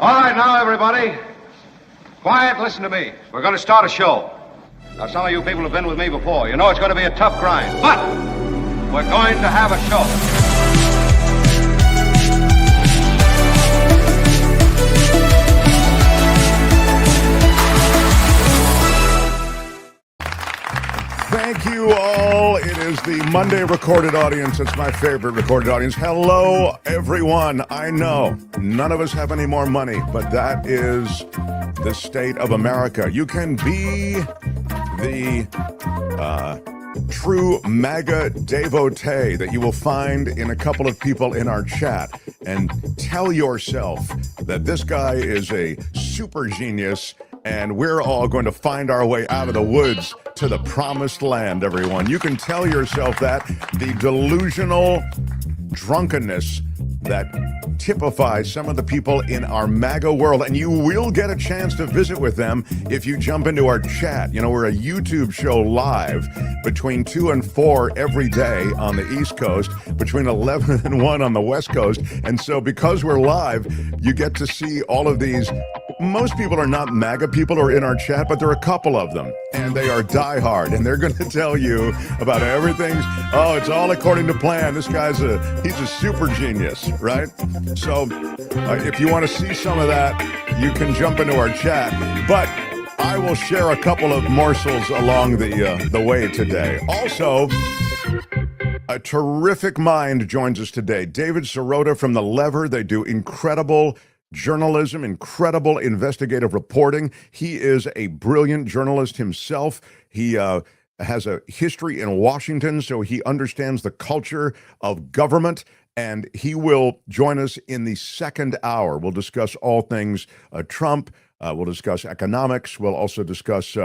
All right, now, everybody. Quiet, listen to me. We're going to start a show. Now, some of you people have been with me before. You know it's going to be a tough grind, but we're going to have a show. Thank you all. It is the Monday recorded audience. It's my favorite recorded audience. Hello, everyone. I know none of us have any more money, but that is the state of America. You can be the true MAGA devotee that you will find in a couple of people in our chat and tell yourself that this guy is a super genius and we're all going to find our way out of the woods to the promised land, everyone. You can tell yourself that. The delusional drunkenness that typifies some of the people in our MAGA world, and you will get a chance to visit with them if you jump into our chat. You know, we're a YouTube show live between 2 and 4 every day on the East Coast, between 11 and 1 on the West Coast, and so because we're live, you get to see all of these. Most people are not MAGA people who are in our chat, but there are a couple of them, and they are diehard, and they're going to tell you about everything. Oh, it's all according to plan. This guy's he's a super genius, right? So if you want to see some of that, you can jump into our chat, but I will share a couple of morsels along the way today. Also, a terrific mind joins us today. David Sirota from The Lever. They do incredible journalism, incredible investigative reporting. He is a brilliant journalist himself. He has a history in Washington, so he understands the culture of government, and he will join us in the second hour. We'll discuss all things Trump. We'll discuss economics. We'll also discuss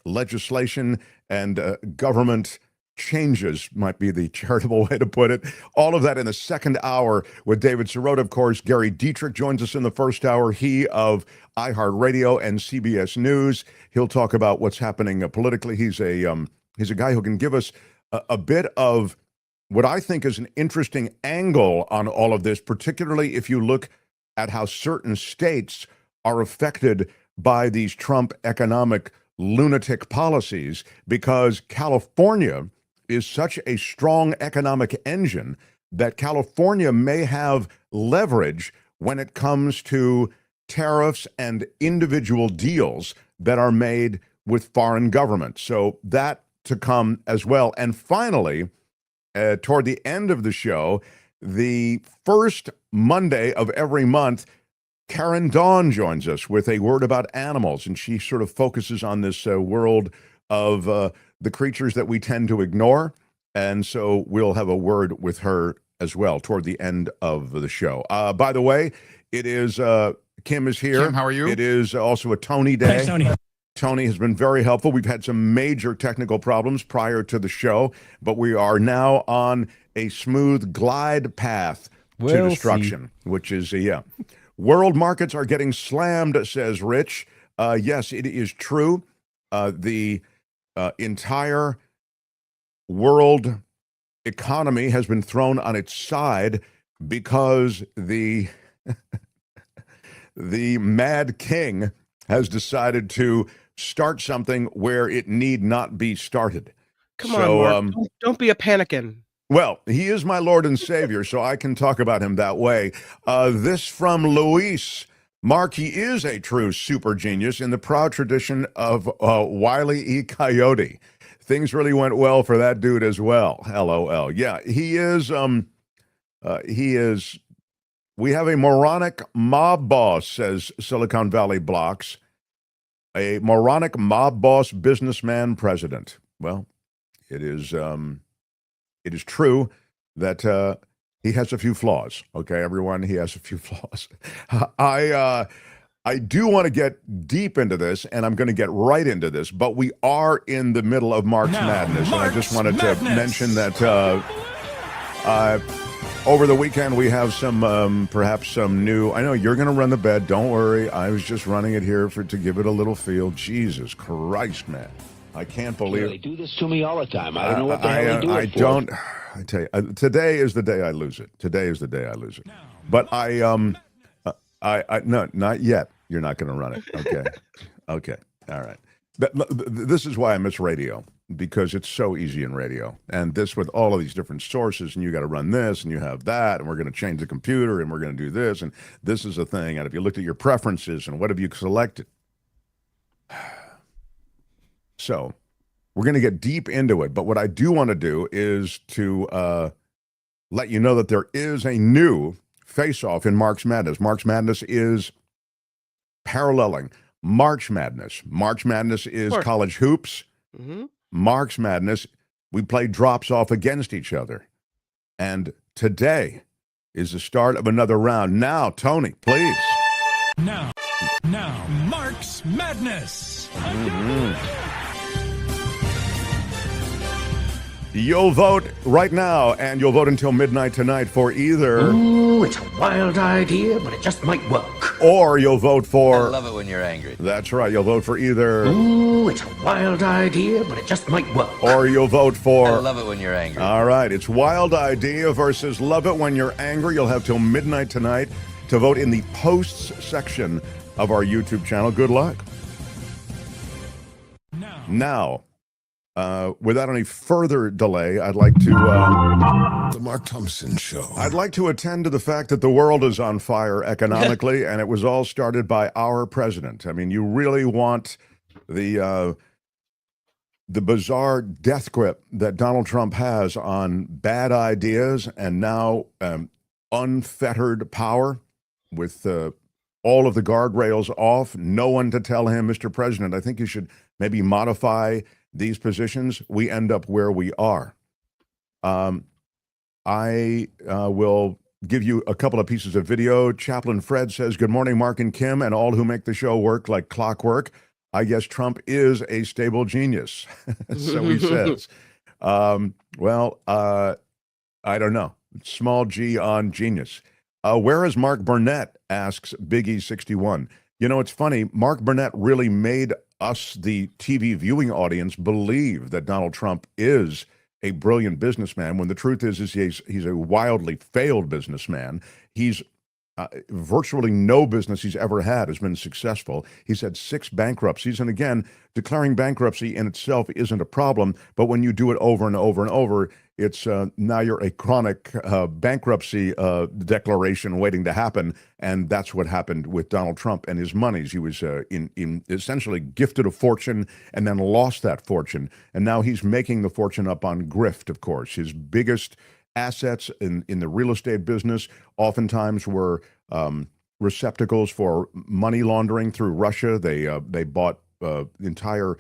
legislation and government changes, might be the charitable way to put it. All of that in the second hour with David Sirota. Of course, Gary Fietrich joins us in the first hour. He of Iheart Radio and CBS News. He'll talk about what's happening politically. He's a guy who can give us a bit of what I think is an interesting angle on all of this, particularly if you look at how certain states are affected by these Trump economic lunatic policies, because California is such a strong economic engine that California may have leverage when it comes to tariffs and individual deals that are made with foreign governments. So that to come as well. And finally, toward the end of the show, the first Monday of every month, Karen Dawn joins us with a word about animals, and she sort of focuses on this world of the creatures that we tend to ignore, and so we'll have a word with her as well toward the end of the show. By the way, it is Kim is here. Kim, how are you? It is also a Tony Day. Thanks, Tony. Tony has been very helpful. We've had some major technical problems prior to the show, but we are now on a smooth glide path to destruction, which is, World markets are getting slammed, says Rich. Yes, it is true. The entire world economy has been thrown on its side because the the Mad King has decided to start something where it need not be started. Come on, Mark. Don't be a panicking. Well, he is my Lord and Savior, so I can talk about him that way. This from Luis. Mark, he is a true super genius in the proud tradition of Wile E. Coyote. Things really went well for that dude as well. LOL. Yeah, he is. We have a moronic mob boss, says Silicon Valley Blocks. A moronic mob boss businessman president. Well, it is true that he has a few flaws. Okay, everyone, he has a few flaws. I do want to get deep into this, and I'm going to get right into this, but we are in the middle of March Madness, and I just wanted to mention that over the weekend we have some, perhaps some new, I know you're going to run the bed, don't worry, I was just running it here to give it a little feel. Jesus Christ, man. I can't believe They do this to me all the time. I don't know what the hell they do it for. I tell you, today is the day I lose it. Today is the day I lose it. But I No, not yet. You're not going to run it. Okay. Okay. All right. This is why I miss radio, because it's so easy in radio. And this with all of these different sources, and you got to run this, and you have that, and we're going to change the computer, and we're going to do this, and this is a thing. And if you looked at your preferences, and what have you selected? So we're going to get deep into it. But what I do want to do is to let you know that there is a new face-off in March Madness. March Madness is paralleling March Madness. March Madness is college hoops. Mm-hmm. March Madness, we play drops off against each other. And today is the start of another round. Now, Tony, please. Now, March Madness. You'll vote right now, and you'll vote until midnight tonight for either... Ooh, it's a wild idea, but it just might work. Or you'll vote for... I love it when you're angry. That's right, you'll vote for either... Ooh, it's a wild idea, but it just might work. Or you'll vote for... I love it when you're angry. All right, it's wild idea versus love it when you're angry. You'll have till midnight tonight to vote in the posts section of our YouTube channel. Good luck. Now, without any further delay, I'd like to... The Mark Thompson Show. I'd like to attend to the fact that the world is on fire economically, and it was all started by our president. I mean, you really want the bizarre death grip that Donald Trump has on bad ideas and now unfettered power with all of the guardrails off, no one to tell him, Mr. President, I think you should maybe modify these positions. We end up where we are. I will give you a couple of pieces of video. Chaplain Fred says, good morning, Mark and Kim, and all who make the show work like clockwork. I guess Trump is a stable genius. So he says. I don't know. Small G on genius. Where is Mark Burnett, asks Biggie61. You know, it's funny. Mark Burnett really made us, the TV viewing audience, believe that Donald Trump is a brilliant businessman, when the truth is he's a wildly failed businessman. He's virtually no business he's ever had has been successful. He's had 6 bankruptcies. And again, declaring bankruptcy in itself isn't a problem. But when you do it over and over and over, it's now you're a chronic bankruptcy declaration waiting to happen. And that's what happened with Donald Trump and his monies. He was in essentially gifted a fortune and then lost that fortune. And now he's making the fortune up on grift, of course. His biggest assets in the real estate business oftentimes were receptacles for money laundering through Russia. They bought entire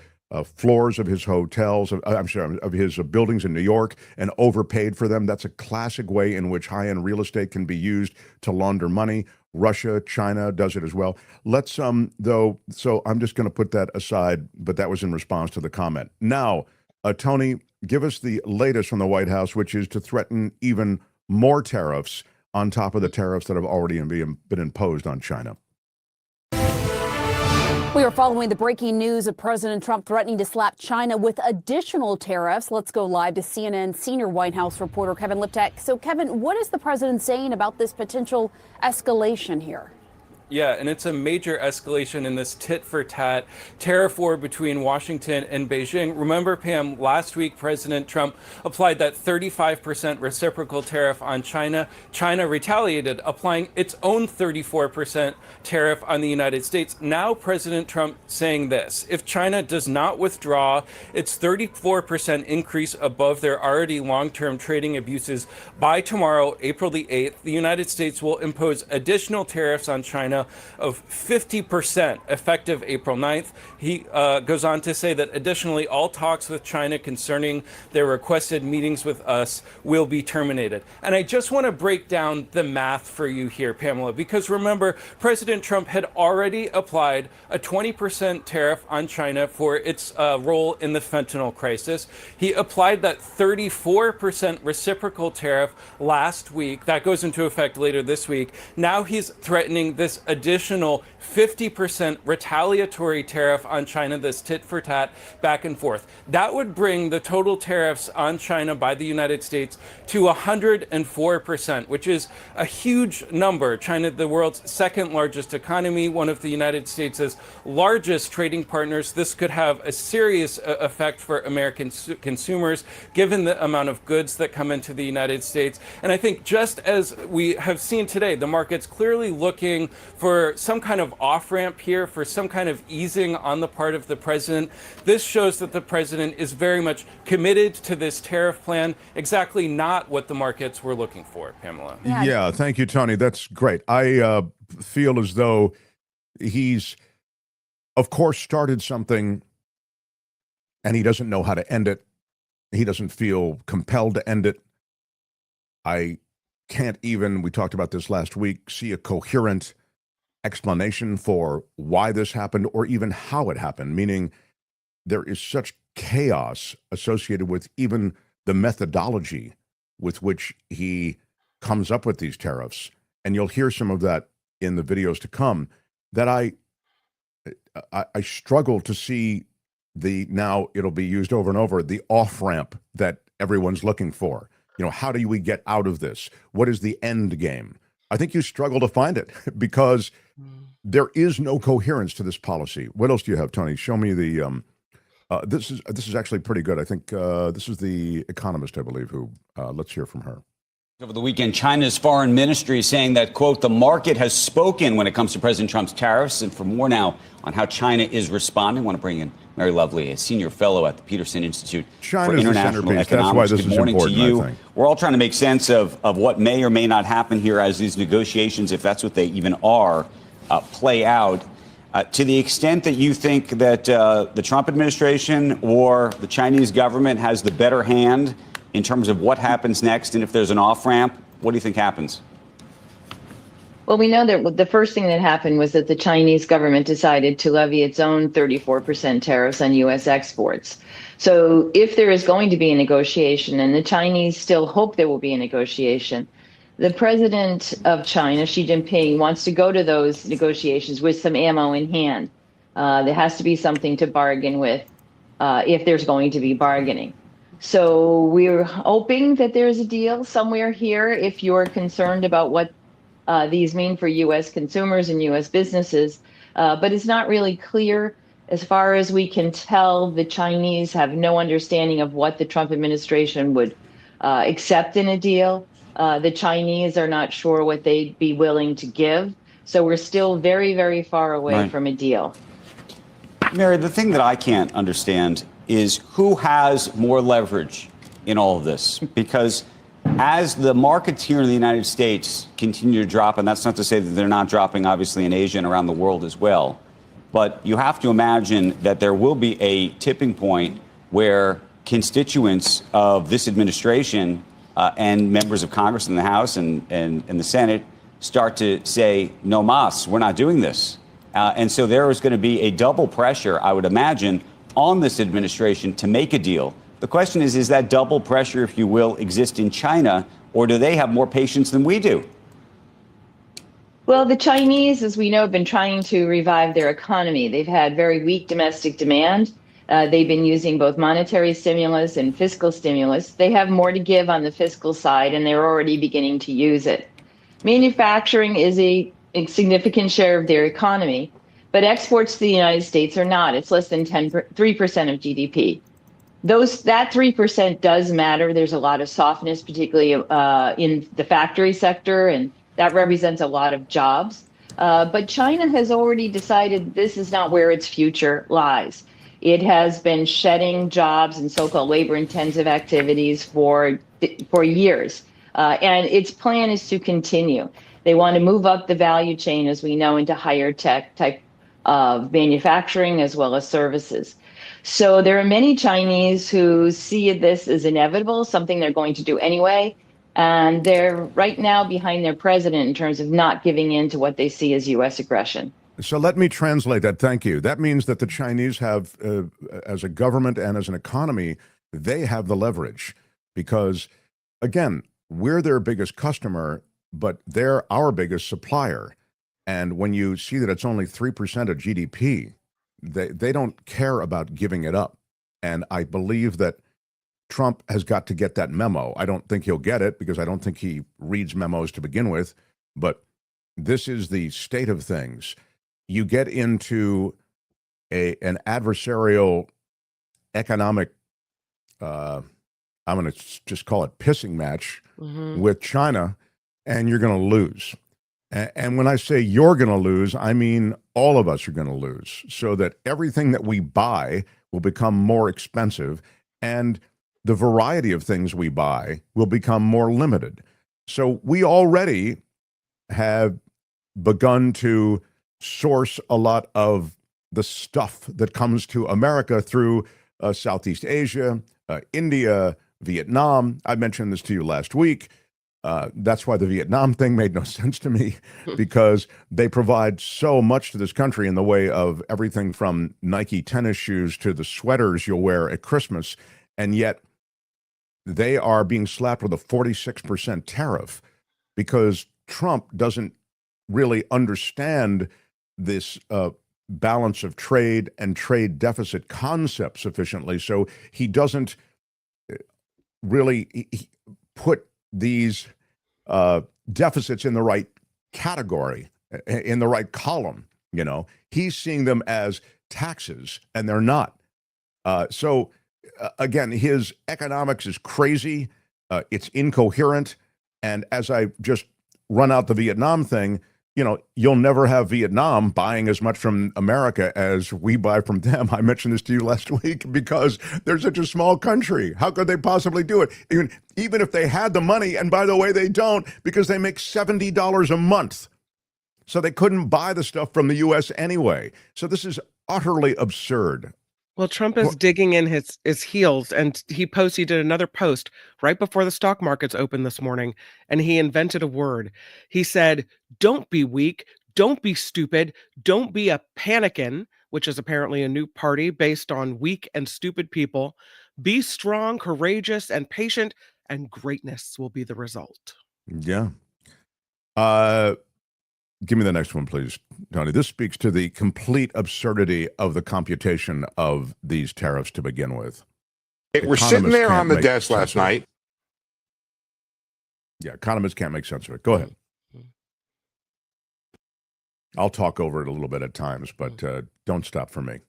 floors of his hotels, of his buildings in New York, and overpaid for them. That's a classic way in which high-end real estate can be used to launder money. Russia, China does it as well. Let's so I'm just going to put that aside, but that was in response to the comment. Now, Tony, give us the latest from the White House, which is to threaten even more tariffs on top of the tariffs that have already been imposed on China. We are following the breaking news of President Trump threatening to slap China with additional tariffs. Let's go live to CNN senior White House reporter Kevin Liptak. So, Kevin, what is the president saying about this potential escalation here? Yeah, and it's a major escalation in this tit-for-tat tariff war between Washington and Beijing. Remember, Pam, last week President Trump applied that 35% reciprocal tariff on China. China retaliated, applying its own 34% tariff on the United States. Now President Trump saying this: if China does not withdraw its 34% increase above their already long-term trading abuses by tomorrow, April the 8th, the United States will impose additional tariffs on China of 50% effective April 9th. He goes on to say that additionally, all talks with China concerning their requested meetings with us will be terminated. And I just want to break down the math for you here, Pamela, because remember, President Trump had already applied a 20% tariff on China for its role in the fentanyl crisis. He applied that 34% reciprocal tariff last week. That goes into effect later this week. Now he's threatening this additional 50% retaliatory tariff on China, this tit for tat back and forth. That would bring the total tariffs on China by the United States to 104%, which is a huge number. China, the world's second largest economy, one of the United States' largest trading partners. This could have a serious effect for American consumers, given the amount of goods that come into the United States. And I think just as we have seen today, the market's clearly looking for some kind of off-ramp here, for some kind of easing on the part of the president. This shows that the president is very much committed to this tariff plan, exactly not what the markets were looking for, Pamela. Yeah, thank you, Tony. That's great. I feel as though he's, of course, started something and he doesn't know how to end it. He doesn't feel compelled to end it. I can't even, we talked about this last week, see a coherent explanation for why this happened or even how it happened, meaning there is such chaos associated with even the methodology with which he comes up with these tariffs. And you'll hear some of that in the videos to come, that I struggle to see the, now it'll be used over and over, the off-ramp that everyone's looking for. You know, how do we get out of this? What is the end game? I think you struggle to find it because there is no coherence to this policy. What else do you have, Tony? Show me the, this is actually pretty good. I think this is the Economist, I believe, who, let's hear from her. Over the weekend, China's foreign ministry is saying that, quote, the market has spoken when it comes to President Trump's tariffs. And for more now on how China is responding, I want to bring in Mary Lovely, a senior fellow at the Peterson Institute for International Economics. That's why this Good morning is important, to you. I think. We're all trying to make sense of what may or may not happen here as these negotiations, if that's what they even are, play out. To the extent that you think that the Trump administration or the Chinese government has the better hand in terms of what happens next, and if there's an off-ramp, what do you think happens? Well, we know that the first thing that happened was that the Chinese government decided to levy its own 34% tariffs on U.S. exports. So if there is going to be a negotiation, and the Chinese still hope there will be a negotiation, the president of China, Xi Jinping, wants to go to those negotiations with some ammo in hand. There has to be something to bargain with if there's going to be bargaining. So we're hoping that there's a deal somewhere here if you're concerned about what these mean for U.S. consumers and U.S. businesses. But it's not really clear. As far as we can tell, the Chinese have no understanding of what the Trump administration would accept in a deal. The Chinese are not sure what they'd be willing to give. So we're still very, very far away from a deal. Mary, the thing that I can't understand is who has more leverage in all of this? Because as the markets here in the United States continue to drop, and that's not to say that they're not dropping, obviously, in Asia and around the world as well, but you have to imagine that there will be a tipping point where constituents of this administration and members of Congress and the House and the Senate start to say, no mas, we're not doing this. And so there is going to be a double pressure, I would imagine, on this administration to make a deal. The question is that double pressure, if you will, exist in China, or do they have more patience than we do? Well, the Chinese, as we know, have been trying to revive their economy. They've had very weak domestic demand. They've been using both monetary stimulus and fiscal stimulus. They have more to give on the fiscal side, and they're already beginning to use it. Manufacturing is a significant share of their economy, but exports to the United States are not. It's less than 3% of GDP. That 3% does matter. There's a lot of softness, particularly in the factory sector, and that represents a lot of jobs. But China has already decided this is not where its future lies. It has been shedding jobs and so-called labor-intensive activities for years, and its plan is to continue. They want to move up the value chain, as we know, into higher tech type of manufacturing as well as services. So there are many Chinese who see this as inevitable, something they're going to do anyway. And they're right now behind their president in terms of not giving in to what they see as U.S. aggression. So let me translate that. Thank you. That means that the Chinese have, as a government and as an economy, they have the leverage because, again, we're their biggest customer, but they're our biggest supplier. And when you see that it's only 3% of GDP, they don't care about giving it up. And I believe that Trump has got to get that memo. I don't think he'll get it because I don't think he reads memos to begin with. But this is the state of things. You get into an adversarial economic, I'm going to just call it pissing match with China, and you're going to lose. And when I say you're going to lose, I mean all of us are going to lose, so that everything that we buy will become more expensive, and the variety of things we buy will become more limited. So we already have begun to source a lot of the stuff that comes to America through Southeast Asia, India, Vietnam. I mentioned this to you last week. That's why the Vietnam thing made no sense to me, because they provide so much to this country in the way of everything from Nike tennis shoes to the sweaters you'll wear at Christmas. And yet they are being slapped with a 46% tariff because Trump doesn't really understand this balance of trade and trade deficit concept sufficiently. So he doesn't really put these deficits in the right category, in the right column. You know, he's seeing them as taxes, and they're not. So again, his economics is crazy. It's incoherent. And as I just run out the Vietnam thing, you know, you'll never have Vietnam buying as much from America as we buy from them. I mentioned this to you last week because they're such a small country. How could they possibly do it? Even if they had the money, and by the way, they don't, because they make $70 a month. So they couldn't buy the stuff from the U.S. anyway. So this is utterly absurd. Well, Trump is digging in his heels, and he did another post right before the stock markets opened this morning, and he invented a word. He said, "Don't be weak, don't be stupid, don't be a panickin," which is apparently a new party based on weak and stupid people. "Be strong, courageous, and patient, and greatness will be the result." Yeah. Give me the next one, please, Tony. This speaks to the complete absurdity of the computation of these tariffs to begin with. We're sitting there on the desk last night. Yeah, economists can't make sense of it. Go ahead. I'll talk over it a little bit at times, but don't stop for me.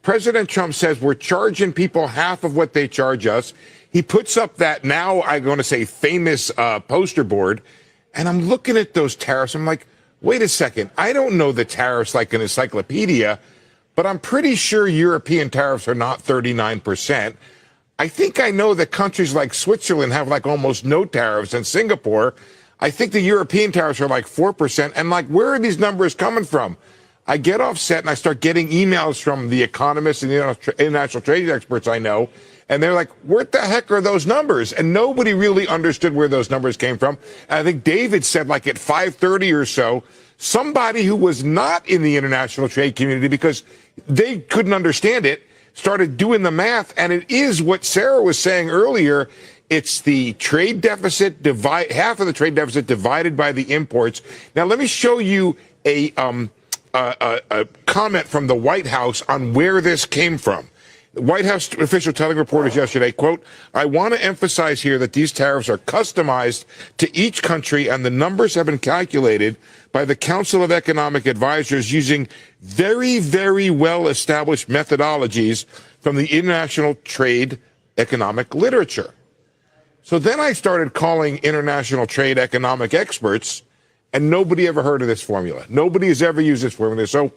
President Trump says we're charging people half of what they charge us. He puts up that, now I'm going to say, famous poster board, and I'm looking at those tariffs. I'm like, wait a second. I don't know the tariffs like an encyclopedia, but I'm pretty sure European tariffs are not 39%. I think I know that countries like Switzerland have like almost no tariffs, and Singapore. I think the European tariffs are like 4%. And like, where are these numbers coming from? I get offset and I start getting emails from the economists and the international trade experts I know. And they're like, what the heck are those numbers? And nobody really understood where those numbers came from. And I think David said, like at 5:30 or so, somebody who was not in the international trade community, because they couldn't understand it, started doing the math. And it is what Sarah was saying earlier. It's the trade deficit, half of the trade deficit divided by the imports. Now, let me show you a comment from the White House on where this came from. The White House official telling reporters yesterday, quote, "I want to emphasize here that these tariffs are customized to each country, and the numbers have been calculated by the Council of Economic Advisors using very, very well-established methodologies from the international trade economic literature." So then I started calling international trade economic experts, and nobody ever heard of this formula. Nobody has ever used this formula. So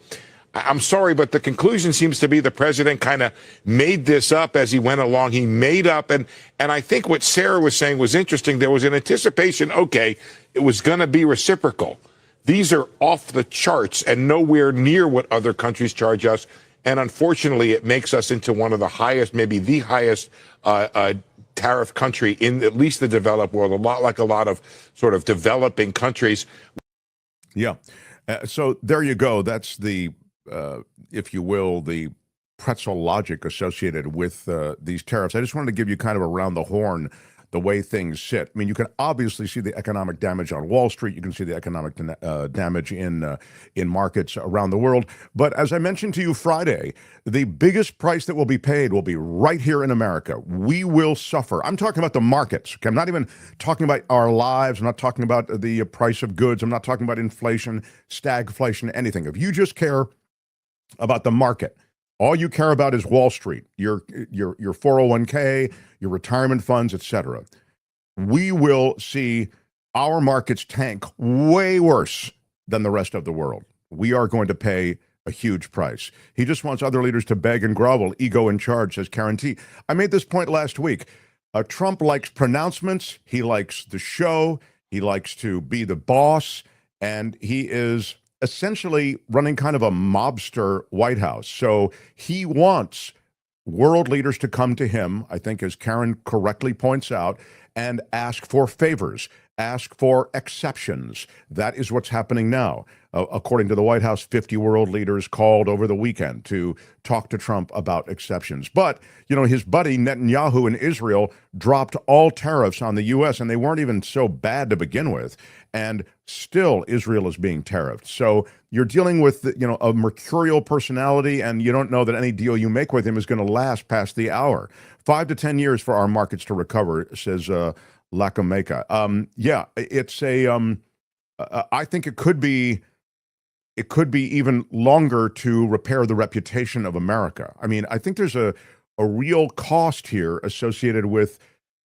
I'm sorry, but the conclusion seems to be the president kind of made this up as he went along. He made up, and I think what Sarah was saying was interesting. There was an anticipation, okay, it was going to be reciprocal. These are off the charts and nowhere near what other countries charge us. And unfortunately, it makes us into one of the highest, maybe the highest tariff country in at least the developed world, a lot like a lot of sort of developing countries. Yeah. So there you go. That's the, if you will, the pretzel logic associated with these tariffs. I just wanted to give you kind of around the horn the way things sit. I mean, you can obviously see the economic damage on Wall Street. You can see the economic damage in markets around the world. But as I mentioned to you Friday, the biggest price that will be paid will be right here in America. We will suffer. I'm talking about the markets. Okay? I'm not even talking about our lives. I'm not talking about the price of goods. I'm not talking about inflation, stagflation, anything. If you just care about the market, all you care about is Wall Street, your 401k, your retirement funds, etc. We will see our markets tank way worse than the rest of the world. We are going to pay a huge price. He just wants other leaders to beg and grovel. Ego in charge, says Karen T. I made this point last week. Trump likes pronouncements. He likes the show. He likes to be the boss. And he is essentially running kind of a mobster White House. So he wants world leaders to come to him, I think, as Karen correctly points out, and ask for favors, ask for exceptions. That is what's happening now. According to the White House, 50 world leaders called over the weekend to talk to Trump about exceptions. But, his buddy Netanyahu in Israel dropped all tariffs on the U.S., and they weren't even so bad to begin with. And still, Israel is being tariffed. So you're dealing with, a mercurial personality, and you don't know that any deal you make with him is going to last past the hour. 5 to 10 years for our markets to recover, says Lakameka. It's I think it could be even longer to repair the reputation of America. I mean, I think there's a real cost here associated with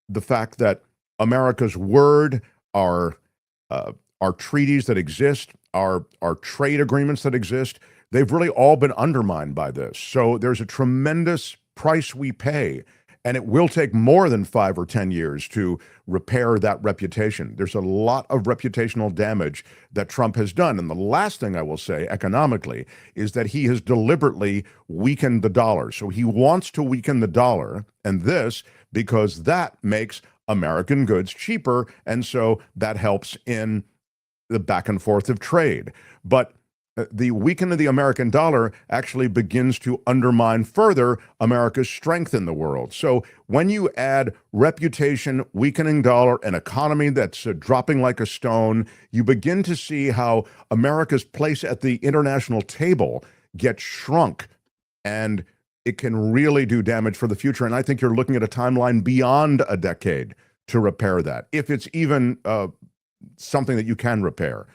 the fact that America's word, our treaties that exist, our trade agreements that exist, they've really all been undermined by this. So there's a tremendous price we pay, and it will take more than 5 or 10 years to repair that reputation. There's a lot of reputational damage that Trump has done. And the last thing I will say economically is that he has deliberately weakened the dollar. So he wants to weaken the dollar, and this because that makes American goods cheaper, and so that helps in the back and forth of trade. But the weakening of the American dollar actually begins to undermine further America's strength in the world. So when you add reputation, weakening dollar, an economy that's dropping like a stone, you begin to see how America's place at the international table gets shrunk, and it can really do damage for the future. And I think you're looking at a timeline beyond a decade to repair that, if it's even something that you can repair.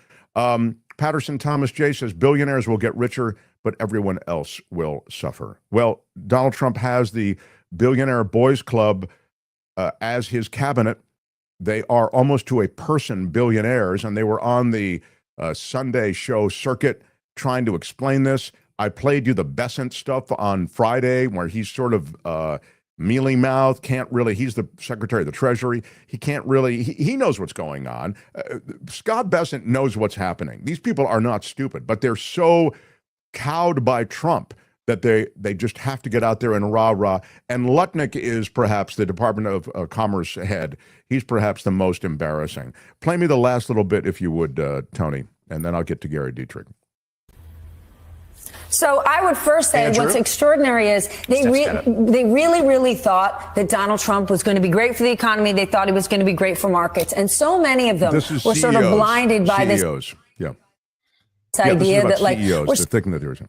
Patterson Thomas J says billionaires will get richer, but everyone else will suffer. Well, Donald Trump has the Billionaire Boys Club as his cabinet. They are almost to a person billionaires, and they were on the Sunday show circuit trying to explain this. I played you the Besant stuff on Friday where he's sort of mealy mouth, can't really, he's the Secretary of the Treasury. He can't really, he knows what's going on. Scott Bessent knows what's happening. These people are not stupid, but they're so cowed by Trump that they just have to get out there and rah-rah. And Lutnick is perhaps the Department of Commerce head. He's perhaps the most embarrassing. Play me the last little bit, if you would, Tony, and then I'll get to Gary Fietrich. So I would first say what's extraordinary is they really thought that Donald Trump was going to be great for the economy. They thought he was going to be great for markets. And so many of them were sort of blinded by this idea that, like, CEOs, we're thinking that there's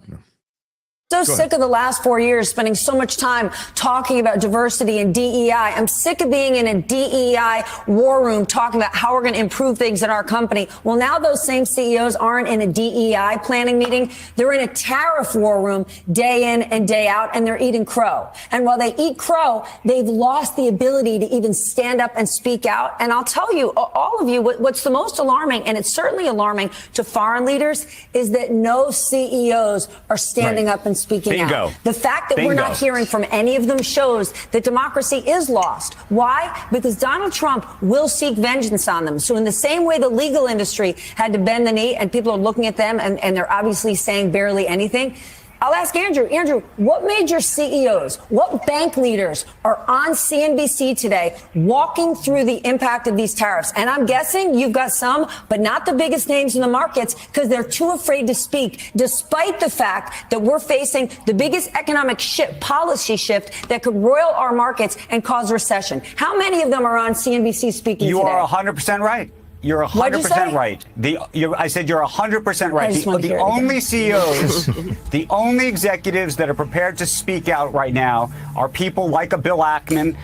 so sick of the last 4 years spending so much time talking about diversity and DEI. I'm sick of being in a DEI war room talking about how we're going to improve things in our company. Well, now those same CEOs aren't in a DEI planning meeting. They're in a tariff war room day in and day out, and they're eating crow. And while they eat crow, they've lost the ability to even stand up and speak out. And I'll tell you, all of you, what's the most alarming, and it's certainly alarming to foreign leaders, is that no CEOs are standing up and speaking out. The fact that we're not hearing from any of them shows that democracy is lost. Why? Because Donald Trump will seek vengeance on them. So in the same way the legal industry had to bend the knee, and people are looking at them and they're obviously saying barely anything, I'll ask Andrew. Andrew, what major CEOs, what bank leaders are on CNBC today walking through the impact of these tariffs? And I'm guessing you've got some, but not the biggest names in the markets because they're too afraid to speak, despite the fact that we're facing the biggest economic policy shift that could roil our markets and cause recession. How many of them are on CNBC speaking today? You are 100% right. You're 100% right. I said you're 100% right. The only CEOs, the only executives that are prepared to speak out right now are people like a Bill Ackman,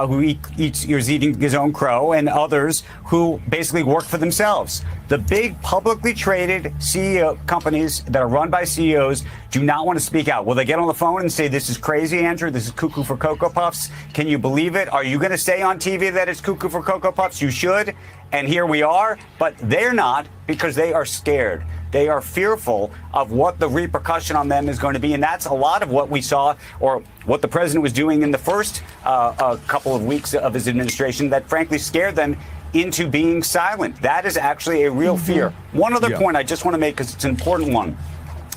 who is eating his own crow, and others who basically work for themselves. The big publicly traded CEO companies that are run by CEOs do not want to speak out. Will they get on the phone and say, this is crazy, Andrew? This is cuckoo for Cocoa Puffs? Can you believe it? Are you going to say on TV that it's cuckoo for Cocoa Puffs? You should. And here we are. But they're not, because they are scared. They are fearful of what the repercussion on them is going to be. And that's a lot of what we saw, or what the president was doing in the first couple of weeks of his administration, that frankly scared them into being silent. That is actually a real fear. One other point I just want to make, because it's an important one.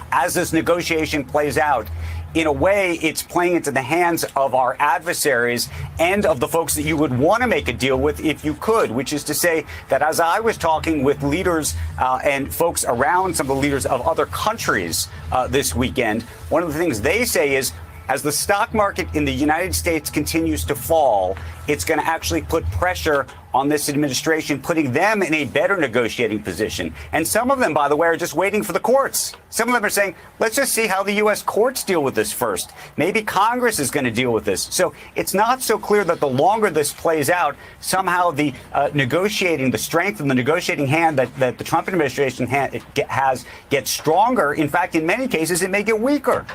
As this negotiation plays out, in a way, it's playing into the hands of our adversaries and of the folks that you would want to make a deal with if you could, which is to say that as I was talking with leaders and folks around some of the leaders of other countries this weekend, one of the things they say is, as the stock market in the United States continues to fall, it's going to actually put pressure on this administration, putting them in a better negotiating position. And some of them, by the way, are just waiting for the courts. Some of them are saying, let's just see how the U.S. courts deal with this first. Maybe Congress is going to deal with this. So it's not so clear that the longer this plays out, somehow the negotiating, the strength and the negotiating hand that the Trump administration has gets stronger. In fact, in many cases, it may get weaker.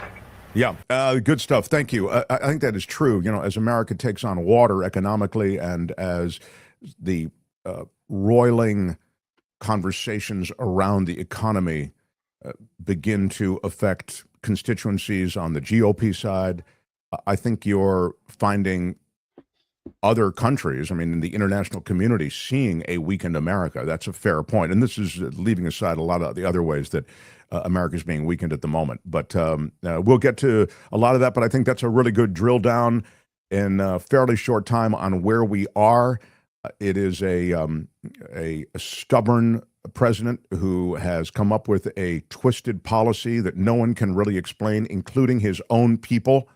Yeah, good stuff. Thank you. I think that is true. You know, as America takes on water economically, and as the roiling conversations around the economy begin to affect constituencies on the GOP side, I think you're finding other countries, I mean, in the international community, seeing a weakened America. That's a fair point. And this is leaving aside a lot of the other ways that America is being weakened at the moment. But we'll get to a lot of that. But I think that's a really good drill down in a fairly short time on where we are. It is a stubborn president who has come up with a twisted policy that no one can really explain, including his own people,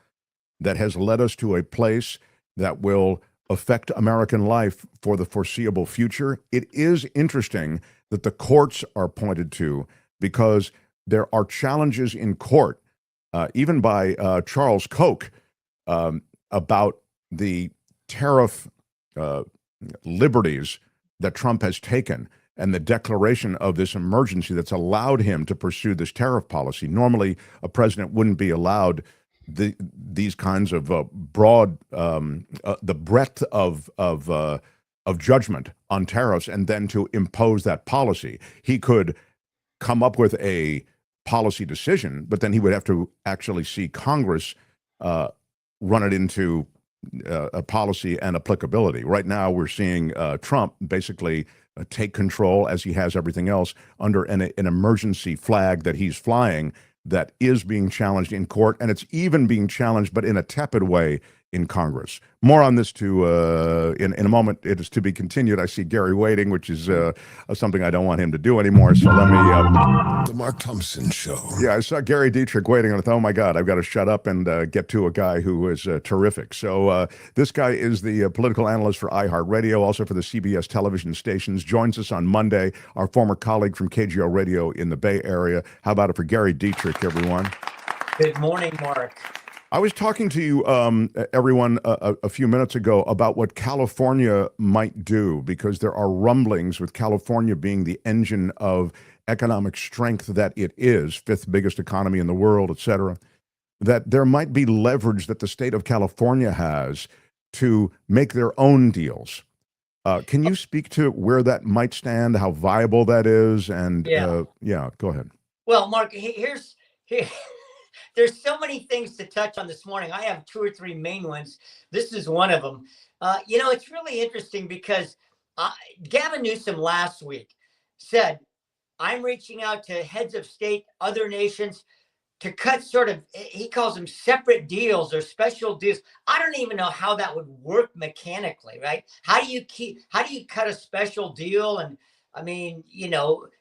that has led us to a place that will affect American life for the foreseeable future. It is interesting that the courts are pointed to, because there are challenges in court, even by Charles Koch, about the tariff liberties that Trump has taken and the declaration of this emergency that's allowed him to pursue this tariff policy. Normally, a president wouldn't be allowed these kinds of broad, the breadth of judgment on tariffs, and then to impose that policy. He could come up with a policy decision, but then he would have to actually see Congress run it into a policy and applicability. Right now, we're seeing Trump basically take control, as he has everything else, under an emergency flag that he's flying, that is being challenged in court, and it's even being challenged, but in a tepid way, in Congress. More on this in a moment. It is to be continued. I see Gary waiting, which is something I don't want him to do anymore. So let me... The Mark Thompson Show. Yeah, I saw Gary Fietrich waiting, and I thought, oh my God, I've got to shut up and get to a guy who is terrific. So this guy is the political analyst for Iheart Radio, also for the CBS television stations. Joins us on Monday, our former colleague from KGO Radio in the Bay Area. How about it for Gary Fietrich, everyone? Good morning, Mark. I was talking to you, everyone, a few minutes ago about what California might do, because there are rumblings with California being the engine of economic strength that it is, fifth biggest economy in the world, et cetera, that there might be leverage that the state of California has to make their own deals. Can you speak to where that might stand, how viable that is? And yeah, go ahead. Well, Mark, there's so many things to touch on this morning. I have two or three main ones. This is one of them. It's really interesting because Gavin Newsom last week said, I'm reaching out to heads of state, other nations, to cut sort of, he calls them separate deals or special deals. I don't even know how that would work mechanically, right? How do you cut a special deal? And I mean,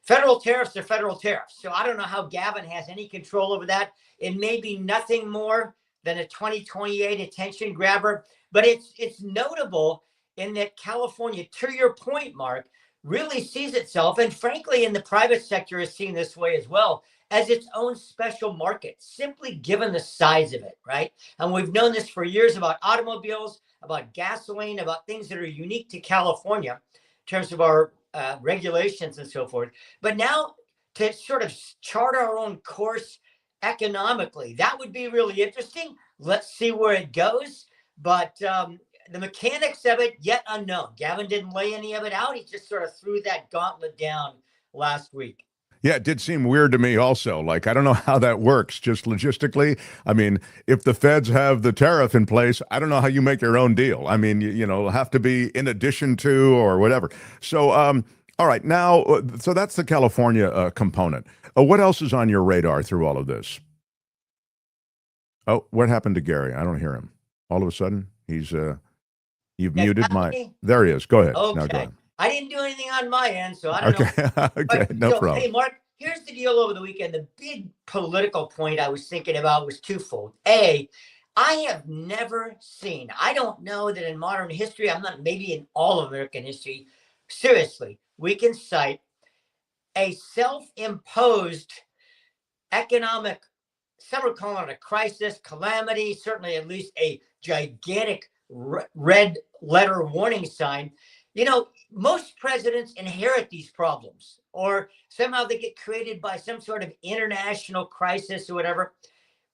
federal tariffs are federal tariffs. So I don't know how Gavin has any control over that. It may be nothing more than a 2028 attention grabber, but it's notable in that California, to your point, Mark, really sees itself, and frankly, in the private sector is seen this way as well, as its own special market, simply given the size of it, right? And we've known this for years about automobiles, about gasoline, about things that are unique to California in terms of our regulations and so forth. But now to sort of chart our own course economically, that would be really interesting. Let's see where it goes. But the mechanics of it, yet unknown. Gavin didn't lay any of it out. He just sort of threw that gauntlet down last week. Yeah, it did seem weird to me also. Like, I don't know how that works, just logistically. I mean, if the feds have the tariff in place, I don't know how you make your own deal. I mean, it'll have to be in addition to or whatever. So, all right, now, so that's the California component. What else is on your radar through all of this? Oh, what happened to Gary? I don't hear him. All of a sudden, he's, you've muted my, there he is. Go ahead. Okay. Now go ahead. I didn't do anything on my end, so I don't know. Okay, no problem. Hey, Mark, here's the deal over the weekend. The big political point I was thinking about was twofold. A, I have never seen, I don't know that in modern history, I'm not maybe in all of American history, seriously, we can cite a self-imposed economic, some are calling it a crisis, calamity, certainly at least a gigantic red letter warning sign. Most presidents inherit these problems, or somehow they get created by some sort of international crisis or whatever.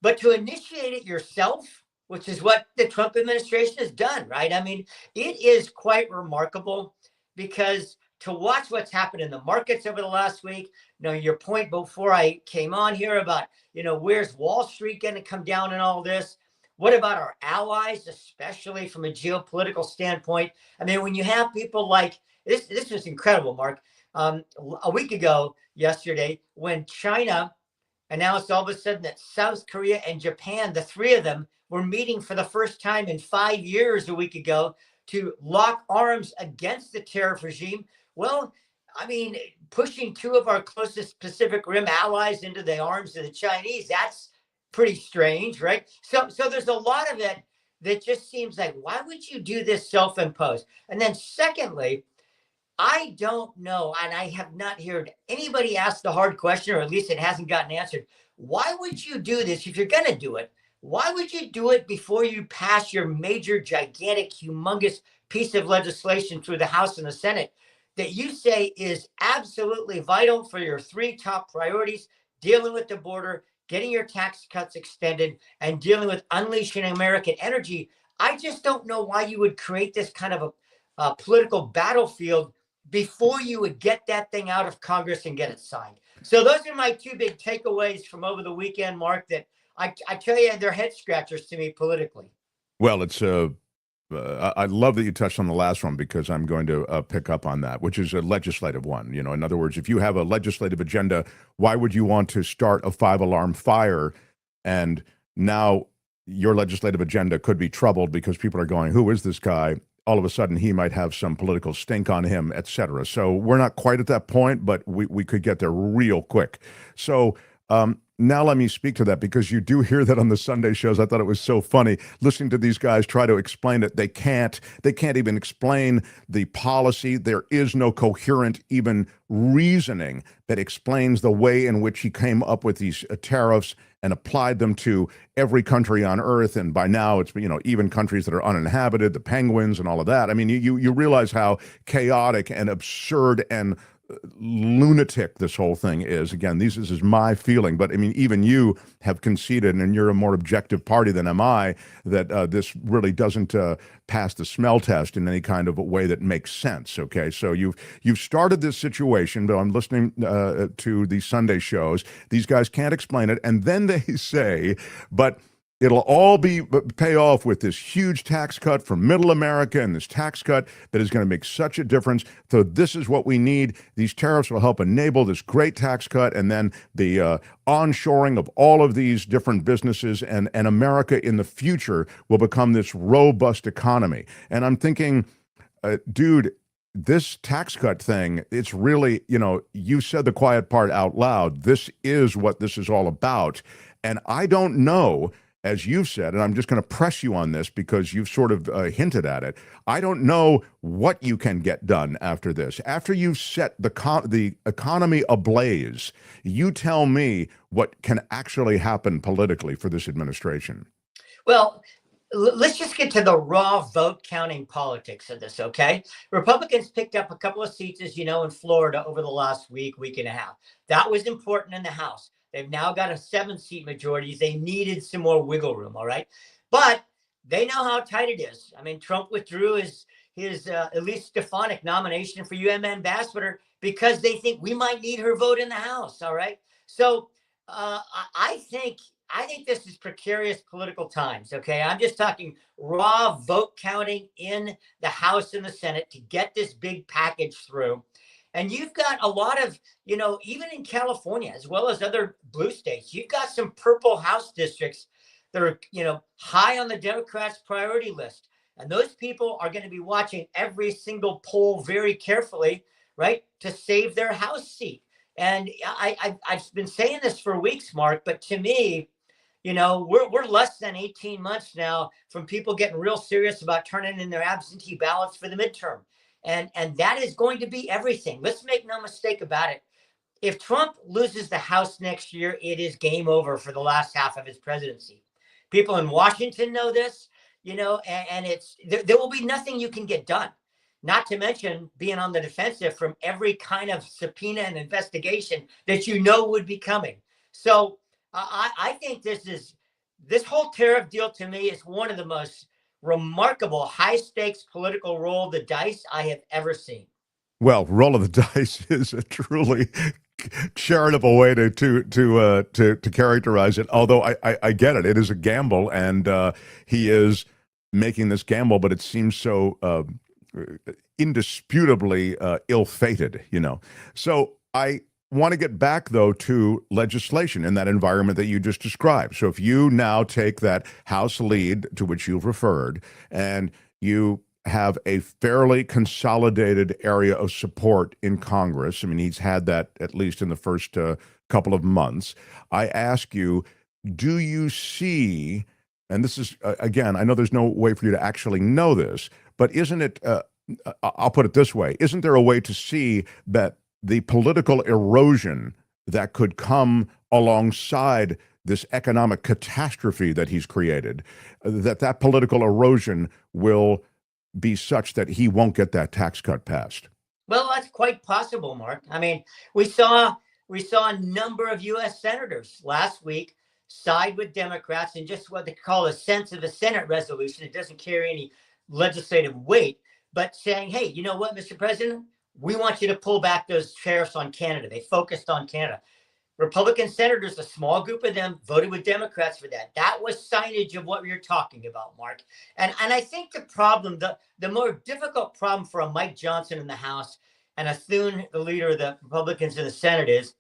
But to initiate it yourself, which is what the Trump administration has done, right? I mean, it is quite remarkable, because to watch what's happened in the markets over the last week, your point before I came on here about, where's Wall Street going to come down in all this? What about our allies, especially from a geopolitical standpoint? I mean, when you have people like this was incredible, Mark. A week ago, yesterday, when China announced all of a sudden that South Korea and Japan, the three of them, were meeting for the first time in 5 years a week ago to lock arms against the tariff regime. Well, I mean, pushing two of our closest Pacific Rim allies into the arms of the Chinese, that's pretty strange, right? So there's a lot of it that just seems like, why would you do this self-imposed? And then secondly, I don't know, and I have not heard anybody ask the hard question, or at least it hasn't gotten answered. Why would you do this if you're going to do it? Why would you do it before you pass your major, gigantic, humongous piece of legislation through the House and the Senate that you say is absolutely vital for your three top priorities: dealing with the border, getting your tax cuts extended, and dealing with unleashing American energy? I just don't know why you would create this kind of a political battlefield before you would get that thing out of Congress and get it signed. So those are my two big takeaways from over the weekend, Mark, that I tell you, they're head scratchers to me politically. Well, it's I love that you touched on the last one, because I'm going to pick up on that, which is a legislative one. In other words, if you have a legislative agenda, why would you want to start a 5-alarm fire? And now your legislative agenda could be troubled because people are going, who is this guy? All of a sudden, he might have some political stink on him, et cetera. So we're not quite at that point, but we could get there real quick. So now let me speak to that, because you do hear that on the Sunday shows. I thought it was so funny listening to these guys try to explain it. They can't even explain the policy. There is no coherent even reasoning that explains the way in which he came up with these tariffs and applied them to every country on earth. And by now it's, even countries that are uninhabited, the penguins and all of that. I mean, you realize how chaotic and absurd and lunatic this whole thing is. Again, this is my feeling, but I mean, even you have conceded, and you're a more objective party than am I, that this really doesn't pass the smell test in any kind of a way that makes sense. Okay, so you've started this situation, but I'm listening to these Sunday shows. These guys can't explain it, and then they say, but It'll all pay off with this huge tax cut for middle America and this tax cut that is going to make such a difference. So this is what we need. These tariffs will help enable this great tax cut and then the onshoring of all of these different businesses, and America in the future will become this robust economy. And I'm thinking, dude, this tax cut thing, it's really, you said the quiet part out loud. This is what this is all about. And I don't know, as you've said, and I'm just going to press you on this because you've sort of hinted at it, I don't know what you can get done after this. After you've set the economy ablaze, you tell me what can actually happen politically for this administration. Well, let's just get to the raw vote counting politics of this, okay? Republicans picked up a couple of seats, as you know, in Florida over the last week and a half. That was important in the House. They've now got a 7-seat majority. They needed some more wiggle room, all right? But they know how tight it is. I mean, Trump withdrew his Elise Stefanik nomination for UN ambassador because they think we might need her vote in the House, all right? So I think this is precarious political times, okay? I'm just talking raw vote counting in the House and the Senate to get this big package through. And you've got a lot of, even in California, as well as other blue states, you've got some purple House districts that are, high on the Democrats' priority list. And those people are going to be watching every single poll very carefully, right, to save their House seat. And I've been saying this for weeks, Mark, but to me, we're less than 18 months now from people getting real serious about turning in their absentee ballots for the midterm. And that is going to be everything. Let's make no mistake about it. If Trump loses the House next year, it is game over for the last half of his presidency. People in Washington know this, and there will be nothing you can get done. Not to mention being on the defensive from every kind of subpoena and investigation that would be coming. So I think this whole tariff deal to me is one of the most remarkable high stakes political roll of the dice I have ever seen. Well, roll of the dice is a truly charitable way to characterize it. Although I get it, it is a gamble, and he is making this gamble, but it seems so indisputably ill-fated, So I want to get back, though, to legislation in that environment that you just described. So if you now take that House lead to which you've referred, and you have a fairly consolidated area of support in Congress, I mean, he's had that at least in the first couple of months, I ask you, do you see, and this is, again, I know there's no way for you to actually know this, but isn't it, I'll put it this way, isn't there a way to see that the political erosion that could come alongside this economic catastrophe that he's created, that political erosion will be such that he won't get that tax cut passed? Well, that's quite possible, Mark. I mean, we saw a number of U.S. senators last week side with Democrats in just what they call a sense of a Senate resolution. It doesn't carry any legislative weight, but saying, hey, you know what, Mr. President? We want you to pull back those tariffs on Canada. They focused on Canada. Republican senators, a small group of them, voted with Democrats for that. That was signage of what we were talking about, Mark. And I think the problem, the more difficult problem for a Mike Johnson in the House and a Thune, the leader of the Republicans in the Senate, is,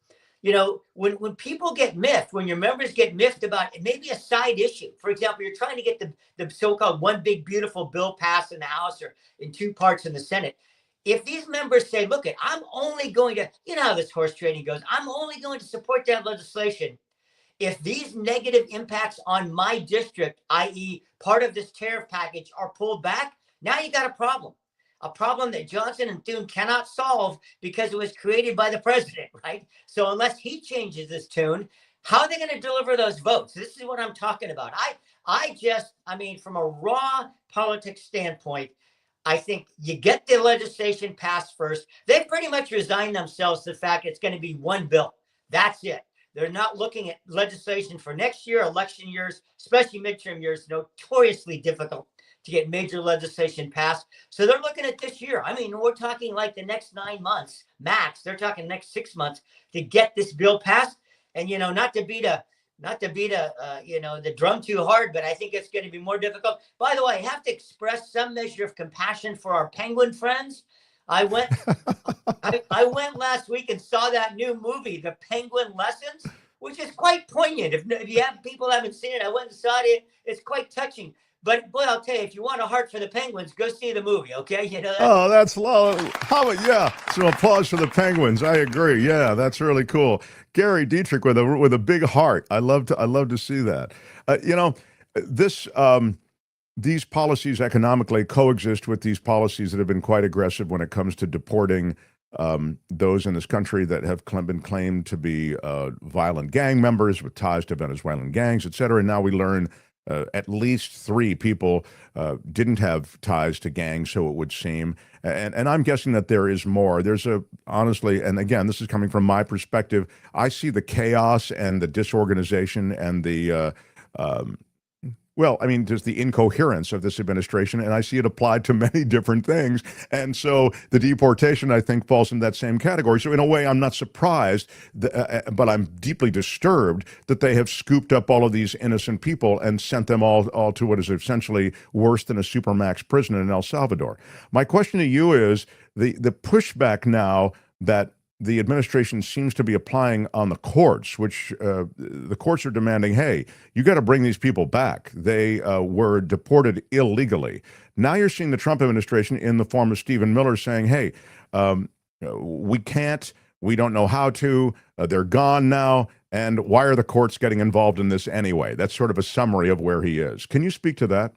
when people get miffed, when your members get miffed about maybe a side issue. For example, you're trying to get the so-called one big beautiful bill passed in the House or in two parts in the Senate. If these members say, look, I'm only going to, how this horse trading goes, I'm only going to support that legislation if these negative impacts on my district, i.e. part of this tariff package, are pulled back, now you got a problem that Johnson and Thune cannot solve because it was created by the president, right? So unless he changes this tune, how are they going to deliver those votes? This is what I'm talking about. I mean, from a raw politics standpoint, I think you get the legislation passed first. They've pretty much resigned themselves to the fact it's going to be one bill. That's it. They're not looking at legislation for next year, election years, especially midterm years, notoriously difficult to get major legislation passed. So they're looking at this year. I mean, we're talking like the next 9 months max. They're talking next 6 months to get this bill passed. And, not to beat a not to beat the drum too hard, but I think it's going to be more difficult. By the way, I have to express some measure of compassion for our penguin friends. I went last week and saw that new movie, The Penguin Lessons, which is quite poignant. If you have people haven't seen it, I went and saw it. It's quite touching. But boy, I'll tell you, if you want a heart for the Penguins, go see the movie. Okay, that's low. How about some applause for the Penguins? I agree. Yeah, that's really cool. Gary Fietrich with a big heart. I love to see that. These policies economically coexist with these policies that have been quite aggressive when it comes to deporting those in this country that have been claimed to be violent gang members with ties to Venezuelan gangs, et cetera. And now we learn at least 3 people didn't have ties to gangs, so it would seem. And I'm guessing that there is more. Honestly, and again, this is coming from my perspective, I see the chaos and the disorganization and the just the incoherence of this administration, and I see it applied to many different things. And so the deportation, I think, falls in that same category. So in a way, I'm not surprised, but I'm deeply disturbed that they have scooped up all of these innocent people and sent them all to what is essentially worse than a supermax prison in El Salvador. My question to you is the pushback now that the administration seems to be applying on the courts, which the courts are demanding, hey, you got to bring these people back. They were deported illegally. Now you're seeing the Trump administration in the form of Stephen Miller saying, hey, we can't, we don't know how to, they're gone now, and why are the courts getting involved in this anyway? That's sort of a summary of where he is. Can you speak to that?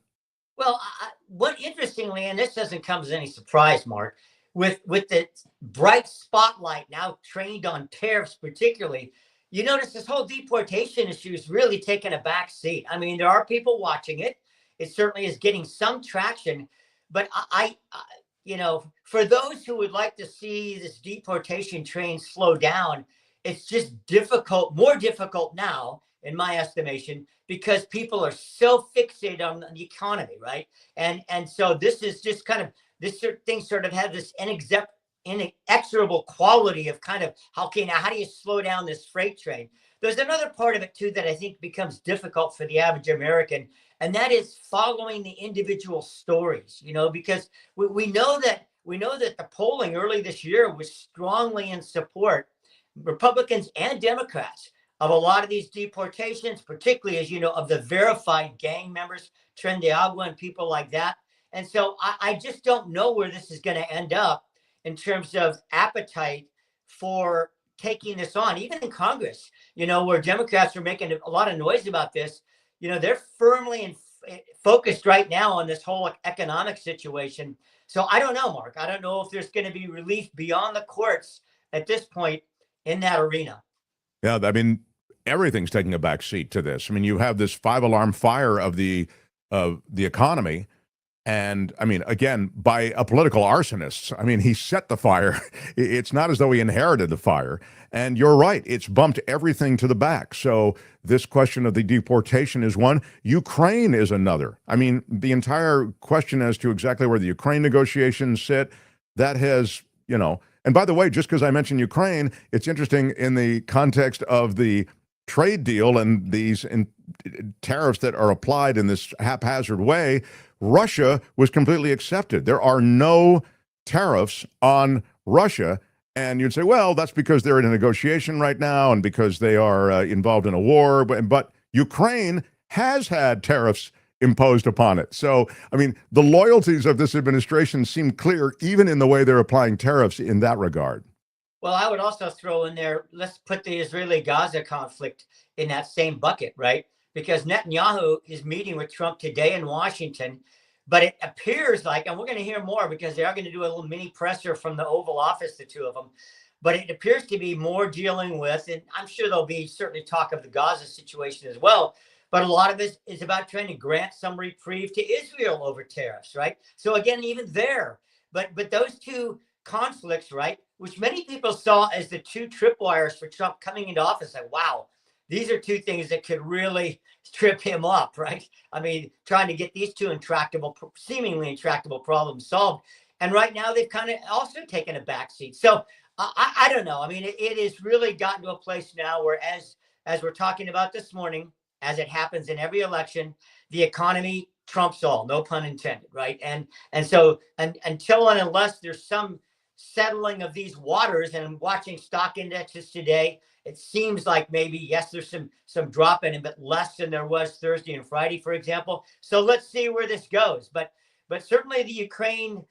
Well, what interestingly, and this doesn't come as any surprise, Mark, with the bright spotlight now trained on tariffs particularly, you notice this whole deportation issue is really taking a back seat. I mean, there are people watching it. It certainly is getting some traction. But for those who would like to see this deportation train slow down, it's just more difficult now, in my estimation, because people are so fixated on the economy, right? And so this is just kind of, this thing sort of has this inexorable quality of kind of how do you slow down this freight train? There's another part of it too that I think becomes difficult for the average American, and that is following the individual stories. Because we know that the polling early this year was strongly in support, Republicans and Democrats, of a lot of these deportations, particularly as of the verified gang members, Tren de Agua and people like that. And so I just don't know where this is going to end up in terms of appetite for taking this on, even in Congress, where Democrats are making a lot of noise about this. They're firmly focused right now on this whole economic situation. So I don't know, Mark. I don't know if there's going to be relief beyond the courts at this point in that arena. Yeah, I mean, everything's taking a back seat to this. I mean, you have this 5-alarm fire of the economy. And I mean, again, by a political arsonist. I mean, he set the fire. It's not as though he inherited the fire. And you're right. It's bumped everything to the back. So this question of the deportation is one. Ukraine is another. I mean, the entire question as to exactly where the Ukraine negotiations sit, that has, and by the way, just because I mentioned Ukraine, it's interesting in the context of the trade deal and these tariffs that are applied in this haphazard way, Russia was completely accepted. There are no tariffs on Russia. And you'd say, well, that's because they're in a negotiation right now and because they are involved in a war. But Ukraine has had tariffs imposed upon it. So, I mean, the loyalties of this administration seem clear, even in the way they're applying tariffs in that regard. Well, I would also throw in there, let's put the Israeli-Gaza conflict in that same bucket, right? Because Netanyahu is meeting with Trump today in Washington, but it appears like, and we're going to hear more because they are going to do a little mini presser from the Oval Office, the two of them, but it appears to be more dealing with, and I'm sure there'll be certainly talk of the Gaza situation as well, but a lot of it is about trying to grant some reprieve to Israel over tariffs, right? So again, even there, but those two conflicts, right, which many people saw as the two tripwires for Trump coming into office, like, wow, these are two things that could really trip him up, right? I mean, trying to get these two seemingly intractable problems solved. And right now they've kind of also taken a backseat. So I don't know. I mean, it has really gotten to a place now where as as we're talking about this morning, as it happens in every election, the economy trumps all, no pun intended, right? And so until and unless there's some settling of these waters, and I'm watching stock indexes today, it seems like maybe, yes, there's some drop in it, but less than there was Thursday and Friday, for example. So let's see where this goes. But certainly the Ukraine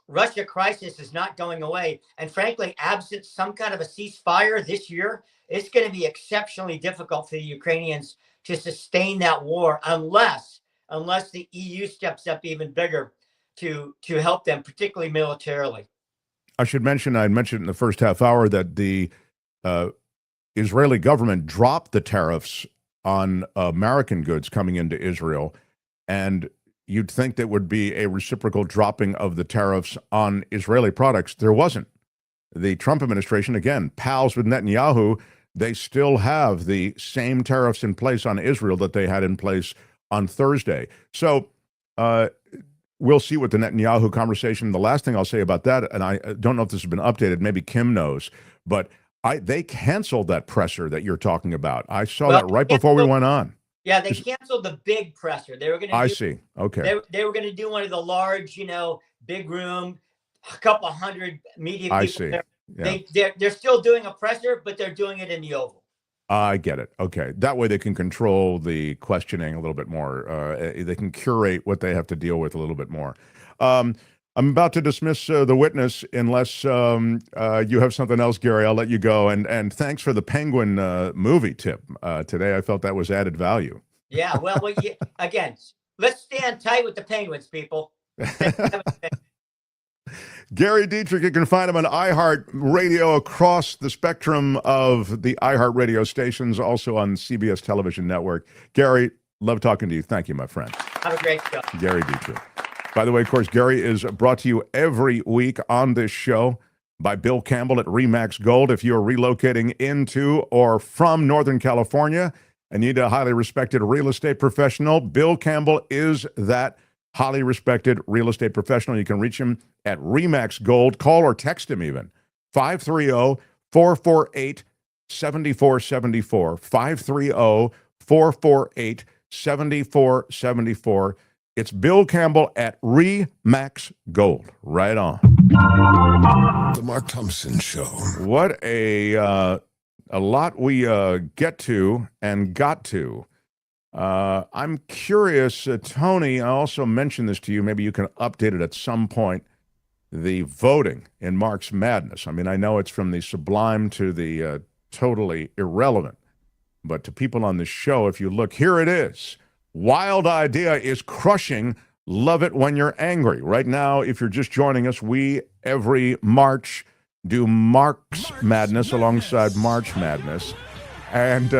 Russia crisis is not going away. And frankly, absent some kind of a ceasefire this year, it's going to be exceptionally difficult for the Ukrainians to sustain that war unless the EU steps up even bigger to help them, particularly militarily. I mentioned in the first half hour that the Israeli government dropped the tariffs on American goods coming into Israel, and you'd think that would be a reciprocal dropping of the tariffs on Israeli products. There wasn't. The Trump administration, again, pals with Netanyahu, they still have the same tariffs in place on Israel that they had in place on Thursday. So we'll see what the Netanyahu conversation, the last thing I'll say about that, and I don't know if this has been updated, maybe Kim knows, but they canceled that presser that you're talking about. I saw that right before we went on. Yeah, they canceled the big presser. They were going to. I see. Okay. They were going to do one of the large, big room, a couple hundred media people. I see. Yeah. They're still doing a presser, but they're doing it in the Oval. I get it. Okay. That way they can control the questioning a little bit more. They can curate what they have to deal with a little bit more. I'm about to dismiss the witness unless you have something else, Gary. I'll let you go. And thanks for the Penguin movie tip today. I felt that was added value. Yeah. Well, again, let's stand tight with the Penguins, people. Gary Fietrich, you can find him on Iheart Radio across the spectrum of the Iheart Radio stations, also on CBS Television Network. Gary, love talking to you. Thank you, my friend. Have a great show. Gary Fietrich. By the way, of course, Gary is brought to you every week on this show by Bill Campbell at Remax Gold. If you're relocating into or from Northern California and need a highly respected real estate professional, Bill Campbell is that highly respected real estate professional. You can reach him at Remax Gold. Call or text him even. 530-448-7474. 530-448-7474. It's Bill Campbell at Remax Gold. Right on. The Mark Thompson Show. What a lot we get to and got to. I'm curious, Tony, I also mentioned this to you. Maybe you can update it at some point. The voting in Mark's Madness. I mean, I know it's from the sublime to the totally irrelevant. But to people on the show, if you look, here it is. Wild Idea is crushing Love It When You're Angry. Right now, if you're just joining us, we every March do Mark's Madness alongside March Madness. And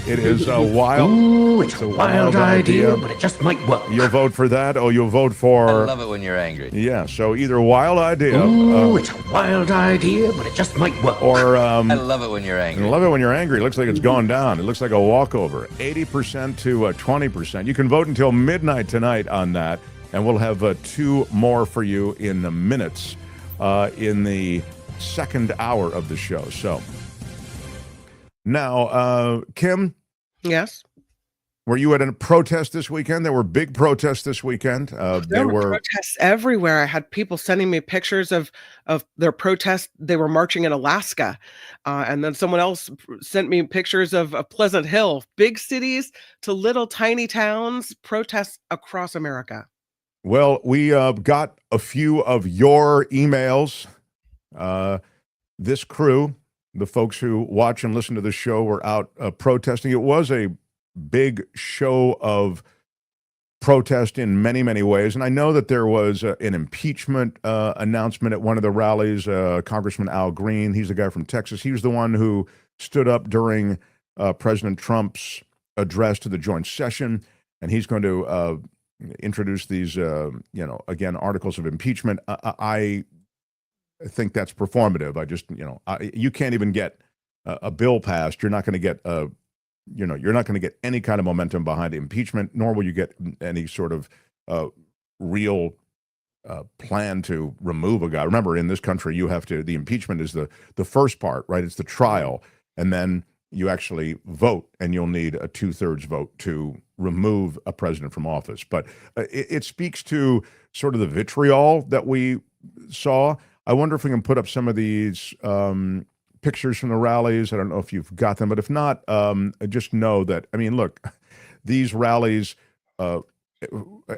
it is a wild... Ooh, it's a wild idea, but it just might work. You'll vote for that, or you'll vote for... I love it when you're angry. Yeah, so either Wild Idea... Ooh, it's a wild idea, but it just might work. Or... I love it when you're angry. I love it when you're angry. It looks like it's gone down. It looks like a walkover. 80% to 20%. You can vote until midnight tonight on that, and we'll have 2 more for you in minutes in the second hour of the show. So... Now, Kim? Yes? Were you at a protest this weekend? There were big protests this weekend. There were protests everywhere. I had people sending me pictures of their protests. They were marching in Alaska. And then someone else sent me pictures of Pleasant Hill. Big cities to little tiny towns, protests across America. Well, we got a few of your emails. This crew... The folks who watch and listen to the show were out protesting. It was a big show of protest in many, many ways. And I know that there was an impeachment announcement at one of the rallies. Congressman Al Green, he's the guy from Texas. He was the one who stood up during President Trump's address to the joint session. And he's going to introduce these, again, articles of impeachment. I think that's performative. I just, you can't even get a bill passed. You're not going to get, you're not going to get any kind of momentum behind impeachment, nor will you get any sort of real plan to remove a guy. Remember, in this country, you have to, the impeachment is the first part, right? It's the trial. And then you actually vote, and you'll need a 2/3 vote to remove a president from office. But it speaks to sort of the vitriol that we saw. I wonder if we can put up some of these pictures from the rallies. I don't know if you've got them, but if not, just know that, I mean, look, these rallies,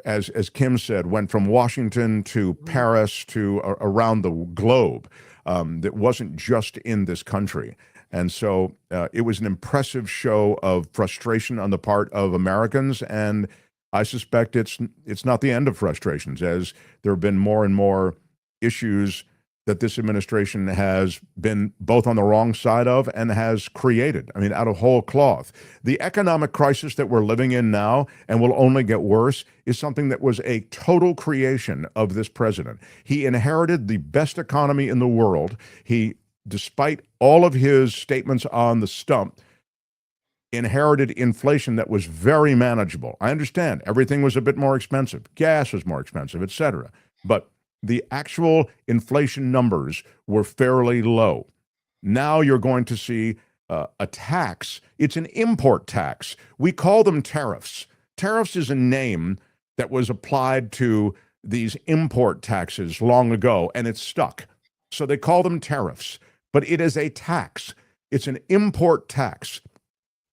as Kim said, went from Washington to Paris to around the globe. That wasn't just in this country. And so it was an impressive show of frustration on the part of Americans, and I suspect it's not the end of frustrations, as there have been more and more issues that this administration has been both on the wrong side of and has created, I mean, out of whole cloth. The economic crisis that we're living in now, and will only get worse, is something that was a total creation of this president. He inherited the best economy in the world. He, despite all of his statements on the stump, inherited inflation that was very manageable. I understand everything was a bit more expensive. Gas was more expensive, et cetera. But the actual inflation numbers were fairly low. Now you're going to see a tax. It's an import tax. We call them tariffs. Tariffs is a name that was applied to these import taxes long ago, and it's stuck. So they call them tariffs. But it is a tax. It's an import tax.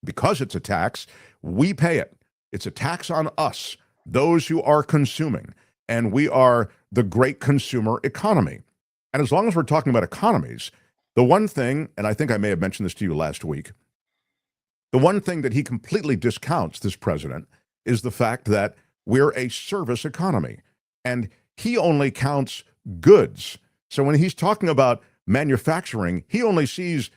Because it's a tax, we pay it. It's a tax on us, those who are consuming. And we are the great consumer economy. And as long as we're talking about economies, the one thing, and I think I may have mentioned this to you last week, the one thing that he completely discounts, this president, is the fact that we're a service economy. And he only counts goods. So when he's talking about manufacturing, he only sees,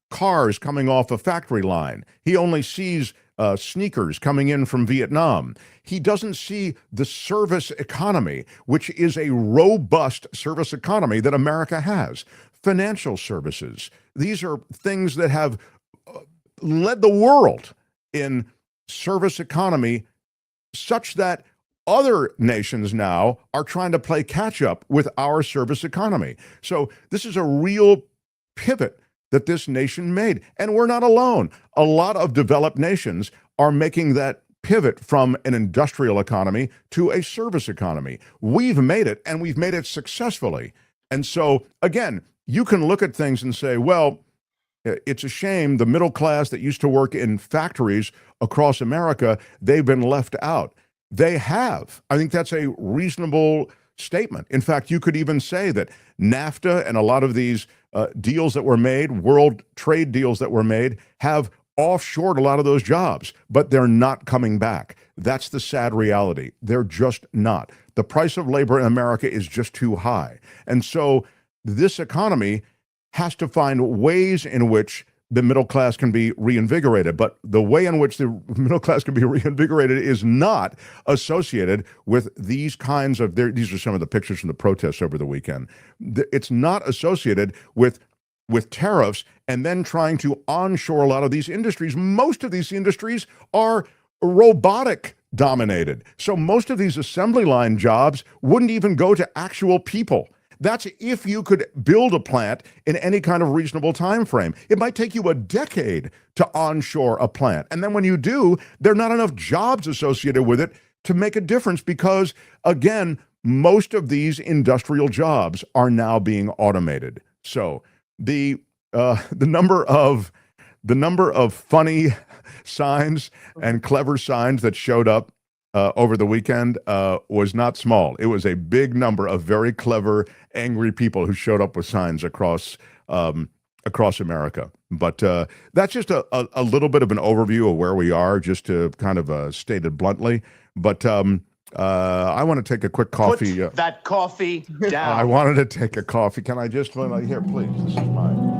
cars coming off a factory line. He only sees sneakers coming in from Vietnam. He doesn't see the service economy, which is a robust service economy that America has. Financial services. These are things that have led the world in service economy, such that other nations now are trying to play catch up with our service economy. So this is a real pivot that this nation made. And we're not alone. A lot of developed nations are making that pivot from an industrial economy to a service economy. We've made it, and we've made it successfully. And so, again, you can look at things and say, well, it's a shame the middle class that used to work in factories across America, they've been left out. They have. I think that's a reasonable statement. In fact, you could even say that NAFTA and a lot of these deals that were made, world trade deals that were made, have offshored a lot of those jobs, but they're not coming back. That's the sad reality. They're just not. The price of labor in America is just too high. And so this economy has to find ways in which the middle class can be reinvigorated. But the way in which the middle class can be reinvigorated is not associated with these kinds of, these are some of the pictures from the protests over the weekend. It's not associated with tariffs and then trying to onshore a lot of these industries. Most of these industries are robotic dominated. So most of these assembly line jobs wouldn't even go to actual people. That's if you could build a plant in any kind of reasonable time frame. It might take you a decade to onshore a plant. And then when you do, there are not enough jobs associated with it to make a difference because, again, most of these industrial jobs are now being automated. So the number of funny signs and clever signs that showed up over the weekend was not small. It was a big number of very clever, angry people who showed up with signs across America. But that's just a little bit of an overview of where we are, just to kind of state it bluntly. But I want to take a quick coffee. Put that coffee down. I wanted to take a coffee. Can I just, here, please, this is mine.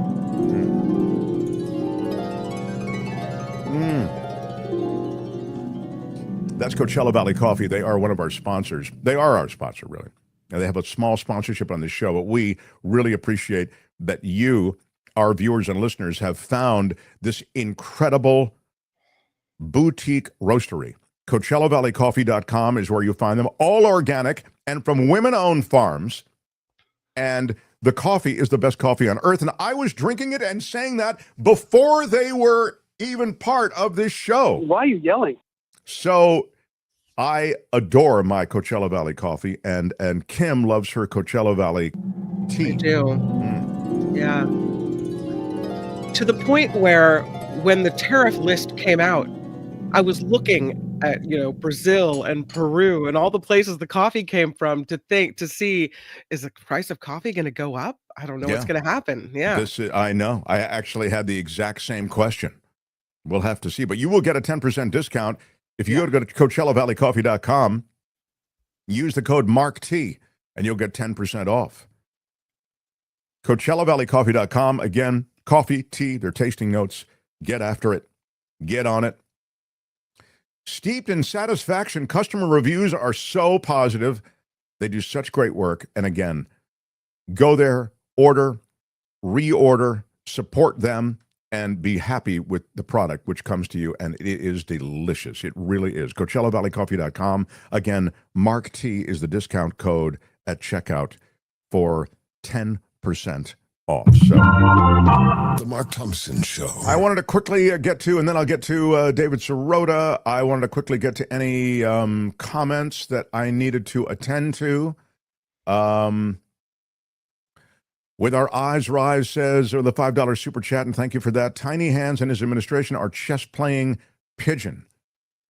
That's Coachella Valley Coffee. They are one of our sponsors. They are our sponsor, really. Now, they have a small sponsorship on this show, but we really appreciate that you, our viewers and listeners, have found this incredible boutique roastery. CoachellaValleyCoffee.com is where you find them, all organic and from women-owned farms. And the coffee is the best coffee on earth. And I was drinking it and saying that before they were even part of this show. Why are you yelling? So I adore my Coachella Valley coffee, and Kim loves her Coachella Valley tea. I do. Yeah. To the point where when the tariff list came out, I was looking at, Brazil and Peru and all the places the coffee came from to see, is the price of coffee going to go up? I don't know what's going to happen. Yeah. I know. I actually had the exact same question. We'll have to see. But you will get a 10% discount if you go to CoachellaValleyCoffee.com, use the code MARKT, and you'll get 10% off. CoachellaValleyCoffee.com. Again, coffee, tea, their tasting notes. Get after it. Get on it. Steeped in satisfaction, customer reviews are so positive. They do such great work. And again, go there, order, reorder, support them, and be happy with the product which comes to you. And it is delicious. It really is. CoachellaValleyCoffee.com. Again, Mark T is the discount code at checkout for 10% off. So, The Mark Thompson Show. I wanted to quickly get to, and then I'll get to David Sirota. I wanted to quickly get to any comments that I needed to attend to. With our eyes rise says, or the $5 super chat, and thank you for that. Tiny Hands and his administration are chess playing pigeon.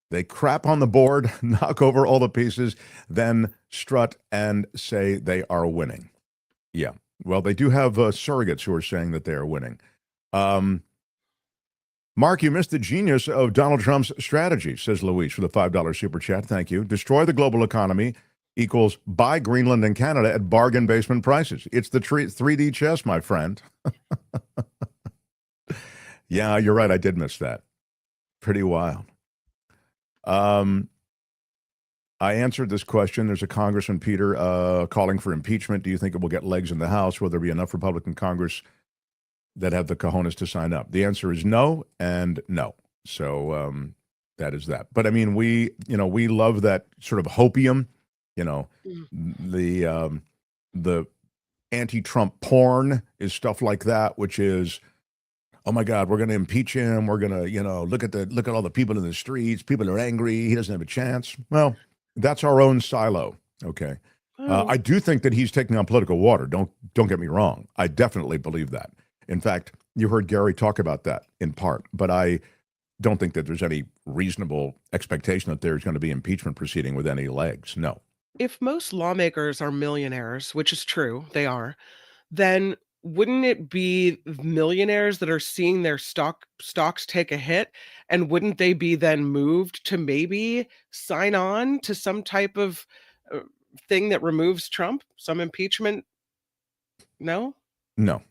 They crap on the board, knock over all the pieces, then strut and say they are winning. Yeah. Well, they do have surrogates who are saying that they are winning. Mark, you missed the genius of Donald Trump's strategy, says Luis for the $5 super chat. Thank you. Destroy the global economy equals buy Greenland and Canada at bargain basement prices. It's the 3D chess, my friend. Yeah, you're right. I did miss that. Pretty wild. I answered this question. There's a Congressman, Peter, calling for impeachment. Do you think it will get legs in the House? Will there be enough Republican Congress that have the cojones to sign up? The answer is no and no. So that is that. But I mean, we love that sort of hopium, the anti-Trump porn is stuff like that, which is, oh my God, we're going to impeach him. We're going to, look at all the people in the streets. People are angry. He doesn't have a chance. Well, that's our own silo. Okay. I do think that he's taking on political water. Don't get me wrong. I definitely believe that. In fact, you heard Gary talk about that in part, but I don't think that there's any reasonable expectation that there's going to be impeachment proceeding with any legs. No. If most lawmakers are millionaires, which is true, they are, then wouldn't it be millionaires that are seeing their stocks take a hit? And wouldn't they be then moved to maybe sign on to some type of thing that removes Trump? Some impeachment? No? No.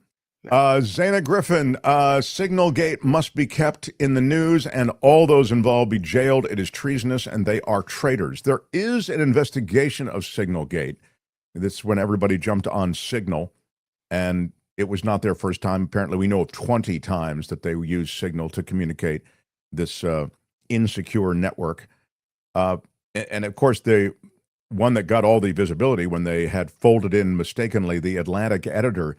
Zaina Griffin, Signalgate must be kept in the news and all those involved be jailed. It is treasonous and they are traitors. There is an investigation of Signalgate. This is when everybody jumped on Signal, and it was not their first time. Apparently, we know of 20 times that they used Signal to communicate this insecure network. And of course, the one that got all the visibility when they had folded in mistakenly the Atlantic editor.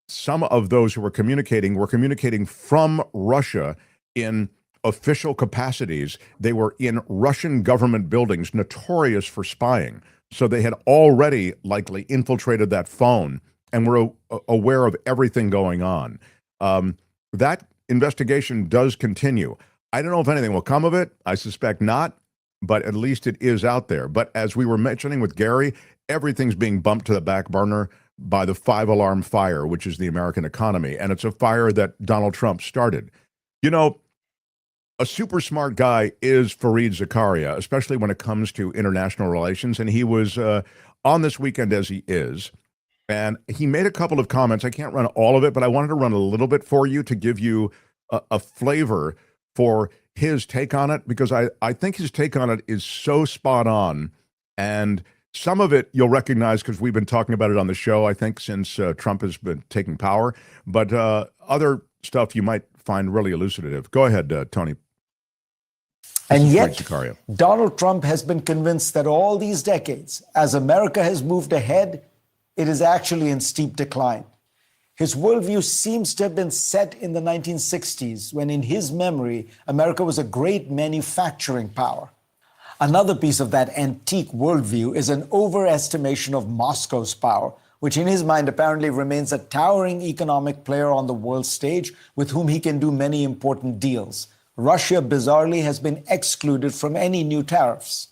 Some of those who were communicating from Russia in official capacities. They were in Russian government buildings, notorious for spying. So they had already likely infiltrated that phone and were aware of everything going on. That investigation does continue. I don't know if anything will come of it. I suspect not, but at least it is out there. But as we were mentioning with Gary, everything's being bumped to the back burner by the 5-alarm fire, which is the American economy. And it's a fire that Donald Trump started. A super smart guy is Fareed Zakaria, especially when it comes to international relations. And he was on this weekend, as he is. And he made a couple of comments. I can't run all of it, but I wanted to run a little bit for you to give you a flavor for his take on it, because I think his take on it is so spot on. And some of it you'll recognize because we've been talking about it on the show, I think, since Trump has been taking power. But other stuff you might find really elucidative. Go ahead, Tony. And yet, Donald Trump has been convinced that all these decades, as America has moved ahead, it is actually in steep decline. His worldview seems to have been set in the 1960s, when in his memory, America was a great manufacturing power. Another piece of that antique worldview is an overestimation of Moscow's power, which in his mind apparently remains a towering economic player on the world stage with whom he can do many important deals. Russia, bizarrely, has been excluded from any new tariffs.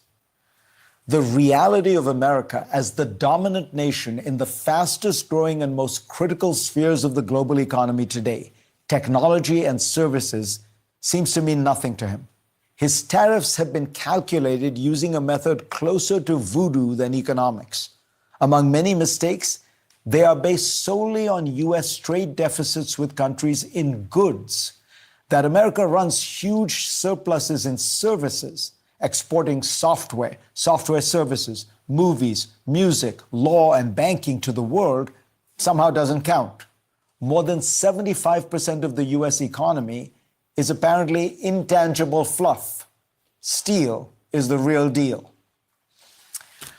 The reality of America as the dominant nation in the fastest growing and most critical spheres of the global economy today, technology and services, seems to mean nothing to him. His tariffs have been calculated using a method closer to voodoo than economics. Among many mistakes, they are based solely on U.S. trade deficits with countries in goods, that America runs huge surpluses in services, exporting software services, movies, music, law, and banking to the world somehow doesn't count. More than 75% of the US economy is apparently intangible fluff. Steel is the real deal.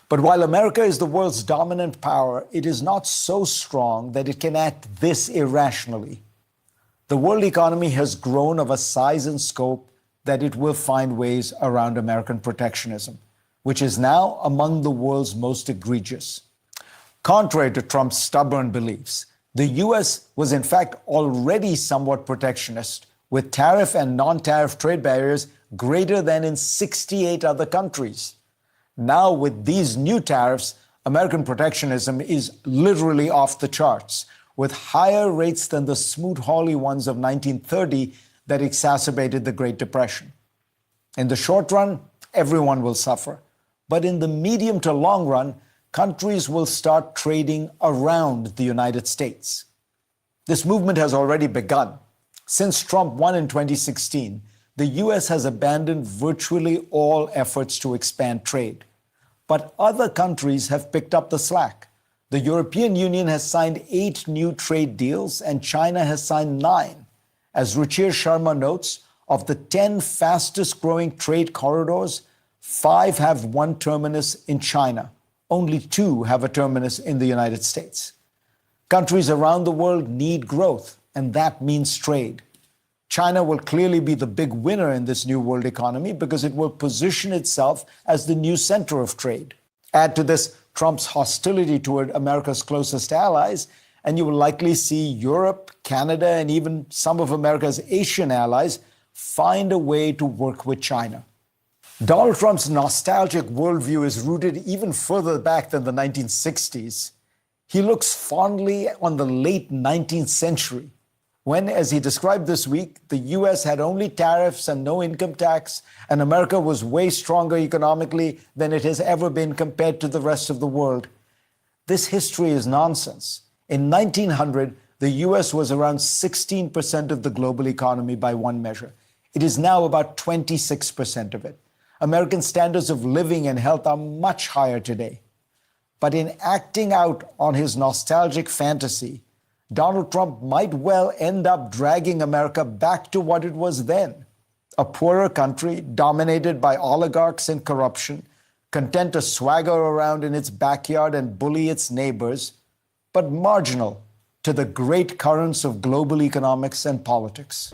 But while America is the world's dominant power, it is not so strong that it can act this irrationally. The world economy has grown of a size and scope that it will find ways around American protectionism, which is now among the world's most egregious. Contrary to Trump's stubborn beliefs, the US was in fact already somewhat protectionist, with tariff and non-tariff trade barriers greater than in 68 other countries. Now, with these new tariffs, American protectionism is literally off the charts, with higher rates than the Smoot-Hawley ones of 1930 that exacerbated the Great Depression. In the short run, everyone will suffer. But in the medium to long run, countries will start trading around the United States. This movement has already begun. Since Trump won in 2016, the U.S. has abandoned virtually all efforts to expand trade. But other countries have picked up the slack. The European Union has signed 8 new trade deals, and China has signed 9. As Ruchir Sharma notes, of the 10 fastest growing trade corridors, 5 have one terminus in China. Only 2 have a terminus in the United States. Countries around the world need growth, and that means trade. China will clearly be the big winner in this new world economy because it will position itself as the new center of trade. Add to this Trump's hostility toward America's closest allies, and you will likely see Europe, Canada, and even some of America's Asian allies find a way to work with China. Donald Trump's nostalgic worldview is rooted even further back than the 1960s. He looks fondly on the late 19th century, when, as he described this week, the US had only tariffs and no income tax, and America was way stronger economically than it has ever been compared to the rest of the world. This history is nonsense. In 1900, the US was around 16% of the global economy by one measure. It is now about 26% of it. American standards of living and health are much higher today. But in acting out on his nostalgic fantasy, Donald Trump might well end up dragging America back to what it was then, a poorer country dominated by oligarchs and corruption, content to swagger around in its backyard and bully its neighbors, but marginal to the great currents of global economics and politics.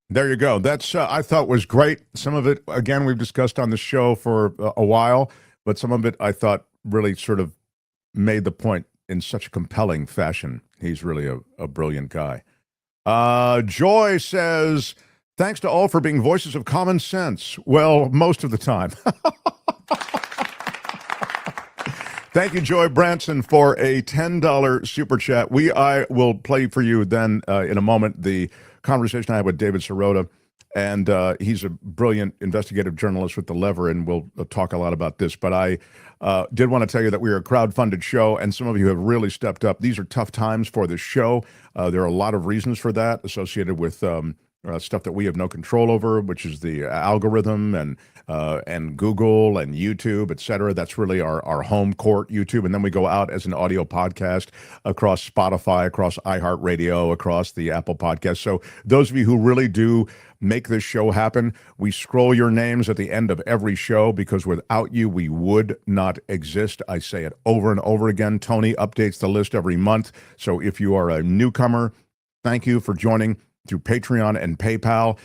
There you go. That's, I thought, was great. Some of it, again, we've discussed on the show for a while, but some of it I thought really sort of made the point in such a compelling fashion. He's really a brilliant guy. Joy says, thanks to all for being voices of common sense. Well, most of the time. Thank you, Joy Branson, for a $10 super chat. I will play for you then in a moment the conversation I had with David Sirota, and he's a brilliant investigative journalist with The Lever, and we'll talk a lot about this. But I did want to tell you that we are a crowd-funded show, and some of you have really stepped up. These are tough times for the show. There are a lot of reasons for that associated with stuff that we have no control over, which is the algorithm and Google and YouTube, et cetera. That's really our home court, YouTube. And then we go out as an audio podcast across Spotify, across Iheart Radio, across the Apple Podcast. So those of you who really do make this show happen, we scroll your names at the end of every show because without you, we would not exist. I say it over and over again. Tony updates the list every month. So if you are a newcomer, thank you for joining through Patreon and PayPal.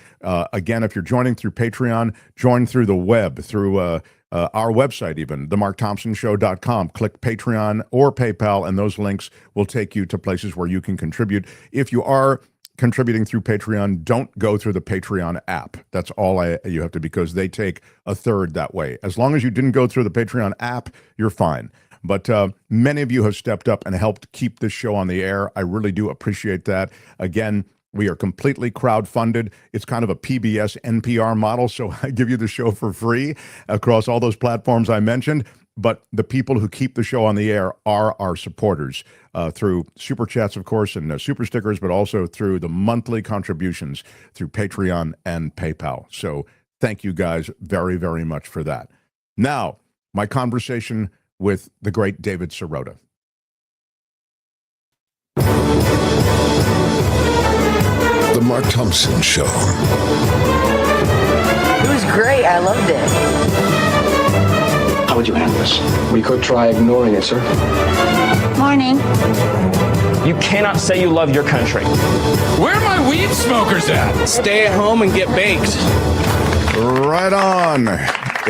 Again, if you're joining through Patreon, join through the web, through our website even, themarkthompsonshow.com. Click Patreon or PayPal, and those links will take you to places where you can contribute. If you are contributing through Patreon, don't go through the Patreon app. That's all you have to, because they take a third that way. As long as you didn't go through the Patreon app, you're fine. But many of you have stepped up and helped keep this show on the air. I really do appreciate that. Again, we are completely crowdfunded. It's kind of a PBS NPR model, so I give you the show for free across all those platforms I mentioned. But the people who keep the show on the air are our supporters through Super Chats, of course, and Super Stickers, but also through the monthly contributions through Patreon and PayPal. So thank you guys very, very much for that. Now, my conversation with the great David Sirota. The Mark Thompson Show. It was great. I loved it. How would you handle this? We could try ignoring it, sir. Morning. You cannot say you love your country. Where are my weed smokers at? Stay at home and get baked. Right on.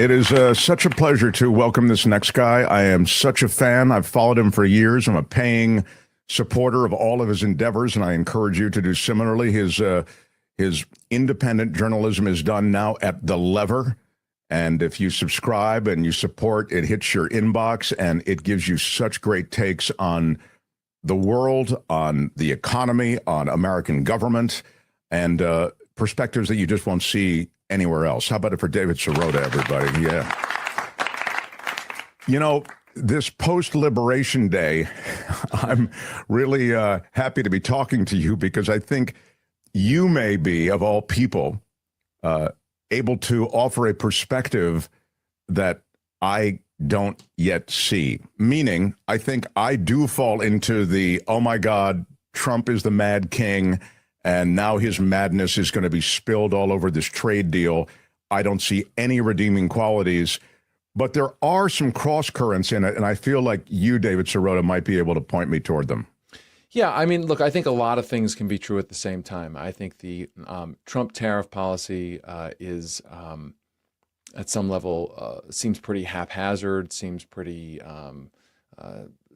It is such a pleasure to welcome this next guy. I am such a fan. I've followed him for years. I'm a paying supporter of all of his endeavors, and I encourage you to do similarly. His independent journalism is done now at The Lever. And if you subscribe and you support, it hits your inbox, and it gives you such great takes on the world, on the economy, on American government, and perspectives that you just won't see anywhere else. How about it for David Sirota, everybody? Yeah. You know, this post-Liberation Day, I'm really happy to be talking to you because I think you may be, of all people, able to offer a perspective that I don't yet see. Meaning, I think I do fall into the, oh my God, Trump is the mad king, and now his madness is going to be spilled all over this trade deal. I don't see any redeeming qualities, but there are some cross currents in it, and I feel like you, David Sirota, might be able to point me toward them. Yeah, I mean, look, I think a lot of things can be true at the same time. I think the Trump tariff policy is, at some level, seems pretty haphazard, seems pretty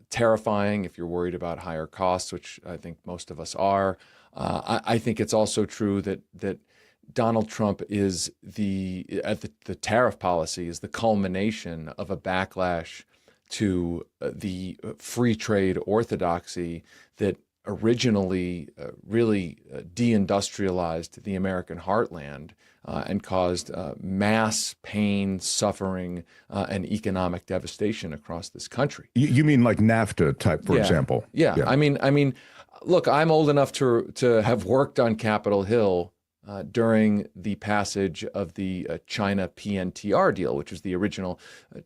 terrifying if you're worried about higher costs, which I think most of us are. I think it's also true that Donald Trump is the tariff policy is the culmination of a backlash to the free trade orthodoxy that originally really deindustrialized the American heartland and caused mass pain, suffering, and economic devastation across this country. You mean like NAFTA type, for example? Yeah. I mean, look, I'm old enough to have worked on Capitol Hill during the passage of the China PNTR deal, which was the original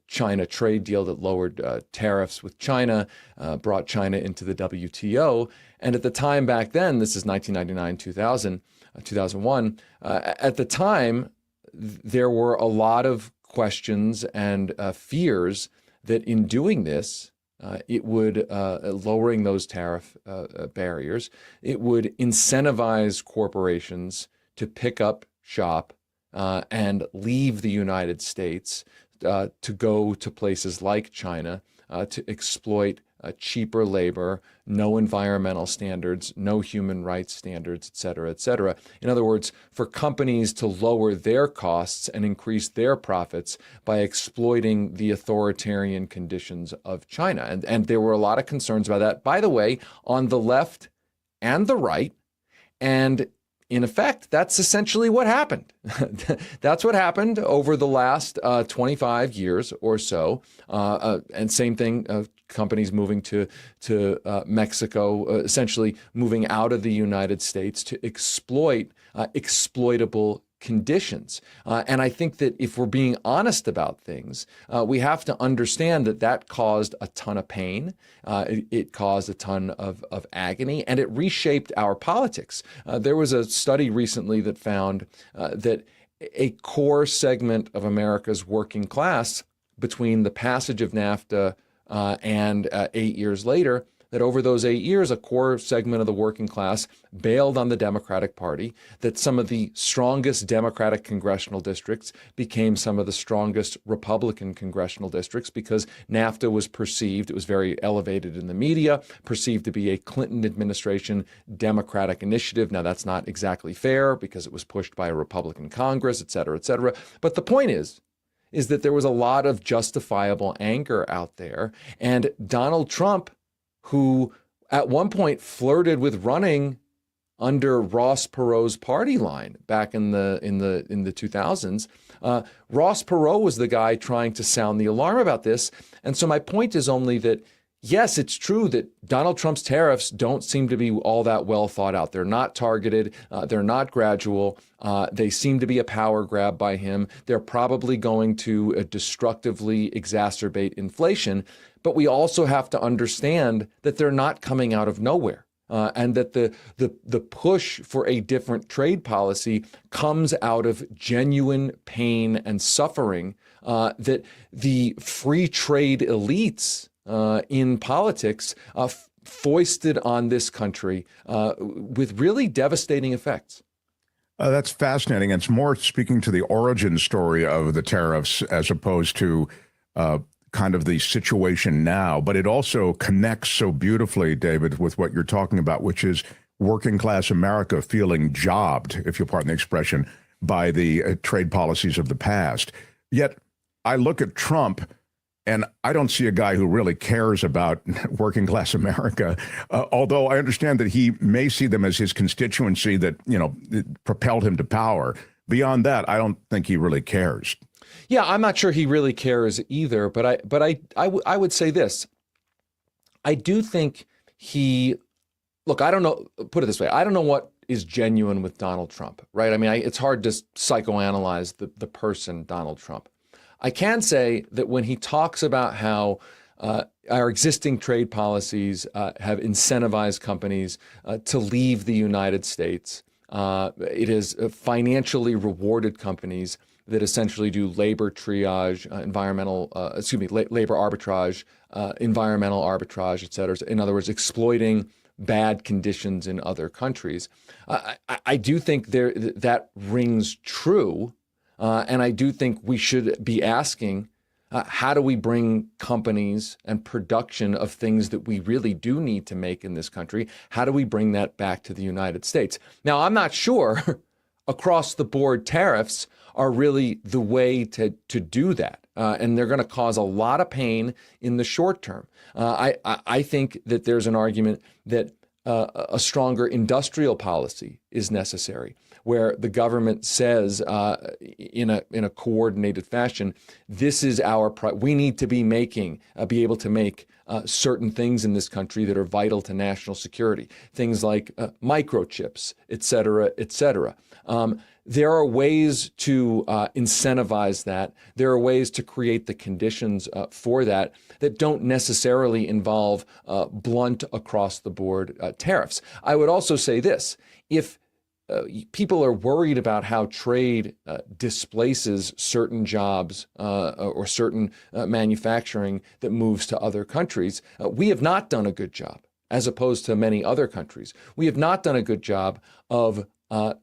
China trade deal that lowered tariffs with China, brought China into the WTO. And at the time back then, this is 1999, 2001, at the time, there were a lot of questions and fears that in doing this, it would, lowering those tariff barriers, it would incentivize corporations to pick up shop and leave the United States to go to places like China to exploit cheaper labor, no environmental standards, no human rights standards, et cetera, et cetera. In other words, for companies to lower their costs and increase their profits by exploiting the authoritarian conditions of China. And there were a lot of concerns about that, by the way, on the left and the right. And in effect, that's essentially what happened. That's what happened over the last 25 years or so. And same thing, companies moving to Mexico, essentially moving out of the United States to exploit exploitable conditions. And I think that if we're being honest about things, we have to understand that that caused a ton of pain. It caused a ton of agony, and it reshaped our politics. There was a study recently that found that a core segment of America's working class, between the passage of NAFTA and 8 years later, that over those 8 years, a core segment of the working class bailed on the Democratic Party, that some of the strongest Democratic congressional districts became some of the strongest Republican congressional districts because NAFTA was perceived, it was very elevated in the media, perceived to be a Clinton administration Democratic initiative. Now, that's not exactly fair because it was pushed by a Republican Congress, et cetera, et cetera. But the point is that there was a lot of justifiable anger out there. And Donald Trump, who at one point flirted with running under Ross Perot's party line back in the 2000s. Ross Perot was the guy trying to sound the alarm about this. And so my point is only that, yes, it's true that Donald Trump's tariffs don't seem to be all that well thought out. They're not targeted. They're not gradual. They seem to be a power grab by him. They're probably going to destructively exacerbate inflation. But we also have to understand that they're not coming out of nowhere. And that the push for a different trade policy comes out of genuine pain and suffering that the free trade elites in politics foisted on this country with really devastating effects. That's fascinating. It's more speaking to the origin story of the tariffs as opposed to kind of the situation now, but it also connects so beautifully, David, with what you're talking about, which is working class America feeling jobbed, if you'll pardon the expression, by the trade policies of the past. Yet I look at Trump and I don't see a guy who really cares about working class America, although I understand that he may see them as his constituency that, propelled him to power. Beyond that, I don't think he really cares. Yeah, I'm not sure he really cares either, but I would say this. I do think I don't know, put it this way. I don't know what is genuine with Donald Trump, right? I mean, it's hard to psychoanalyze the person Donald Trump. I can say that when he talks about how our existing trade policies have incentivized companies to leave the United States, it has financially rewarded companies that essentially do labor triage, labor arbitrage, environmental arbitrage, et cetera. In other words, exploiting bad conditions in other countries. I do think that rings true. And I do think we should be asking, how do we bring companies and production of things that we really do need to make in this country? How do we bring that back to the United States? Now, I'm not sure across the board tariffs are really the way to do that. And they're going to cause a lot of pain in the short term. I think that there's an argument that a stronger industrial policy is necessary, where the government says in a coordinated fashion, this is we need to be able to make certain things in this country that are vital to national security, things like microchips, et cetera, et cetera. There are ways to incentivize that. There are ways to create the conditions for that don't necessarily involve blunt across the board tariffs. I would also say this, if people are worried about how trade displaces certain jobs or certain manufacturing that moves to other countries, we have not done a good job, as opposed to many other countries. We have not done a good job of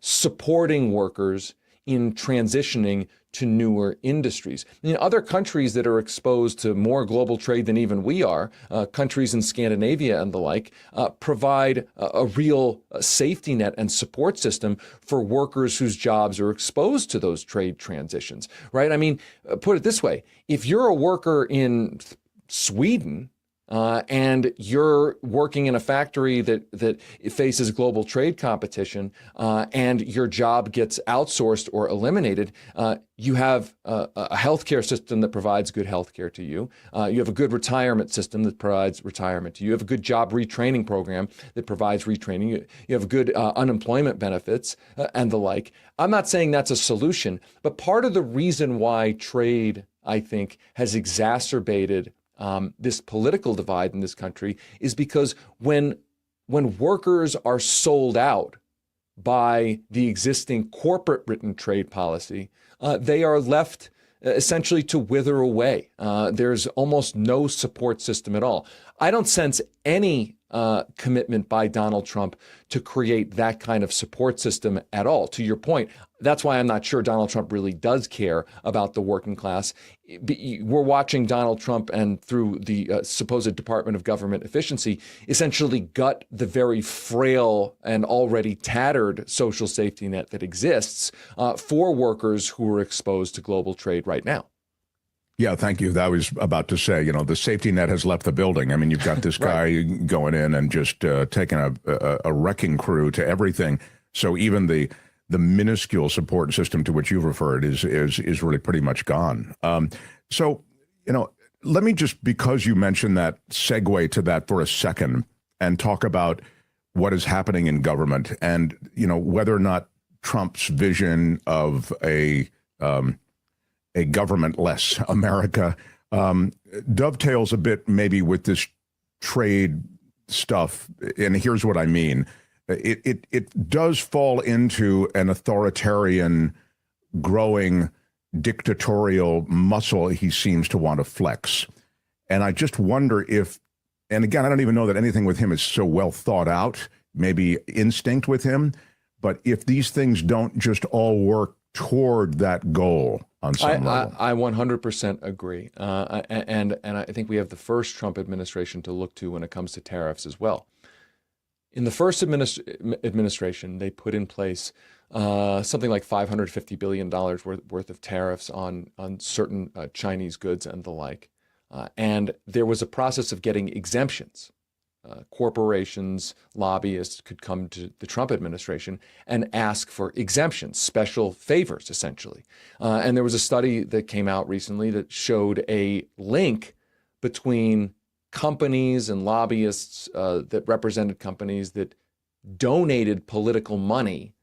supporting workers in transitioning to newer industries. In other countries that are exposed to more global trade than even we are, countries in Scandinavia and the like, provide a real safety net and support system for workers whose jobs are exposed to those trade transitions, right? I mean, put it this way, if you're a worker in Sweden and you're working in a factory that faces global trade competition, and your job gets outsourced or eliminated, you have a healthcare system that provides good healthcare to you. You have a good retirement system that provides retirement to you. You have a good job retraining program that provides retraining. You have good unemployment benefits and the like. I'm not saying that's a solution, but part of the reason why trade, I think, has exacerbated this political divide in this country is because when workers are sold out by the existing corporate written trade policy, they are left essentially to wither away. There's almost no support system at all. I don't sense any commitment by Donald Trump to create that kind of support system at all. To your point, that's why I'm not sure Donald Trump really does care about the working class. We're watching Donald Trump, and through the supposed Department of Government Efficiency, essentially gut the very frail and already tattered social safety net that exists for workers who are exposed to global trade right now. Yeah, thank you. That was about to say, the safety net has left the building. I mean, you've got this guy going in and just taking a wrecking crew to everything. So even the minuscule support system to which you've referred is really pretty much gone. So, let me just, because you mentioned that, segue to that for a second and talk about what is happening in government and, whether or not Trump's vision of a government-less America dovetails a bit maybe with this trade stuff. And here's what I mean. It does fall into an authoritarian, growing dictatorial muscle he seems to want to flex. And I just wonder if, and again, I don't even know that anything with him is so well thought out, maybe instinct with him, but if these things don't just all work toward that goal on some level. I 100% agree. And I think we have the first Trump administration to look to when it comes to tariffs as well. In the first administration, they put in place something like $550 billion worth of tariffs on certain Chinese goods and the like. And there was a process of getting exemptions. Corporations, lobbyists could come to the Trump administration and ask for exemptions, special favors, essentially. And there was a study that came out recently that showed a link between companies and lobbyists that represented companies that donated political money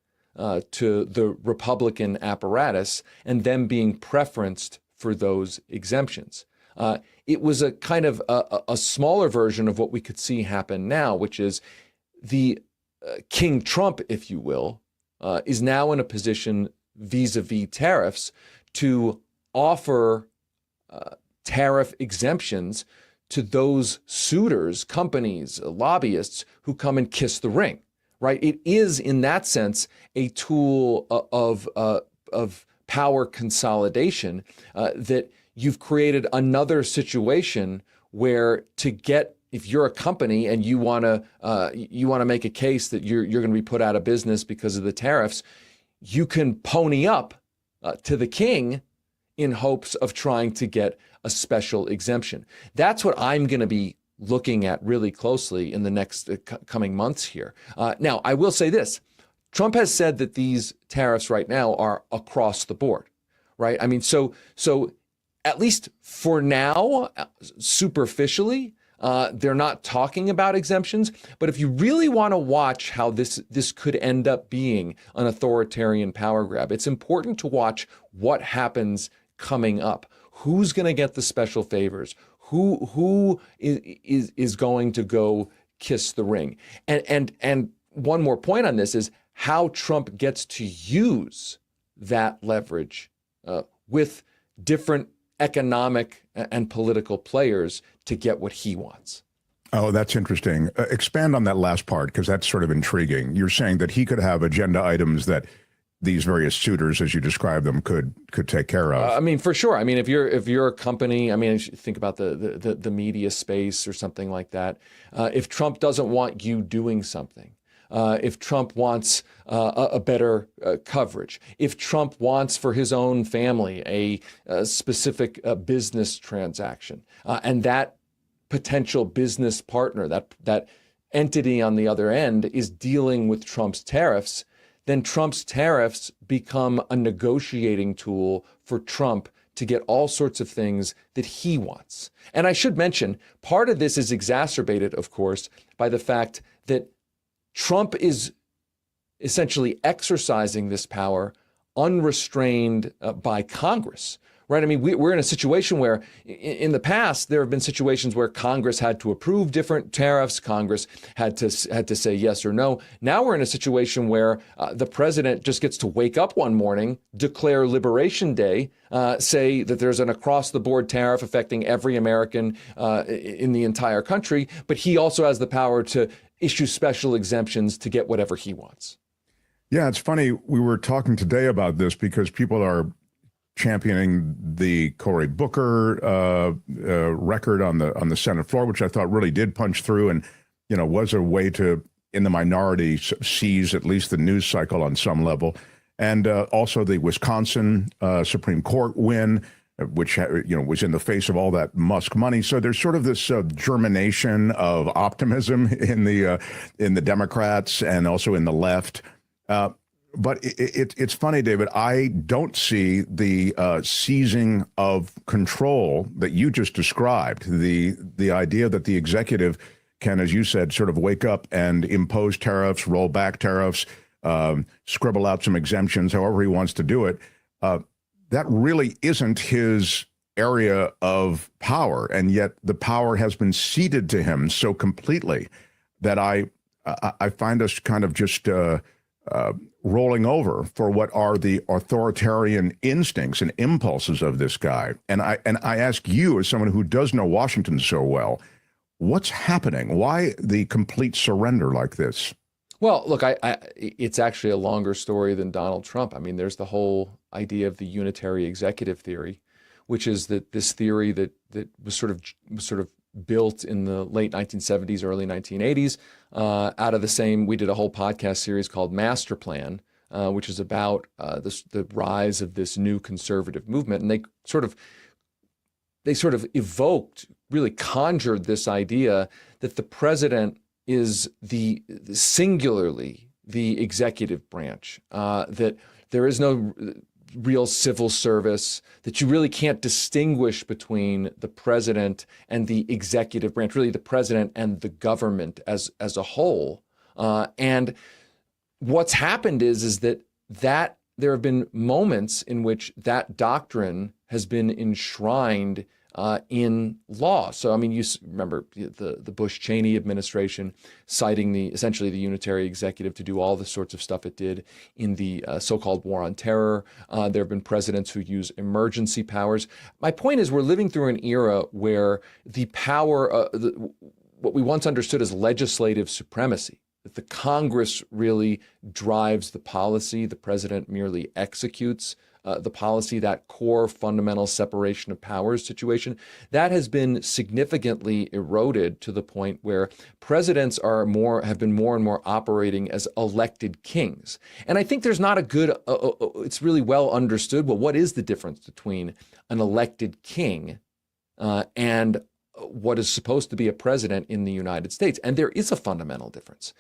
to the Republican apparatus and them being preferenced for those exemptions. It was a kind of a smaller version of what we could see happen now, which is the King Trump, if you will, is now in a position vis-a-vis tariffs to offer tariff exemptions to those suitors, companies, lobbyists who come and kiss the ring, right? It is, in that sense, a tool of power consolidation that you've created another situation where if you're a company and you want to make a case that you're going to be put out of business because of the tariffs, you can pony up to the king in hopes of trying to get a special exemption. That's what I'm going to be looking at really closely in the next coming months here. Now, I will say this. Trump has said that these tariffs right now are across the board, right? I mean, so at least for now, superficially, they're not talking about exemptions. But if you really want to watch how this could end up being an authoritarian power grab, it's important to watch what happens coming up. Who's going to get the special favors? Who is going to go kiss the ring? And one more point on this is how Trump gets to use that leverage with different economic and political players to get what he wants. Oh, that's interesting. Expand on that last part, because that's sort of intriguing. You're saying that he could have agenda items that these various suitors, as you describe them, could take care of. I mean, for sure. I mean, if you're a company, I mean, think about the media space or something like that. If Trump doesn't want you doing something, if Trump wants a better coverage, if Trump wants for his own family a specific business transaction, and that potential business partner, that entity on the other end is dealing with Trump's tariffs, then Trump's tariffs become a negotiating tool for Trump to get all sorts of things that he wants. And I should mention, part of this is exacerbated, of course, by the fact that Trump is essentially exercising this power unrestrained by Congress. Right. I mean, we're in a situation where in the past, there have been situations where Congress had to approve different tariffs. Congress had to say yes or no. Now we're in a situation where the president just gets to wake up one morning, declare Liberation Day, say that there's an across the board tariff affecting every American in the entire country. But he also has the power to issue special exemptions to get whatever he wants. Yeah, it's funny. We were talking today about this because people are championing the Cory Booker record on the Senate floor, which I thought really did punch through and, was a way to, in the minority, seize at least the news cycle on some level. And also the Wisconsin Supreme Court win, which, was in the face of all that Musk money. So there's sort of this germination of optimism in the Democrats and also in the left. But it's funny, David, I don't see the seizing of control that you just described, the idea that the executive can, as you said, sort of wake up and impose tariffs, roll back tariffs, scribble out some exemptions, however he wants to do it. That really isn't his area of power. And yet the power has been ceded to him so completely that I find us kind of just rolling over for what are the authoritarian instincts and impulses of this guy. And I ask you, as someone who does know Washington so well, what's happening? Why the complete surrender like this? Well, look, it's actually a longer story than Donald Trump. I mean, there's the whole idea of the unitary executive theory, which is that this theory that was sort of built in the late 1970s, early 1980s, out of the same. We did a whole podcast series called Master Plan, which is about the rise of this new conservative movement, and they sort of evoked, really conjured this idea that the president is singularly the executive branch, that there is no real civil service, that you really can't distinguish between the president and the executive branch, really the president and the government as a whole. And what's happened is that there have been moments in which that doctrine has been enshrined in law. So, I mean, you remember the Bush-Cheney administration citing essentially the unitary executive to do all the sorts of stuff it did in the so-called war on terror. There have been presidents who use emergency powers. My point is we're living through an era where the power, what we once understood as legislative supremacy, that the Congress really drives the policy, the president merely executes the policy, that core fundamental separation of powers situation, that has been significantly eroded to the point where presidents have been more and more operating as elected kings. And I think there's not a good, it's really well understood, well, what is the difference between an elected king and what is supposed to be a president in the United States? And there is a fundamental difference.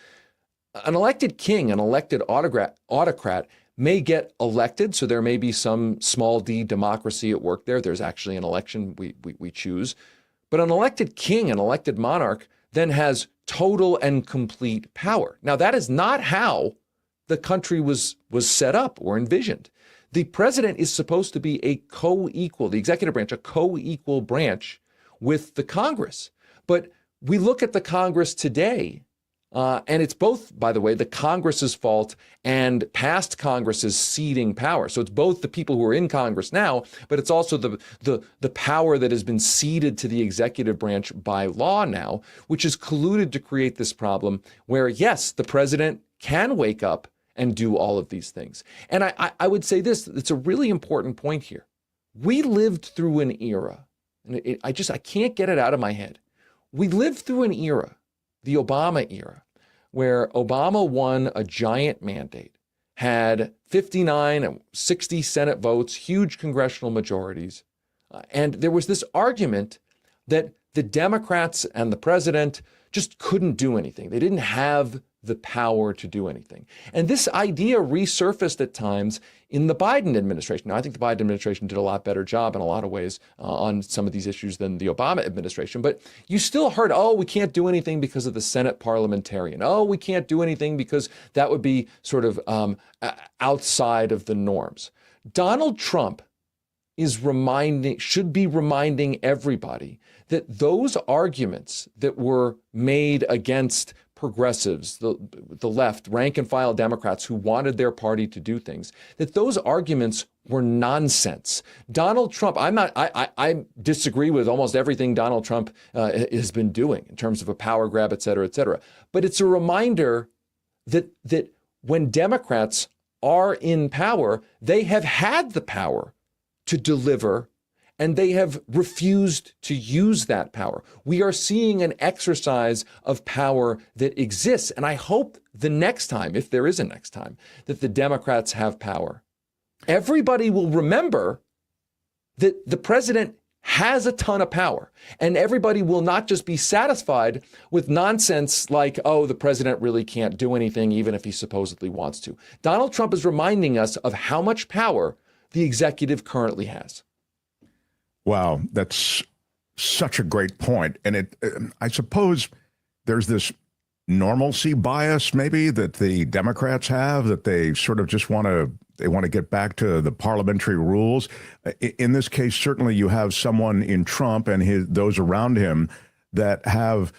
An elected king, an elected autocrat may get elected, so there may be some small d democracy at work there. There's actually an election we choose. But an elected king, an elected monarch, then has total and complete power. Now, that is not how the country was set up or envisioned. The president is supposed to be a co-equal, the executive branch, a co-equal branch with the Congress. But we look at the Congress today, and it's both, by the way, the Congress's fault and past Congress's ceding power. So it's both the people who are in Congress now, but it's also the power that has been ceded to the executive branch by law now, which is colluded to create this problem where, yes, the president can wake up and do all of these things. And I would say this, it's a really important point here. We lived through an era, and I can't get it out of my head. We lived through an era, the Obama era, where Obama won a giant mandate, had 59 and 60 Senate votes, huge congressional majorities. And there was this argument that the Democrats and the president just couldn't do anything. They didn't have the power to do anything. And this idea resurfaced at times in the Biden administration. Now, I think the Biden administration did a lot better job in a lot of ways on some of these issues than the Obama administration. But you still heard, oh, we can't do anything because of the Senate parliamentarian. Oh, we can't do anything because that would be sort of outside of the norms. Donald Trump should be reminding everybody that those arguments that were made against progressives, the left, rank and file Democrats who wanted their party to do things, that those arguments were nonsense. Donald Trump, I disagree with almost everything Donald Trump has been doing in terms of a power grab, et cetera, et cetera. But it's a reminder that when Democrats are in power, they have had the power to deliver, and they have refused to use that power. We are seeing an exercise of power that exists. And I hope the next time, if there is a next time, that the Democrats have power, everybody will remember that the president has a ton of power. And everybody will not just be satisfied with nonsense like, oh, the president really can't do anything, even if he supposedly wants to. Donald Trump is reminding us of how much power the executive currently has. Wow, that's such a great point. And I suppose there's this normalcy bias maybe that the Democrats have, that they sort of just want to get back to the parliamentary rules. In this case, certainly you have someone in Trump and those around him that have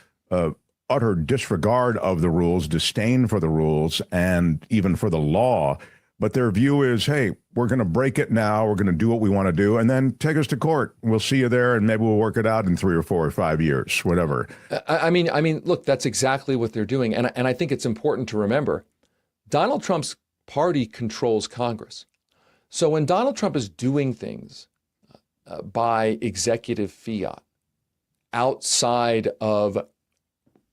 utter disregard of the rules, disdain for the rules, and even for the law. But their view is, hey, we're going to break it now. We're going to do what we want to do, and then take us to court. We'll see you there, and maybe we'll work it out in 3 or 4 or 5 years, whatever. I mean, look, that's exactly what they're doing. And I think it's important to remember, Donald Trump's party controls Congress. So when Donald Trump is doing things by executive fiat outside of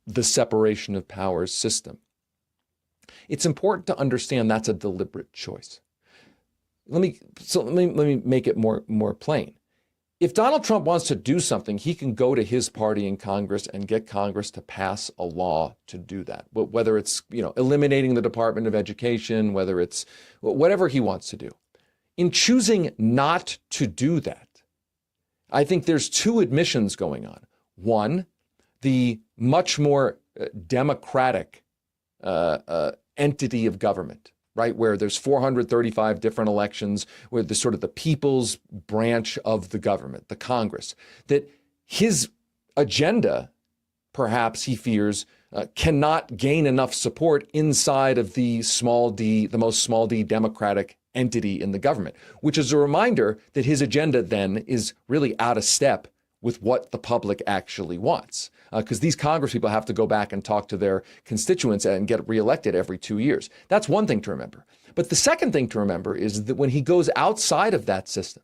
the separation of powers system, it's important to understand that's a deliberate choice. Let me make it more plain. If Donald Trump wants to do something, he can go to his party in Congress and get Congress to pass a law to do that. Whether it's, eliminating the Department of Education, whether it's whatever he wants to do. In choosing not to do that, I think there's two admissions going on. One, the much more democratic entity of government, right, where there's 435 different elections, where the sort of the people's branch of the government, the Congress, that his agenda, perhaps he fears, cannot gain enough support inside of the most small d democratic entity in the government, which is a reminder that his agenda then is really out of step with what the public actually wants. Because these Congress people have to go back and talk to their constituents and get reelected every 2 years. That's one thing to remember. But the second thing to remember is that when he goes outside of that system,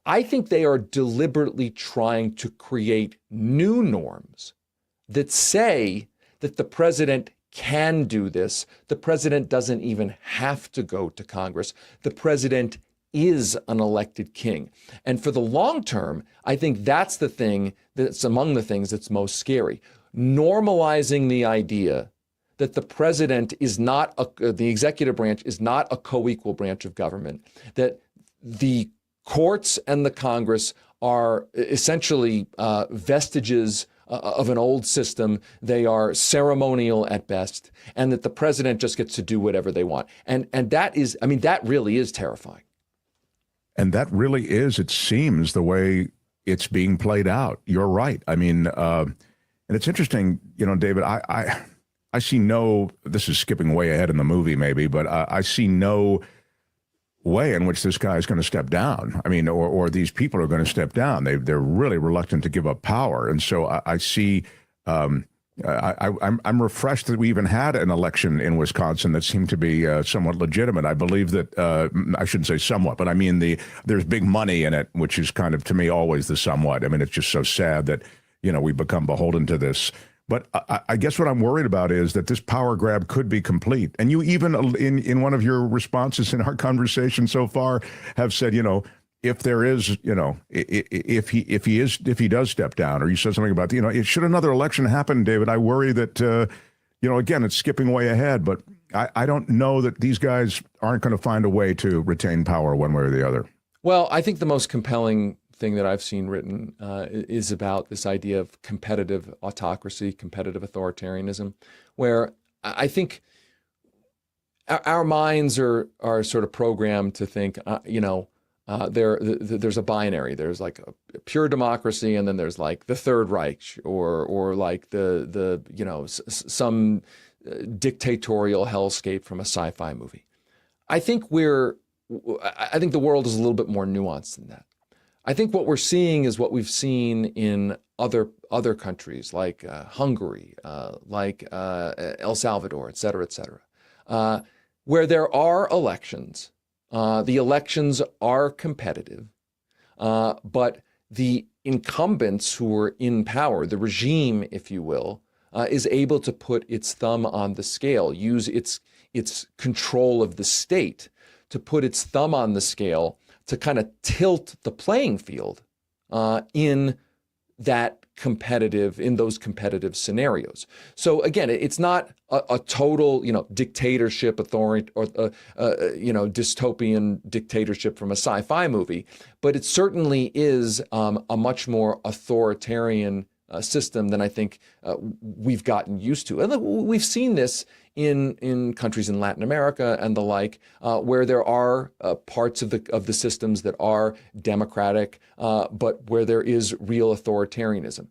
I think they are deliberately trying to create new norms that say that the president can do this. The president doesn't even have to go to Congress. The president is an elected king. And for the long term, I think that's the thing that's among the things that's most scary. Normalizing the idea that the president is not, the executive branch is not a co-equal branch of government, that the courts and the Congress are essentially vestiges of an old system. They are ceremonial at best, and that the president just gets to do whatever they want. And that is, that really is terrifying. And that really is, it seems, the way it's being played out. You're right. And it's interesting, David, I see this is skipping way ahead in the movie maybe, but I see no way in which this guy is going to step down. Or these people are going to step down. They're really reluctant to give up power. And so I see, I'm refreshed that we even had an election in Wisconsin that seemed to be somewhat legitimate. I believe that, I shouldn't say somewhat, but there's big money in it, which is kind of, to me, always the somewhat. It's just so sad that, we become beholden to this. But I guess what I'm worried about is that this power grab could be complete. And you even, in one of your responses in our conversation so far, have said, if there is, if he does step down, or you said something about, should another election happen, David, I worry that, again, it's skipping way ahead, but I don't know that these guys aren't going to find a way to retain power one way or the other. Well, I think the most compelling thing that I've seen written is about this idea of competitive autocracy, competitive authoritarianism, where I think our minds are sort of programmed to think, there's a binary. There's like a pure democracy, and then there's like the Third Reich, or like some dictatorial hellscape from a sci-fi movie. I think the world is a little bit more nuanced than that. I think what we're seeing is what we've seen in other countries like Hungary, like El Salvador, et cetera, where there are elections. The elections are competitive, but the incumbents who are in power, the regime, if you will, is able to put its thumb on the scale, use its control of the state to put its thumb on the scale to kind of tilt the playing field in those competitive scenarios. So again, it's not a total, dictatorship, dystopian dictatorship from a sci-fi movie, but it certainly is a much more authoritarian system than I think we've gotten used to. And we've seen this in countries in Latin America and the like, where there are parts of the systems that are democratic, but where there is real authoritarianism.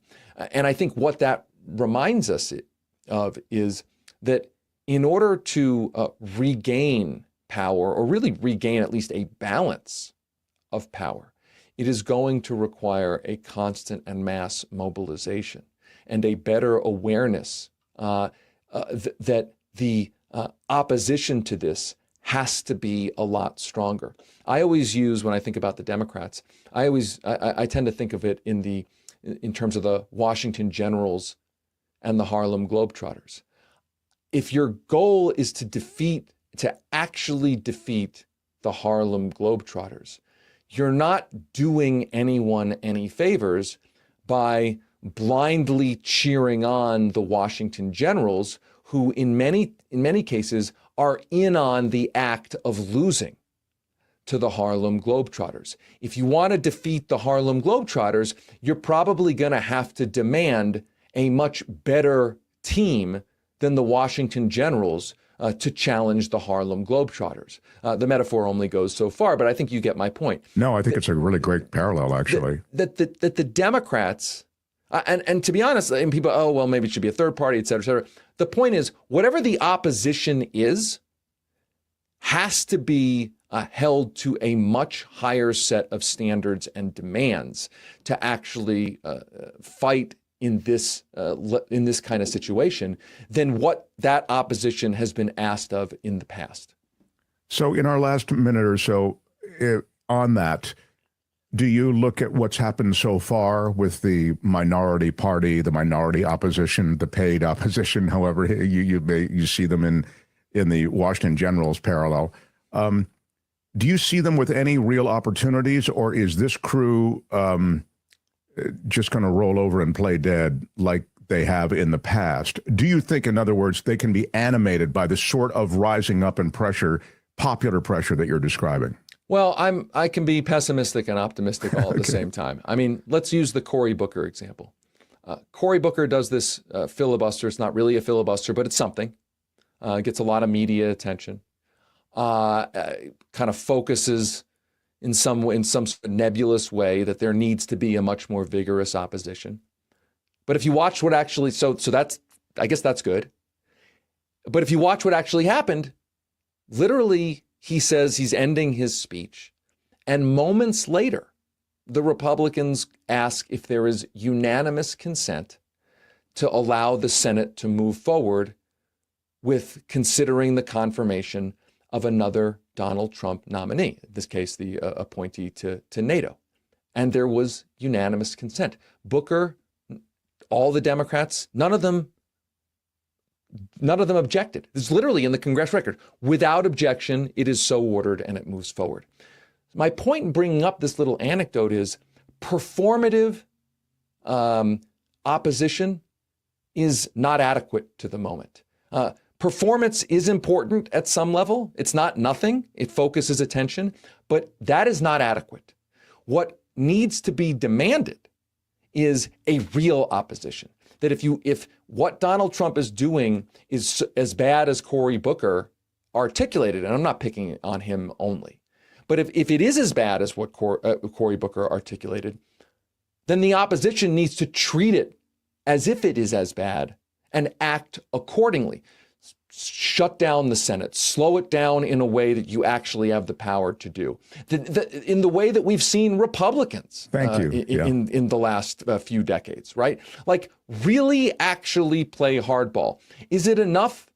And I think what that reminds us of is that in order to regain power, or really regain at least a balance of power, it is going to require a constant and mass mobilization and a better awareness that the opposition to this has to be a lot stronger. I always use, when I think about the Democrats, I tend to think of it in terms of the Washington Generals and the Harlem Globetrotters. If your goal is to actually defeat the Harlem Globetrotters, you're not doing anyone any favors by blindly cheering on the Washington Generals, who in many cases are in on the act of losing to the Harlem Globetrotters. If you want to defeat the Harlem Globetrotters, you're probably going to have to demand a much better team than the Washington Generals to challenge the Harlem Globetrotters. The metaphor only goes so far, but I think you get my point. No, I think it's a really great parallel, actually. That the Democrats, and to be honest, and people, oh, well, maybe it should be a third party, et cetera, et cetera. The point is, whatever the opposition is, has to be held to a much higher set of standards and demands to actually fight in this kind of situation than what that opposition has been asked of in the past. So in our last minute or so on that, do you look at what's happened so far with the minority party, the minority opposition, the paid opposition, however you see them in the Washington Generals parallel? Do you see them with any real opportunities, or is this crew just going to roll over and play dead like they have in the past? Do you think, in other words, they can be animated by the sort of rising up in pressure, popular pressure that you're describing? Well, I can be pessimistic and optimistic all at the same time. I mean, let's use the Cory Booker example. Cory Booker does this filibuster. It's not really a filibuster, but it's something. Gets a lot of media attention. Kind of focuses in some nebulous way that there needs to be a much more vigorous opposition. But if you watch what actually, so that's, I guess that's good. But if you watch what actually happened, literally he says he's ending his speech, and moments later, the Republicans ask if there is unanimous consent to allow the Senate to move forward with considering the confirmation of another Donald Trump nominee, in this case, the appointee to NATO. And there was unanimous consent. Booker, all the Democrats, none of them objected. It's literally in the Congressional record. Without objection, it is so ordered and it moves forward. My point in bringing up this little anecdote is performative opposition is not adequate to the moment. Performance is important at some level. It's not nothing. It focuses attention, but that is not adequate. What needs to be demanded is a real opposition. That if what Donald Trump is doing is as bad as Cory Booker articulated, and I'm not picking on him only, but if it is as bad as what Cory Booker articulated, then the opposition needs to treat it as if it is as bad and act accordingly. Shut down the Senate, slow it down in a way that you actually have the power to do. In the way that we've seen Republicans in the last few decades, right? Like really actually play hardball. Is it enough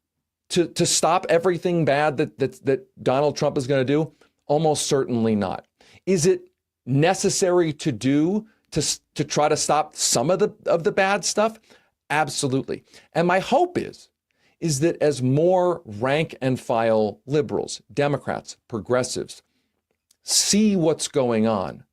to stop everything bad that Donald Trump is going to do? Almost certainly not. Is it necessary to do to try to stop some of the bad stuff? Absolutely. And my hope is that as more rank and file liberals, Democrats, progressives see what's going on,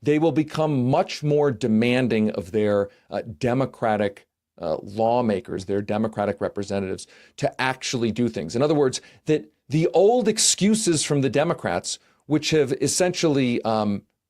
they will become much more demanding of their Democratic lawmakers, their Democratic representatives, to actually do things. In other words, that the old excuses from the Democrats, which have essentially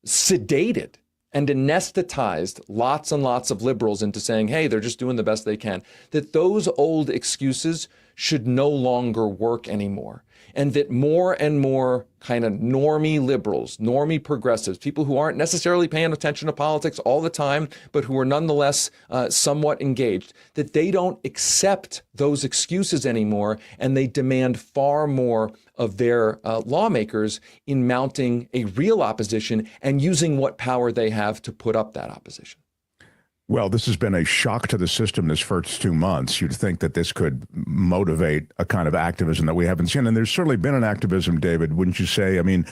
sedated and anesthetized lots and lots of liberals into saying, hey, they're just doing the best they can, that those old excuses should no longer work anymore. And that more and more kind of normie liberals, normie progressives, people who aren't necessarily paying attention to politics all the time, but who are nonetheless somewhat engaged, that they don't accept those excuses anymore, and they demand far more of their lawmakers in mounting a real opposition and using what power they have to put up that opposition. Well, this has been a shock to the system this first 2 months. You'd think that this could motivate a kind of activism that we haven't seen. And there's certainly been an activism, David, wouldn't you say? I mean,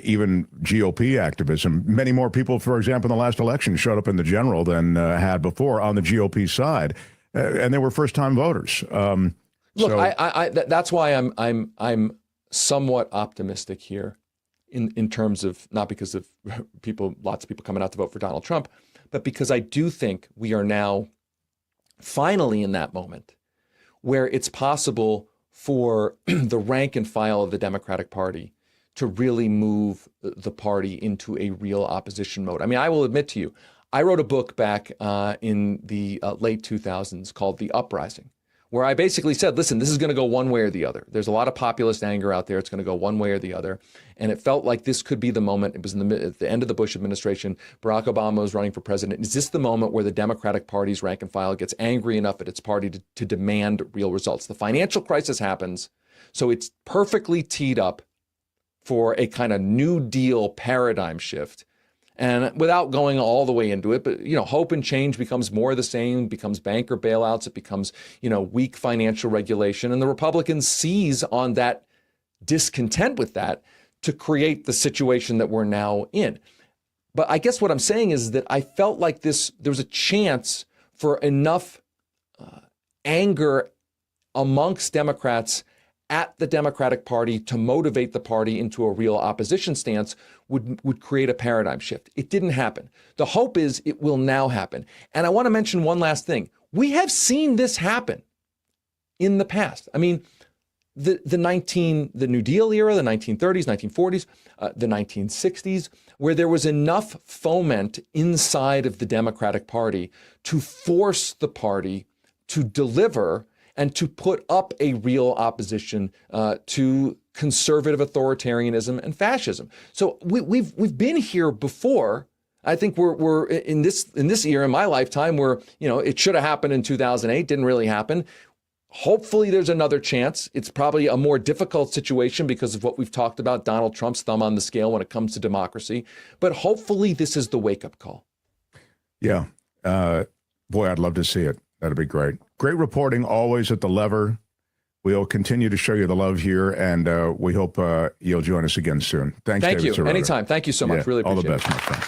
even GOP activism. Many more people, for example, in the last election showed up in the general than had before on the GOP side. And they were first-time voters. Look, that's why I'm somewhat optimistic here in terms of, not because of lots of people coming out to vote for Donald Trump, but because I do think we are now finally in that moment where it's possible for the rank and file of the Democratic Party to really move the party into a real opposition mode. I mean, I will admit to you, I wrote a book back in the late 2000s called The Uprising, where I basically said, listen, this is going to go one way or the other. There's a lot of populist anger out there. It's going to go one way or the other. And it felt like this could be the moment. It was at the end of the Bush administration. Barack Obama was running for president. Is this the moment where the Democratic Party's rank and file gets angry enough at its party to demand real results? The financial crisis happens, so it's perfectly teed up for a kind of New Deal paradigm shift. And without going all the way into it, but, hope and change becomes more of the same, becomes banker bailouts, it becomes, weak financial regulation. And the Republicans seize on that discontent with that to create the situation that we're now in. But I guess what I'm saying is that I felt like there was a chance for enough anger amongst Democrats at the Democratic Party to motivate the party into a real opposition stance would create a paradigm shift. It didn't happen. The hope is it will now happen. And I want to mention one last thing. We have seen this happen in the past. I mean, the New Deal era, the 1930s, 1940s, the 1960s, where there was enough foment inside of the Democratic Party to force the party to deliver and to put up a real opposition to conservative authoritarianism and fascism. So we've been here before. I think we're in this year in my lifetime where it should have happened in 2008, didn't really happen. Hopefully there's another chance. It's probably a more difficult situation because of what we've talked about, Donald Trump's thumb on the scale when it comes to democracy. But hopefully this is the wake-up call. Yeah. Boy, I'd love to see it. That'd be great. Great reporting, always at the lever. We'll continue to show you the love here, and we hope you'll join us again soon. Thanks, David Sirota. Thank you. Anytime. Thank you so much. Really appreciate it. All the best, my friend.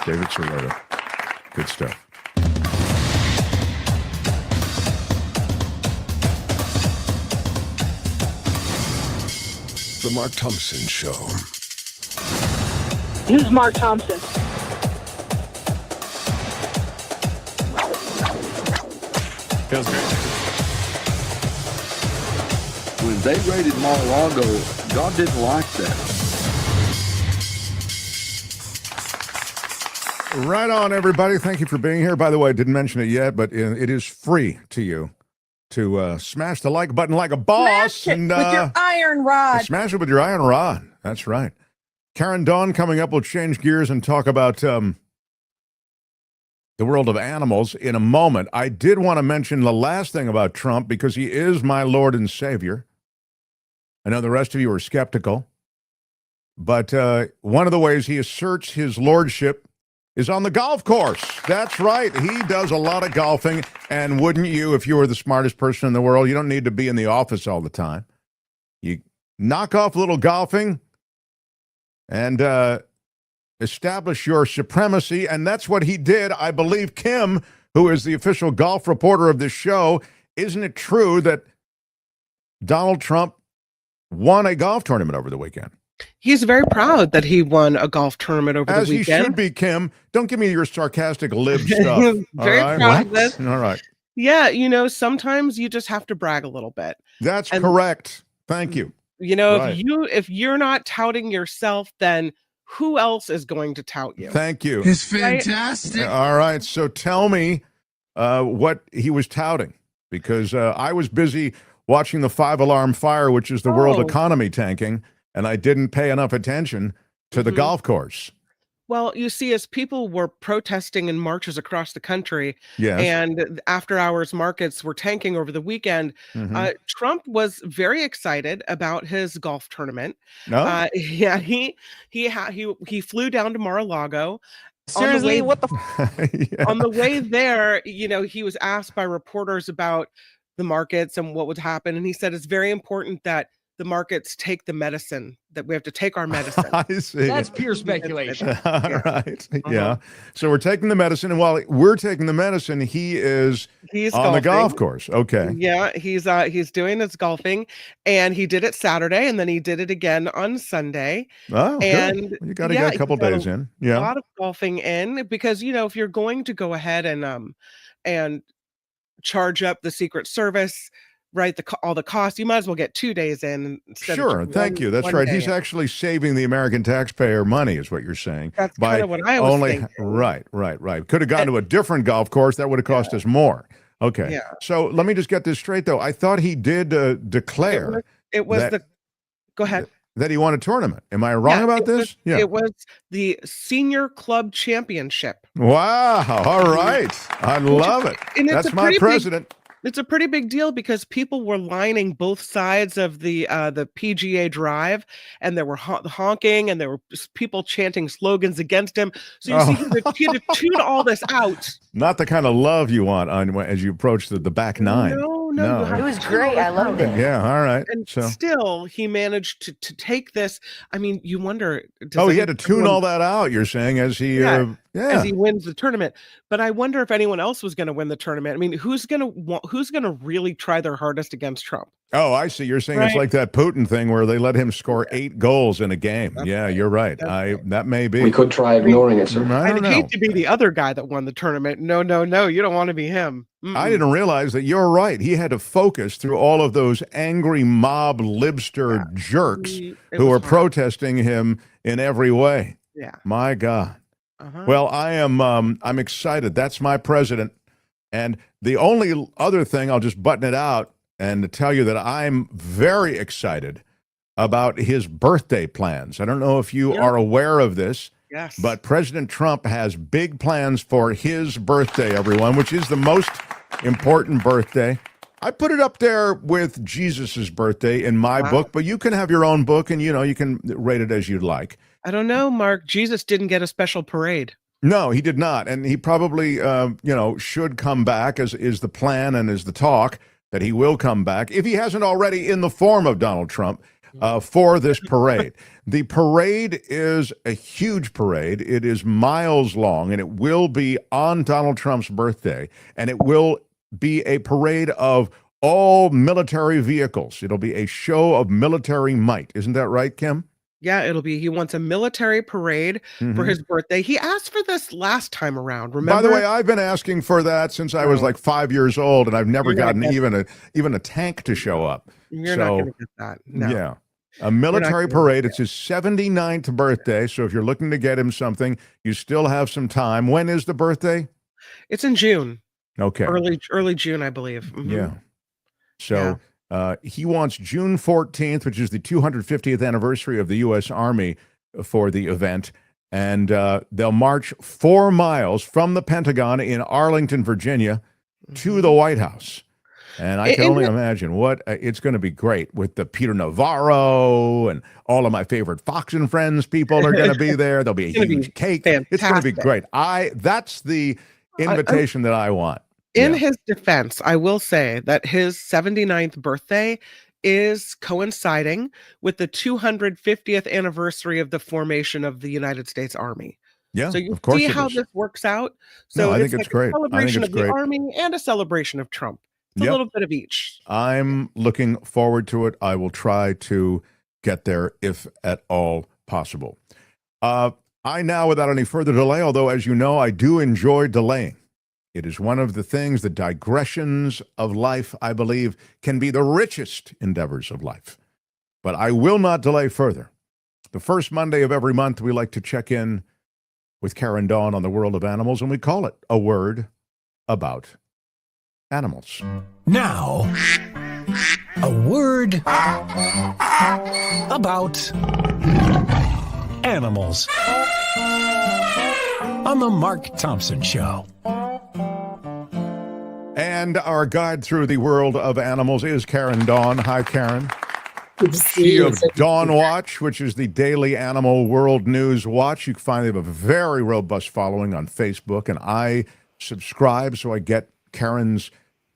David Sirota. Good stuff. The Mark Thompson Show. This is Mark Thompson. Feels great. When they raided Mar-a-Lago, God didn't like that. Right on, everybody. Thank you for being here. By the way, I didn't mention it yet, but it is free to you to smash the like button like a boss. Smash it with your iron rod. Smash it with your iron rod. That's right. Karen Dawn coming up. We'll change gears and talk about the world of animals in a moment. I did want to mention the last thing about Trump because he is my Lord and Savior. I know the rest of you are skeptical, but one of the ways he asserts his lordship is on the golf course. That's right. He does a lot of golfing, and wouldn't you if you were the smartest person in the world? You don't need to be in the office all the time. You knock off a little golfing and establish your supremacy, and that's what he did. I believe Kim, who is the official golf reporter of this show, isn't it true that Donald Trump won a golf tournament over the weekend? He's very proud that he won a golf tournament over the weekend. As he should be, Kim. Don't give me your sarcastic lib stuff. Very proud of this. All right. Yeah, sometimes you just have to brag a little bit. That's correct. Thank you. Right. If you're not touting yourself, then who else is going to tout you? Thank you. It's fantastic. Right? All right. So tell me what he was touting, because I was busy watching the 5-alarm fire, which is the world economy tanking, and I didn't pay enough attention to the golf course. Well, you see, as people were protesting in marches across the country, yes, and after-hours markets were tanking over the weekend, Trump was very excited about his golf tournament. No? Yeah, he flew down to Mar-a-Lago. Seriously, on the way there, he was asked by reporters about the markets and what would happen, and he said it's very important that the markets take the medicine, that we have to take our medicine. I see. That's pure speculation. All right. Yeah. So we're taking the medicine, and while we're taking the medicine, he's on golfing. the golf course. Okay. Yeah, he's doing his golfing, and he did it Saturday, and then he did it again on Sunday. Oh, and good. You got to get a couple days in. Yeah. A lot of golfing in, because if you're going to go ahead and charge up the Secret Service, right, all the costs, you might as well get 2 days in instead Sure, of thank you. That's right. He's actually saving the American taxpayer money, is what you're saying. That's kind of what I was thinking. Right. Could have gone to a different golf course. That would have cost us more. Okay. Yeah. So let me just get this straight, though. I thought he did declare Go ahead. That he won a tournament. Am I wrong about this? Yeah. It was the Senior Club Championship. Wow. All right. I love it. And that's my president. It's a pretty big deal because people were lining both sides of the PGA Drive, and there were honking, and there were people chanting slogans against him. So you see, he had to tune all this out. Not the kind of love you want as you approach the back nine. No. It was great. I loved it. Yeah, all right. And still, he managed to take this. I mean, you wonder. He had to tune all that out, you're saying, as he as he wins the tournament. But I wonder if anyone else was going to win the tournament. I mean, who's going to really try their hardest against Trump? Oh, I see. You're saying It's like that Putin thing where they let him score 8 goals in a game. You're right. That may be. We could try ignoring it, sir. I'd hate to be the other guy that won the tournament. No. You don't want to be him. I didn't realize that. You're right. He had to focus through all of those angry mob libster jerks who were protesting him in every way. Yeah. My God. Well, I'm excited. That's my president. And the only other thing, I'll just button it out and tell you that I'm very excited about his birthday plans. I don't know if you are aware of this. Yes. But President Trump has big plans for his birthday, everyone, which is the most important birthday. I put it up there with Jesus's birthday in my book, but you can have your own book, and you can rate it as you'd like. I don't know, Mark. Jesus didn't get a special parade. No, he did not, and he probably should come back, as is the plan and is the talk that he will come back, if he hasn't already, in the form of Donald Trump, for this parade. The parade is a huge parade. It is miles long, and it will be on Donald Trump's birthday, and it will be a parade of all military vehicles. It'll be a show of military might. Isn't that right, Kim? Yeah, he wants a military parade for his birthday. He asked for this last time around. Remember? By the way, I've been asking for that since I was like 5 years old, and I've never gotten even a tank to show up. You're not going to get that. No. Yeah. A military parade. It's his 79th birthday. So if you're looking to get him something, you still have some time. When is the birthday? It's in June. Okay. Early June, I believe. Mm-hmm. Yeah. So he wants June 14th, which is the 250th anniversary of the U.S. Army, for the event. And they'll march 4 miles from the Pentagon in Arlington, Virginia, to the White House. And I can only imagine it's going to be great with the Peter Navarro and all of my favorite Fox and Friends people are going to be there. There'll be a huge cake. Fantastic. It's going to be great. That's the invitation that I want. In his defense, I will say that his 79th birthday is coinciding with the 250th anniversary of the formation of the United States Army. Yeah, so you of course see it how is. this works out. So I it's think it's like great. A celebration I think of it's the great. Army and a celebration of Trump. It's a little bit of each. I'm looking forward to it. I will try to get there if at all possible. I now, without any further delay, although as you know, I do enjoy delaying. It is one of the things, the digressions of life, I believe, can be the richest endeavors of life. But I will not delay further. The first Monday of every month, we like to check in with Karen Dawn on the world of animals, and we call it A Word About Animals. Now, a word about animals on the Mark Thompson Show. And our guide through the world of animals is Karen Dawn. Hi, Karen. Good to see She you. of Dawn Watch, which is the daily animal world news watch. You can find they have a very robust following on Facebook, and I subscribe so I get Karen's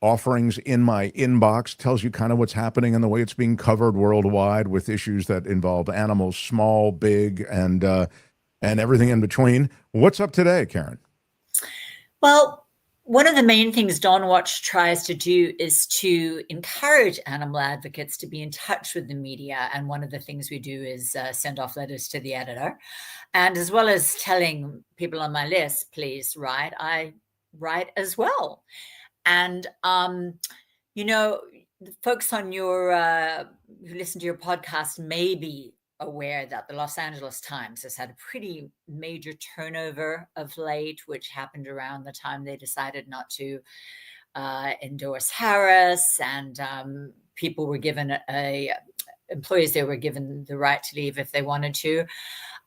offerings in my inbox. Tells you kind of what's happening and the way it's being covered worldwide with issues that involve animals, small, big, and everything in between. What's up today, Karen? Well, one of the main things Dawn Watch tries to do is to encourage animal advocates to be in touch with the media. And one of the things we do is send off letters to the editor. And as well as telling people on my list, please write, I write as well. And, folks on who listen to your podcast may be aware that the Los Angeles Times has had a pretty major turnover of late, which happened around the time they decided not to endorse Harris, and people were given employees, they were given the right to leave if they wanted to.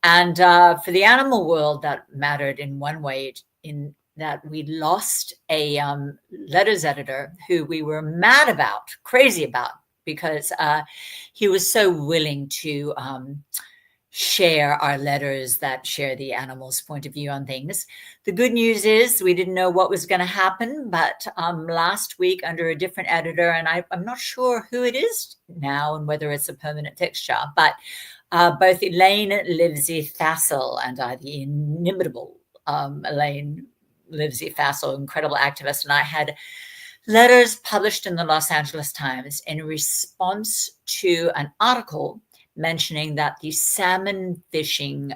And for the animal world, that mattered in one way, in that we lost a letters editor who we were crazy about, because he was so willing to share our letters that share the animals' point of view on things. The good news is we didn't know what was going to happen, but last week under a different editor, and I'm not sure who it is now and whether it's a permanent fixture, but both Elaine Livesey-Fassel and the inimitable Elaine Livesey-Fassel, incredible activist, and I had letters published in the Los Angeles Times in response to an article mentioning that the salmon fishing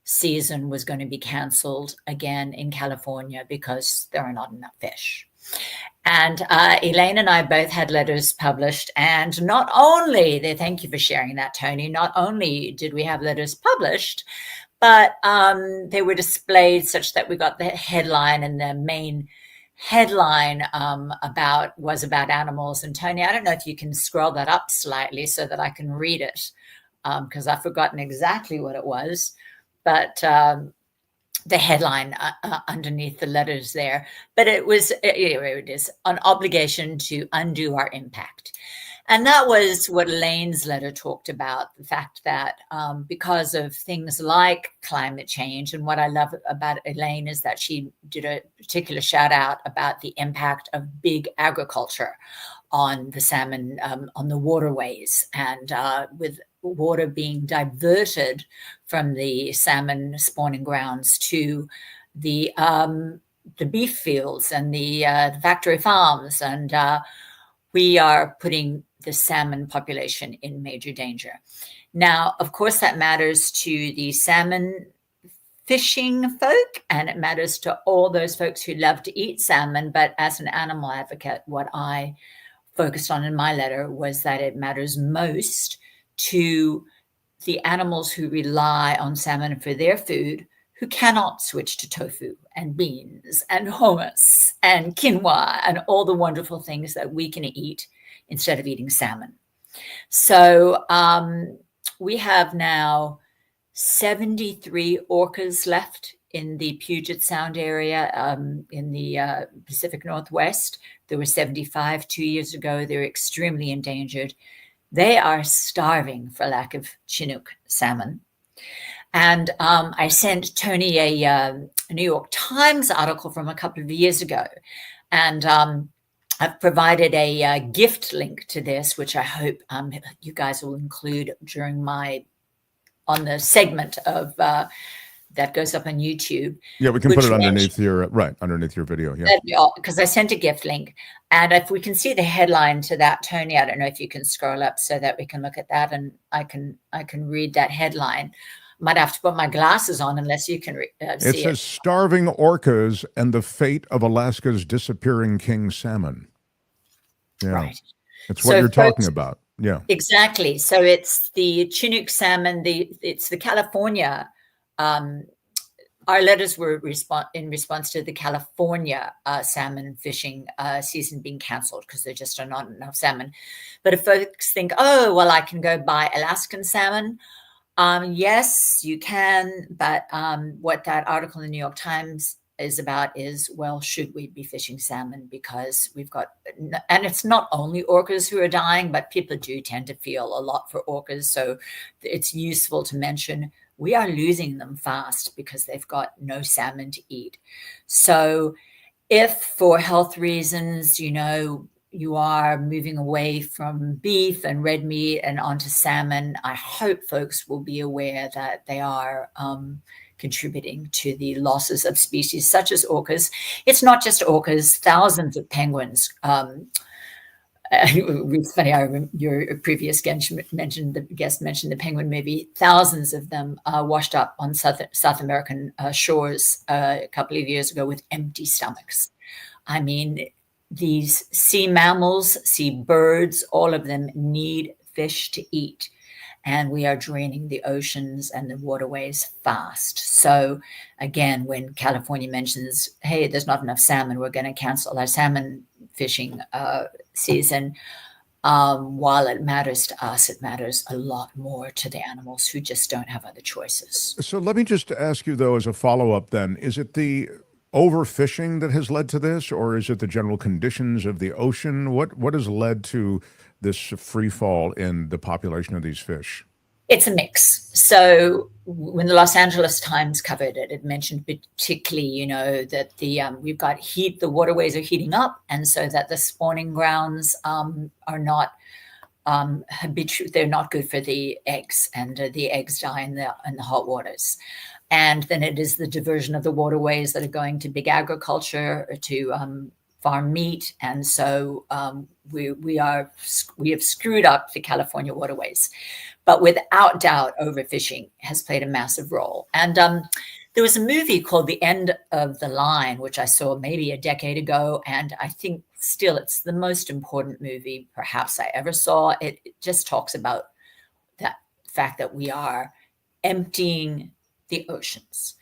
season was going to be canceled again in California because there are not enough fish. And Elaine and I both had letters published. And not only, thank you for sharing that, Tony, not only did we have letters published, but they were displayed such that we got the headline, and the main headline was about animals. And Tony, I don't know if you can scroll that up slightly so that I can read it, because I've forgotten exactly what it was. But the headline underneath the letters there, but it was, here it is, an obligation to undo our impact. And that was what Elaine's letter talked about, the fact that because of things like climate change, and what I love about Elaine is that she did a particular shout out about the impact of big agriculture on the salmon, on the waterways, and with water being diverted from the salmon spawning grounds to the beef fields and the factory farms. And we are putting the salmon population in major danger. Now, of course, that matters to the salmon fishing folk, and it matters to all those folks who love to eat salmon. But as an animal advocate, what I focused on in my letter was that it matters most to the animals who rely on salmon for their food, who cannot switch to tofu and beans and hummus and quinoa and all the wonderful things that we can eat instead of eating salmon. So we have now 73 orcas left in the Puget Sound area in the Pacific Northwest. There were 75 2 years ago. They're extremely endangered. They are starving for lack of Chinook salmon. And I sent Tony a New York Times article from a couple of years ago. And I've provided a gift link to this, which I hope you guys will include on the segment of that goes up on YouTube. Yeah, we can put it underneath your video. Yeah, because I sent a gift link, and if we can see the headline to that, Tony, I don't know if you can scroll up so that we can look at that, and I can read that headline. Might have to put my glasses on unless you can see it. It says starving orcas and the fate of Alaska's disappearing king salmon. Yeah, right. That's what you're talking about. Yeah, exactly. So it's the Chinook salmon. It's the California. Our letters were in response to the California salmon fishing season being canceled because there just are not enough salmon. But if folks think, oh, well, I can go buy Alaskan salmon. Yes, you can. But what that article in the New York Times is about is, well, should we be fishing salmon? Because we've got, and it's not only orcas who are dying, but people do tend to feel a lot for orcas. So it's useful to mention we are losing them fast because they've got no salmon to eat. So if for health reasons, you are moving away from beef and red meat and onto salmon, I hope folks will be aware that they are contributing to the losses of species such as orcas. It's not just orcas, thousands of penguins. It's funny, your previous guest mentioned the penguin movie. Thousands of them washed up on South American shores a couple of years ago with empty stomachs. I mean, these sea mammals, sea birds, all of them need fish to eat. And we are draining the oceans and the waterways fast. So again, when California mentions, hey, there's not enough salmon, we're going to cancel our salmon fishing season. While it matters to us, it matters a lot more to the animals who just don't have other choices. So let me just ask you, though, as a follow-up then, is it the overfishing that has led to this, or is it the general conditions of the ocean? What has led to this free fall in the population of these fish? It's a mix. So when the Los Angeles Times covered it, it mentioned particularly, that we've got heat, the waterways are heating up, and so that the spawning grounds are not they're not good for the eggs, and the eggs die in the hot waters. And then it is the diversion of the waterways that are going to big agriculture to farm meat, and so we have screwed up the California waterways. But without doubt, overfishing has played a massive role. And there was a movie called The End of the Line, which I saw maybe a decade ago, and I think still it's the most important movie perhaps I ever saw. It just talks about that fact that we are emptying the oceans.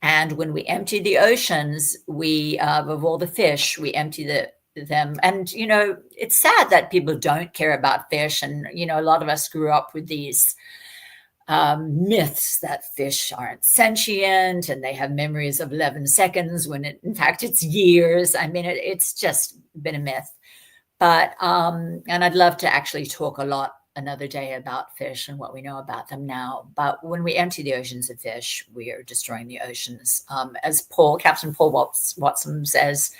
And when we empty the oceans, we of all the fish, we empty them. And, it's sad that people don't care about fish. And, a lot of us grew up with these myths that fish aren't sentient and they have memories of 11 seconds when in fact it's years. I mean, it's just been a myth. But, and I'd love to actually talk a lot another day about fish and what we know about them now. But when we empty the oceans of fish, we are destroying the oceans. As Captain Paul Watson says,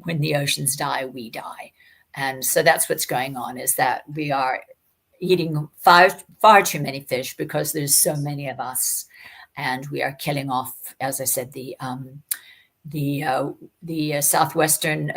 when the oceans die, we die. And so that's what's going on, is that we are eating far too many fish because there's so many of us. And we are killing off, as I said, the southwestern,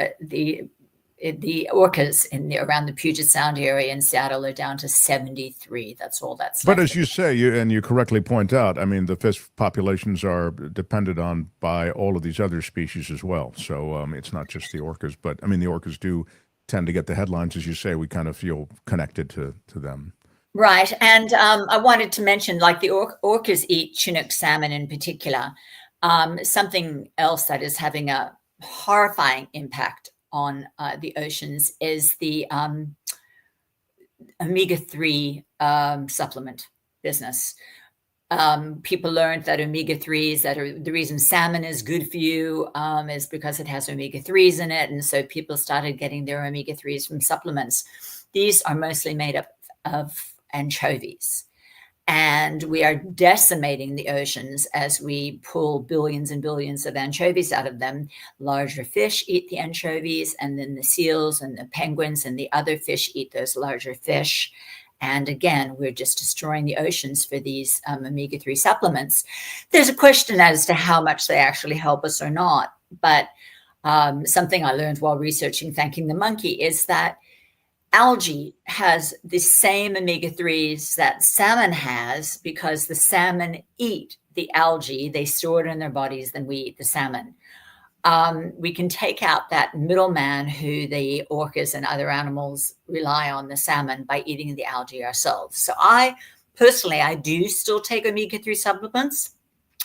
the orcas around the Puget Sound area in Seattle are down to 73. That's all that's But left. as you say, you correctly point out, I mean, the fish populations are depended on by all of these other species as well. So it's not just the orcas, but I mean, the orcas do tend to get the headlines. As you say, we kind of feel connected to them. Right. And I wanted to mention, like, the orcas eat Chinook salmon in particular. Something else that is having a horrifying impact on the oceans is the omega-3 supplement business. People learned that omega-3s, that are the reason salmon is good for you, is because it has omega-3s in it. And so people started getting their omega-3s from supplements. These are mostly made up of anchovies. And we are decimating the oceans as we pull billions and billions of anchovies out of them. Larger fish eat the anchovies, and then the seals and the penguins and the other fish eat those larger fish. And again, we're just destroying the oceans for these omega-3 supplements. There's a question as to how much they actually help us or not. But something I learned while researching Thanking the Monkey is that algae has the same omega-3s that salmon has, because the salmon eat the algae. They store it in their bodies, then we eat the salmon. We can take out that middleman who the orcas and other animals rely on, the salmon, by eating the algae ourselves. So I do still take omega-3 supplements,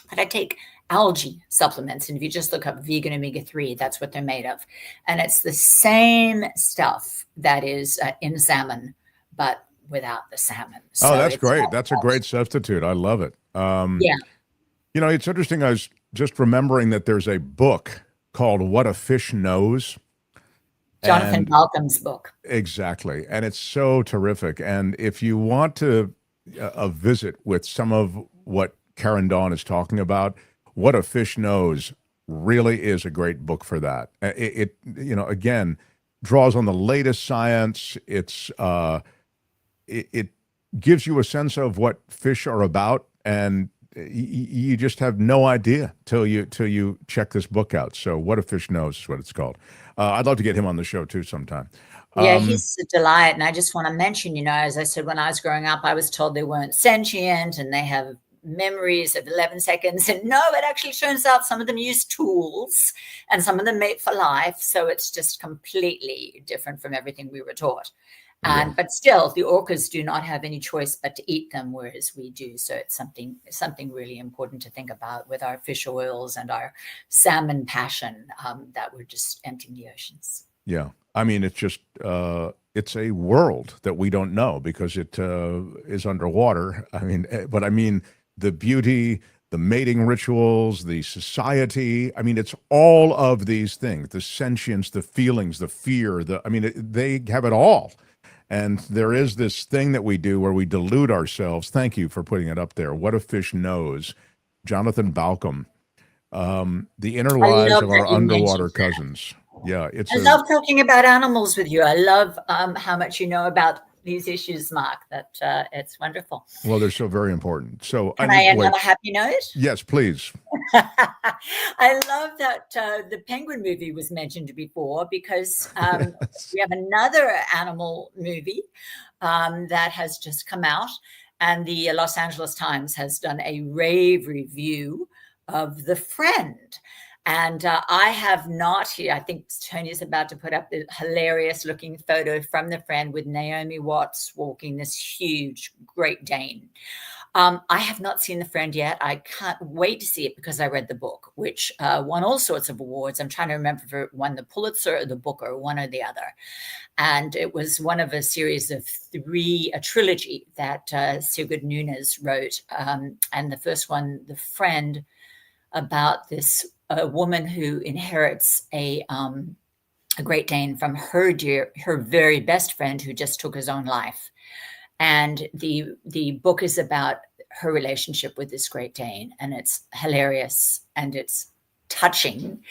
but I take algae supplements. And if you just look up vegan omega-3, that's what they're made of. And it's the same stuff that is in salmon, but without the salmon. So that's great. That's a great substitute. I love it. Yeah. You know, it's interesting. I was just remembering that there's a book called What a Fish Knows. Jonathan Malcolm's book. Exactly. And it's so terrific. And if you want to visit with some of what Karen Dawn is talking about, What a Fish Knows really is a great book for that. It again, draws on the latest science. It gives you a sense of what fish are about, and you just have no idea till you check this book out. So What a Fish Knows is what it's called. I'd love to get him on the show too sometime. Yeah, he's a delight. And I just want to mention, as I said, when I was growing up, I was told they weren't sentient and they have memories of 11 seconds. And no, it actually turns out some of them use tools and some of them mate for life. So it's just completely different from everything we were taught. But still, the orcas do not have any choice but to eat them, whereas we do. So it's something really important to think about with our fish oils and our salmon passion, that we're just emptying the oceans. Yeah. I mean, it's just, it's a world that we don't know because it is underwater. But the beauty, the mating rituals, the society, it's all of these things, the sentience, the feelings, the fear, they have it all. And there is this thing that we do where we delude ourselves. Thank you for putting it up there. What a Fish Knows. Jonathan Balcom. The inner lives of our underwater cousins. Yeah, I love talking about animals with you. I love how much you know about these issues, Mark. That it's wonderful. Well, they're so very important. So Can I end on a happy note? Yes, please. I love that the Penguin movie was mentioned before, because we have another animal movie that has just come out, and the Los Angeles Times has done a rave review of The Friend. And I have not here. I think Tony's about to put up the hilarious looking photo from The Friend with Naomi Watts walking this huge Great Dane. I have not seen The Friend yet. I can't wait to see it because I read the book, which won all sorts of awards. I'm trying to remember if it won the Pulitzer or the Booker, one or the other. And it was one of a series of a trilogy that Sigurd Nunes wrote. And the first one, The Friend, about a woman who inherits a Great Dane from her very best friend who just took his own life. And the book is about her relationship with this Great Dane, and it's hilarious and it's touching.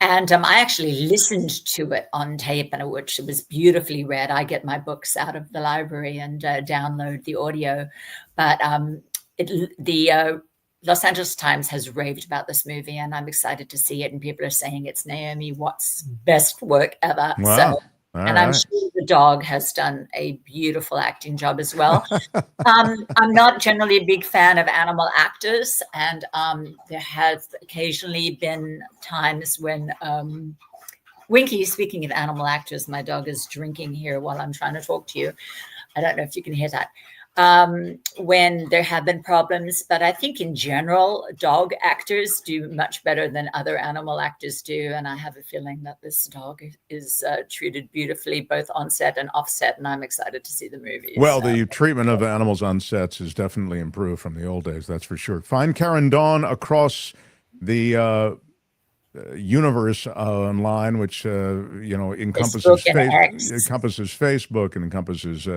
And I actually listened to it on tape, and which was beautifully read. I get my books out of the library and download the audio, but the Los Angeles Times has raved about this movie, and I'm excited to see it. And people are saying it's Naomi Watts' best work ever. Wow. So And I'm sure the dog has done a beautiful acting job as well. I'm not generally a big fan of animal actors, and there has occasionally been times when Winky, speaking of animal actors, my dog is drinking here while I'm trying to talk to you. I don't know if you can hear that. When there have been problems, but I think in general, dog actors do much better than other animal actors do. And I have a feeling that this dog is treated beautifully, both on set and off set. And I'm excited to see the movie. Well, the treatment of animals on sets has definitely improved from the old days. That's for sure. Find Karen Dawn across the universe online, which encompasses Facebook and encompasses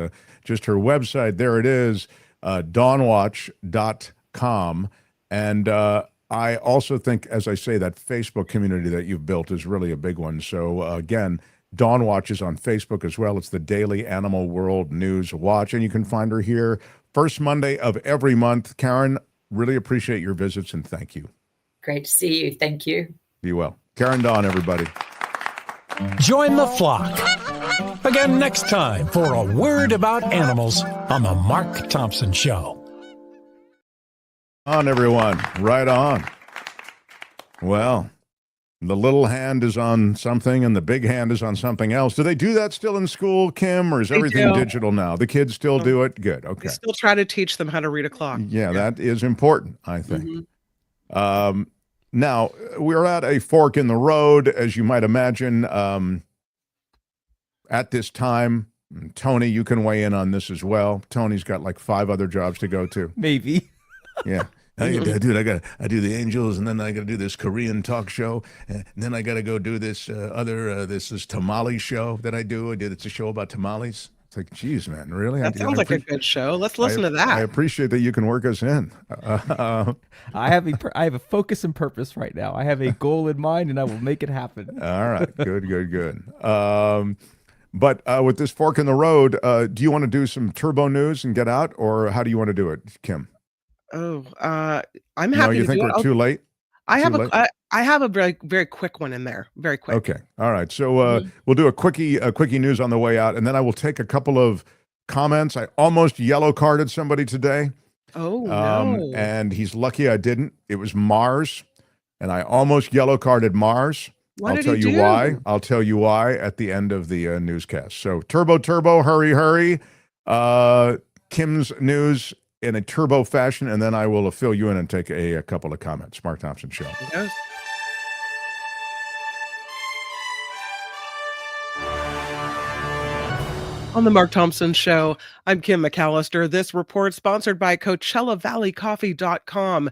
just her website. There it is, dawnwatch.com. And I also think, as I say, that Facebook community that you've built is really a big one. So again, Dawn Watch is on Facebook as well. It's the daily animal world news watch, and you can find her here first Monday of every month. Karen, really appreciate your visits, and thank you. Great to see you. Thank you. Be well. Karen Dawn, everybody. Join the flock. Again next time for A Word About Animals on The Mark Thompson Show. On, everyone. Right on. Well, the little hand is on something and the big hand is on something else. Do they do that still in school, Kim, or is everything digital now? The kids still do it? Good. Okay. They still try to teach them how to read a clock. Yeah, that is important, I think. Now, we're at a fork in the road, as you might imagine, at this time. Tony, you can weigh in on this as well. Tony's got like 5 other jobs to go to. Maybe. Yeah. Dude, I do the Angels, and then I got to do this Korean talk show, and then I got to go do this this tamale show that I do. It's a show about tamales. It's like, geez, man, really? That sounds like a good show. Let's listen to that. I appreciate that you can work us in. I have a focus and purpose right now. I have a goal in mind, and I will make it happen. All right, good. But with this fork in the road, do you want to do some turbo news and get out, or how do you want to do it, Kim? I'm happy. No, you think we're too late? I have a very, very quick one in there. Very quick. Okay. All right. So we'll do a quickie news on the way out, and then I will take a couple of comments. I almost yellow carded somebody today. Oh, no. And he's lucky I didn't. It was Mars, and I almost yellow carded Mars. I'll tell you why. I'll tell you why at the end of the newscast. So turbo, hurry. Kim's news in a turbo fashion, and then I will fill you in and take a couple of comments. Mark Thompson Show. Yes. On the Mark Thompson Show, I'm Kim McAllister. This report sponsored by CoachellaValleyCoffee.com.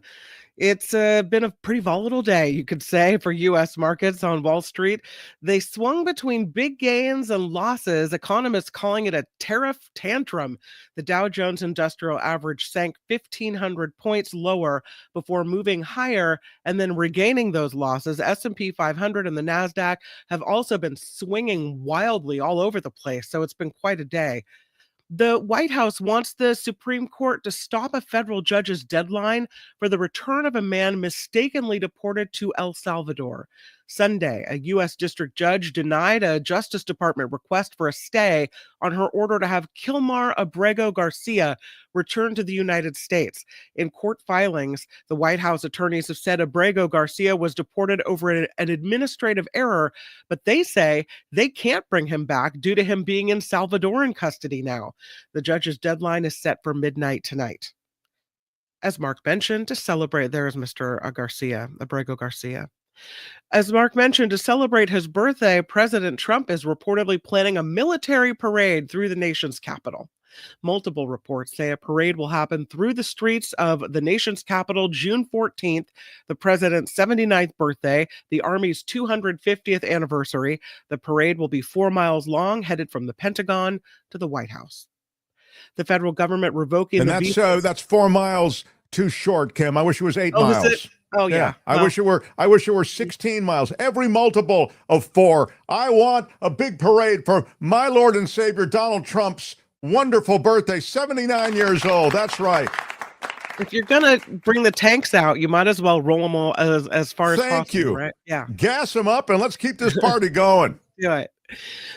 It's been a pretty volatile day, you could say, for U.S. markets on Wall Street. They swung between big gains and losses, economists calling it a tariff tantrum. The Dow Jones Industrial Average sank 1,500 points lower before moving higher and then regaining those losses. S&P 500 and the NASDAQ have also been swinging wildly all over the place, so it's been quite a day. The White House wants the Supreme Court to stop a federal judge's deadline for the return of a man mistakenly deported to El Salvador. Sunday, a U.S. district judge denied a Justice Department request for a stay on her order to have Kilmar Abrego Garcia returned to the United States. In court filings, the White House attorneys have said Abrego Garcia was deported over an administrative error, but they say they can't bring him back due to him being in Salvadoran custody now. The judge's deadline is set for midnight tonight. As Mark mentioned, to celebrate, there is Mr. Abrego Garcia. As Mark mentioned, to celebrate his birthday, President Trump is reportedly planning a military parade through the nation's capital. Multiple reports say a parade will happen through the streets of the nation's capital June 14th, the president's 79th birthday, the Army's 250th anniversary. The parade will be 4 miles long, headed from the Pentagon to the White House. The federal government revoking that's 4 miles too short, Kim. I wish it was 8 miles. Is it? Oh, yeah. I wish it were 16 miles. Every multiple of 4. I want a big parade for my Lord and Savior Donald Trump's wonderful birthday, 79 years old. That's right. If you're going to bring the tanks out, you might as well roll them all as far as possible. Thank you. Right? Yeah. Gas them up and let's keep this party going. Do it.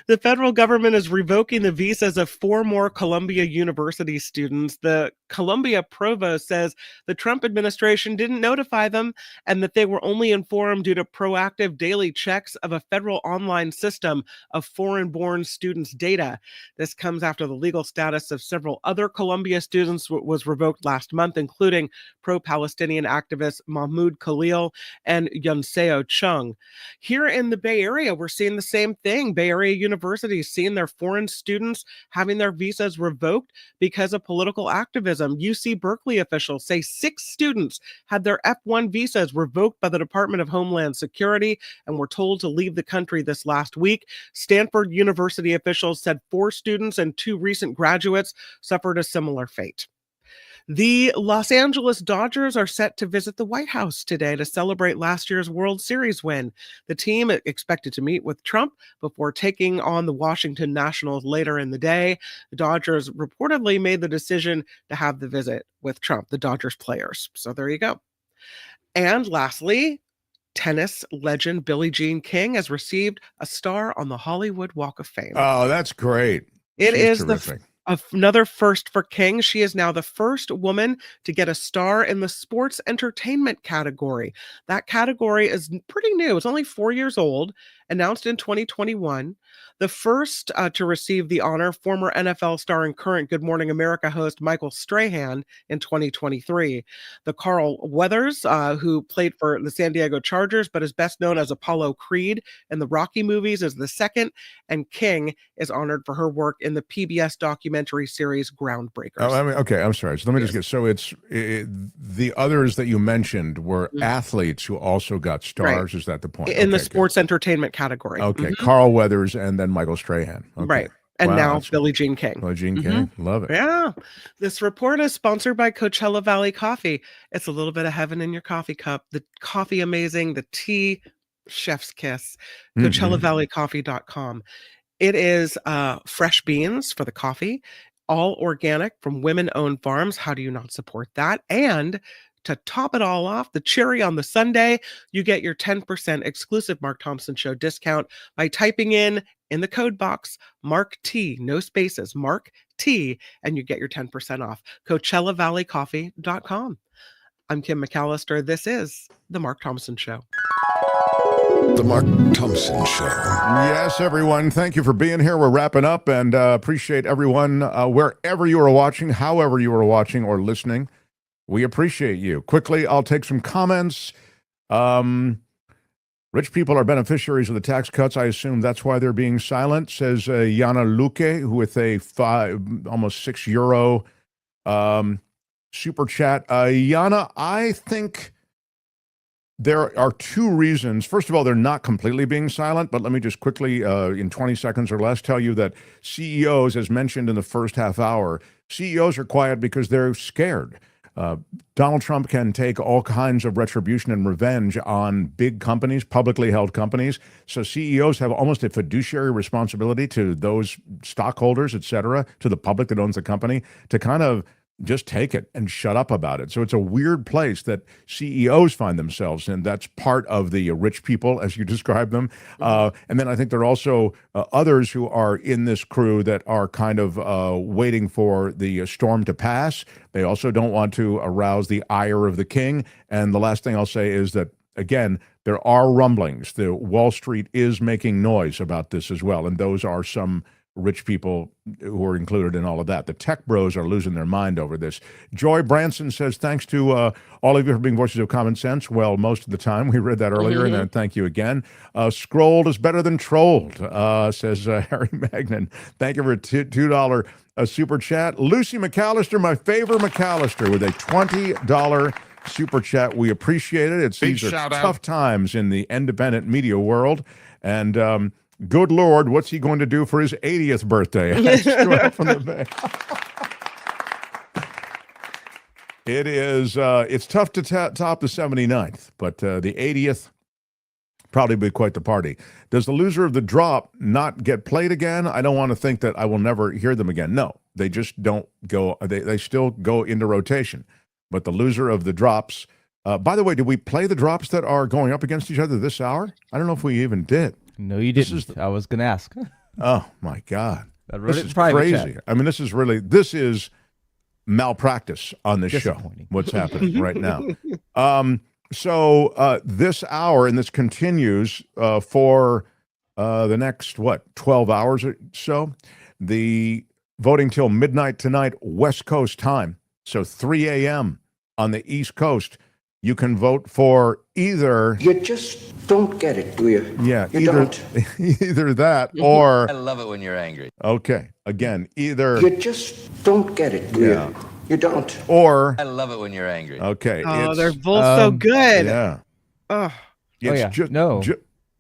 The federal government is revoking the visas of 4 more Columbia University students. The Columbia provost says the Trump administration didn't notify them and that they were only informed due to proactive daily checks of a federal online system of foreign-born students' data. This comes after the legal status of several other Columbia students was revoked last month, including pro-Palestinian activist Mahmoud Khalil and Yunseo Chung. Here in the Bay Area, we're seeing the same thing. Bay Area universities seeing their foreign students having their visas revoked because of political activism. UC Berkeley officials say 6 students had their F1 visas revoked by the Department of Homeland Security and were told to leave the country this last week. Stanford University officials said 4 students and 2 recent graduates suffered a similar fate. The Los Angeles Dodgers are set to visit the White House today to celebrate last year's World Series win. The team expected to meet with Trump before taking on the Washington Nationals later in the day. The Dodgers reportedly made the decision to have the visit with Trump, the Dodgers players. So there you go. And lastly, tennis legend Billie Jean King has received a star on the Hollywood Walk of Fame. Oh, that's great. It is terrific. Another first for King. She is now the first woman to get a star in the sports entertainment category. That category is pretty new. It's only 4 years old, announced in 2021. The first to receive the honor, former NFL star and current Good Morning America host Michael Strahan in 2023. The Carl Weathers, who played for the San Diego Chargers, but is best known as Apollo Creed in the Rocky movies, is the second. And King is honored for her work in the PBS documentary series Groundbreakers. Oh, okay, I'm sorry. So let me just get, so the others that you mentioned were athletes who also got stars. Right. Is that the point? In the sports entertainment category. Okay, Carl Weathers and then Michael Strahan. Okay. Right. And now Billie Jean King. Billie Jean King. Love it. Yeah. This report is sponsored by Coachella Valley Coffee. It's a little bit of heaven in your coffee cup. The coffee amazing, the tea, chef's kiss. CoachellaValleyCoffee.com. It is fresh beans for the coffee, all organic from women-owned farms. How do you not support that? And to top it all off, the cherry on the sundae, you get your 10% exclusive Mark Thompson Show discount by typing in the code box, Mark T, no spaces, Mark T, and you get your 10% off. CoachellaValleyCoffee.com. I'm Kim McAllister. This is The Mark Thompson Show. The Mark Thompson Show. Yes, everyone. Thank you for being here. We're wrapping up and appreciate everyone wherever you are watching, however you are watching or listening. We appreciate you. Quickly, I'll take some comments. Rich people are beneficiaries of the tax cuts. I assume that's why they're being silent, says Yana Luque, with a almost €6 super chat. Yana, I think there are 2 reasons. First of all, they're not completely being silent, but let me just quickly, in 20 seconds or less, tell you that CEOs, as mentioned in the first half hour, CEOs are quiet because they're scared. Donald Trump can take all kinds of retribution and revenge on big companies, publicly held companies. So CEOs have almost a fiduciary responsibility to those stockholders, et cetera, to the public that owns the company, to kind of just take it and shut up about it. So it's a weird place that CEOs find themselves in. That's part of the rich people, as you describe them. And then I think there are also others who are in this crew that are kind of waiting for the storm to pass. They also don't want to arouse the ire of the king. And the last thing I'll say is that, again, there are rumblings. The Wall Street is making noise about this as well. And those are some rich people who are included in all of that. The tech bros are losing their mind over this. Joy Branson says, thanks to all of you for being voices of common sense. Well, most of the time. We read that earlier, and then thank you again. Scrolled is better than trolled, says Harry Magnan. Thank you for a $2 super chat. Lucy McAllister, my favorite McAllister, with a $20 super chat. We appreciate it. These are tough times in the independent media world. And good Lord, what's he going to do for his 80th birthday? From the Bay. It is, it's tough to top the 79th, but the 80th probably be quite the party. Does the loser of the drop not get played again? I don't want to think that I will never hear them again. No, they just don't go, they still go into rotation. But the loser of the drops, by the way, did we play the drops that are going up against each other this hour? I don't know if we even did. No, you didn't. I was going to ask. Oh my God. I wrote This it in is private crazy. chat. I mean, this is malpractice on this show. What's happening right now? So this hour, and this continues for the next 12 hours or so. The voting till midnight tonight, West Coast time. So 3 a.m. on the East Coast. You can vote for either. You just don't get it, do you? Yeah, You either don't. either that or. I love it when you're angry. Okay, again, either. You just don't get it, do Yeah. you? You don't. Or. I love it when you're angry. Okay. Oh, it's- they're both so good. Yeah. Oh. It's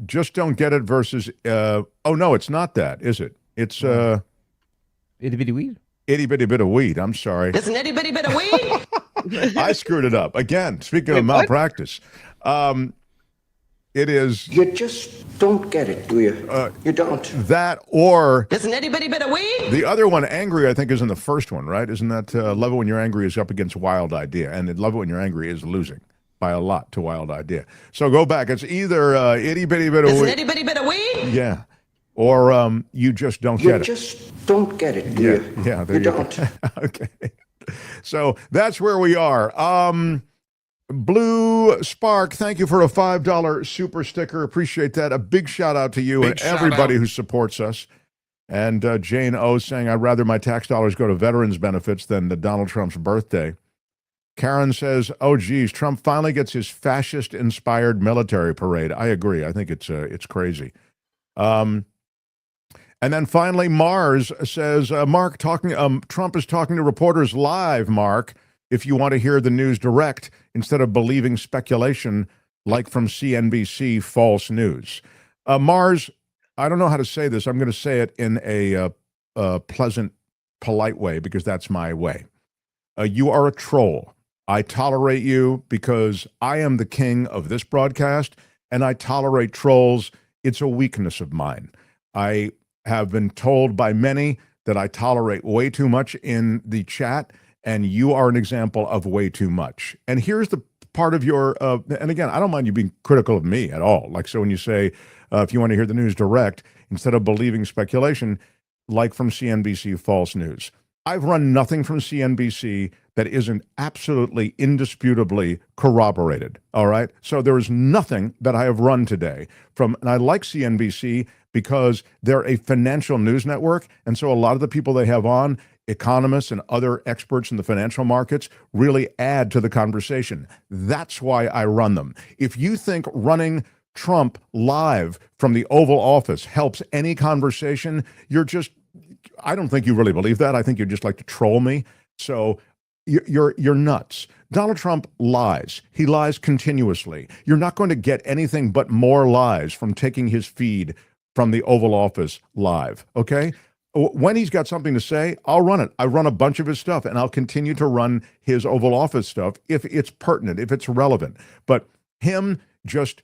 just don't get it versus. Oh no, it's not that, is it? It's itty bitty weed. Itty bitty bit of weed. I'm sorry. It's an itty bitty bit of weed. I screwed it up again. Speaking of malpractice, it is. You just don't get it, do you? You don't. That or It's an itty bitty bit of weed. the other one, angry, I think, is in the first one, right? Isn't that Love It When You're Angry is up against Wild Idea, and Love It When You're Angry is losing by a lot to Wild Idea. So go back. It's either itty bitty bit of It's weed. an itty bitty bit of weed. Yeah. Or you just don't You get it. just don't get it, do Yeah, you? yeah, there You you go. don't. Okay. So that's where we are. Blue Spark, thank you for a $5 super sticker. Appreciate that. A big shout out to you Big and shout everybody out. who supports us. And Jane O saying, I'd rather my tax dollars go to veterans benefits than to Donald Trump's birthday. Karen says, oh, geez, Trump finally gets his fascist-inspired military parade. I agree. I think it's crazy. And then finally, Mars says, Mark, Trump is talking to reporters live, Mark, if you want to hear the news direct instead of believing speculation like from CNBC false news. Mars, I don't know how to say this. I'm going to say it in a pleasant, polite way because that's my way. You are a troll. I tolerate you because I am the king of this broadcast, and I tolerate trolls. It's a weakness of mine. I have been told by many that I tolerate way too much in the chat, and you are an example of way too much. And here's the part of your, and again, I don't mind you being critical of me at all. Like, so when you say, if you want to hear the news direct, instead of believing speculation, like from CNBC false news. I've run nothing from CNBC that isn't absolutely, indisputably corroborated, all right? So there is nothing that I have run today from, and I like CNBC because they're a financial news network, and so a lot of the people they have on, economists and other experts in the financial markets, really add to the conversation. That's why I run them. If you think running Trump live from the Oval Office helps any conversation, I don't think you really believe that. I think you'd just like to troll me. So you're nuts. Donald Trump lies. He lies continuously. You're not going to get anything but more lies from taking his feed from the Oval Office live, okay? When he's got something to say, I'll run it. I run a bunch of his stuff, and I'll continue to run his Oval Office stuff if it's pertinent, if it's relevant. But him just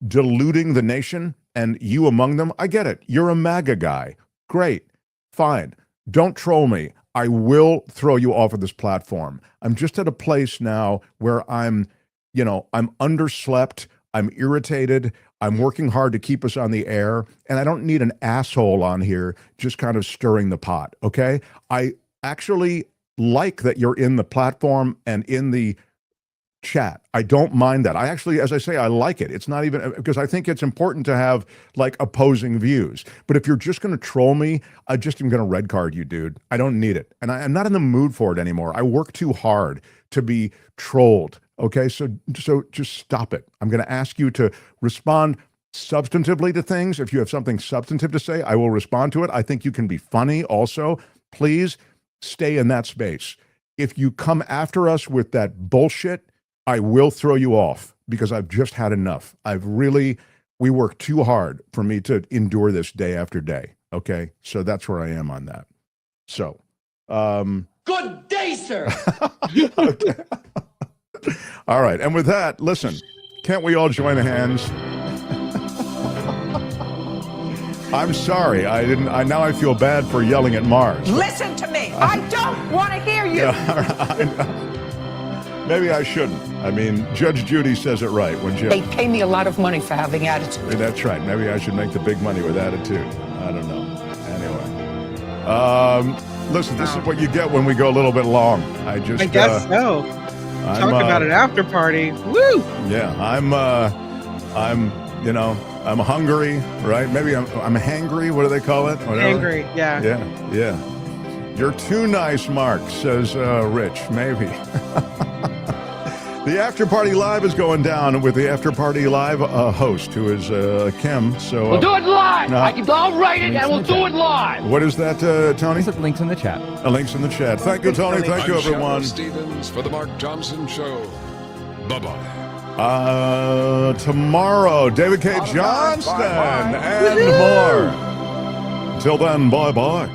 deluding the nation, and you among them, I get it. You're a MAGA guy. Great. Fine. Don't troll me. I will throw you off of this platform. I'm just at a place now where I'm underslept. I'm irritated. I'm working hard to keep us on the air, and I don't need an asshole on here just kind of stirring the pot, okay? I actually like that you're in the platform and in the chat. I don't mind that. I actually, as I say, I like it. It's not even because I think it's important to have like opposing views. But if you're just going to troll me, I just am going to red card you, dude. I don't need it. And I'm not in the mood for it anymore. I work too hard to be trolled. Okay, so just stop it. I'm going to ask you to respond substantively to things. If you have something substantive to say, I will respond to it. I think you can be funny also. Please stay in that space. If you come after us with that bullshit, I will throw you off because I've just had enough. We work too hard for me to endure this day after day. Okay, so that's where I am on that. So, Good day, sir. okay. All right, and with that, listen, can't we all join hands? I'm sorry, now I feel bad for yelling at Mars. Listen to me. I don't want to hear you. Maybe I shouldn't. I mean, Judge Judy says it right when They pay me a lot of money for having attitude. That's right. Maybe I should make the big money with attitude. I don't know. Anyway, listen, this is what you get when we go a little bit long. I guess so. Talk about an after party. Woo! Yeah, I'm hungry, right? Maybe I'm hangry. What do they call it? Whatever. Hangry, yeah. Yeah. You're too nice, Mark, says Rich. Maybe. The After Party Live is going down with the After Party Live host, who is Kim. So We'll do it live. I'll write it and we'll do it live. What is that, Tony? Links in the chat. Links in the chat. Thank you, Tony. Thank you, everyone. Stevens for the Mark Thompson Show. Bye-bye. Tomorrow, David K. Johnston and more. Until then, bye-bye.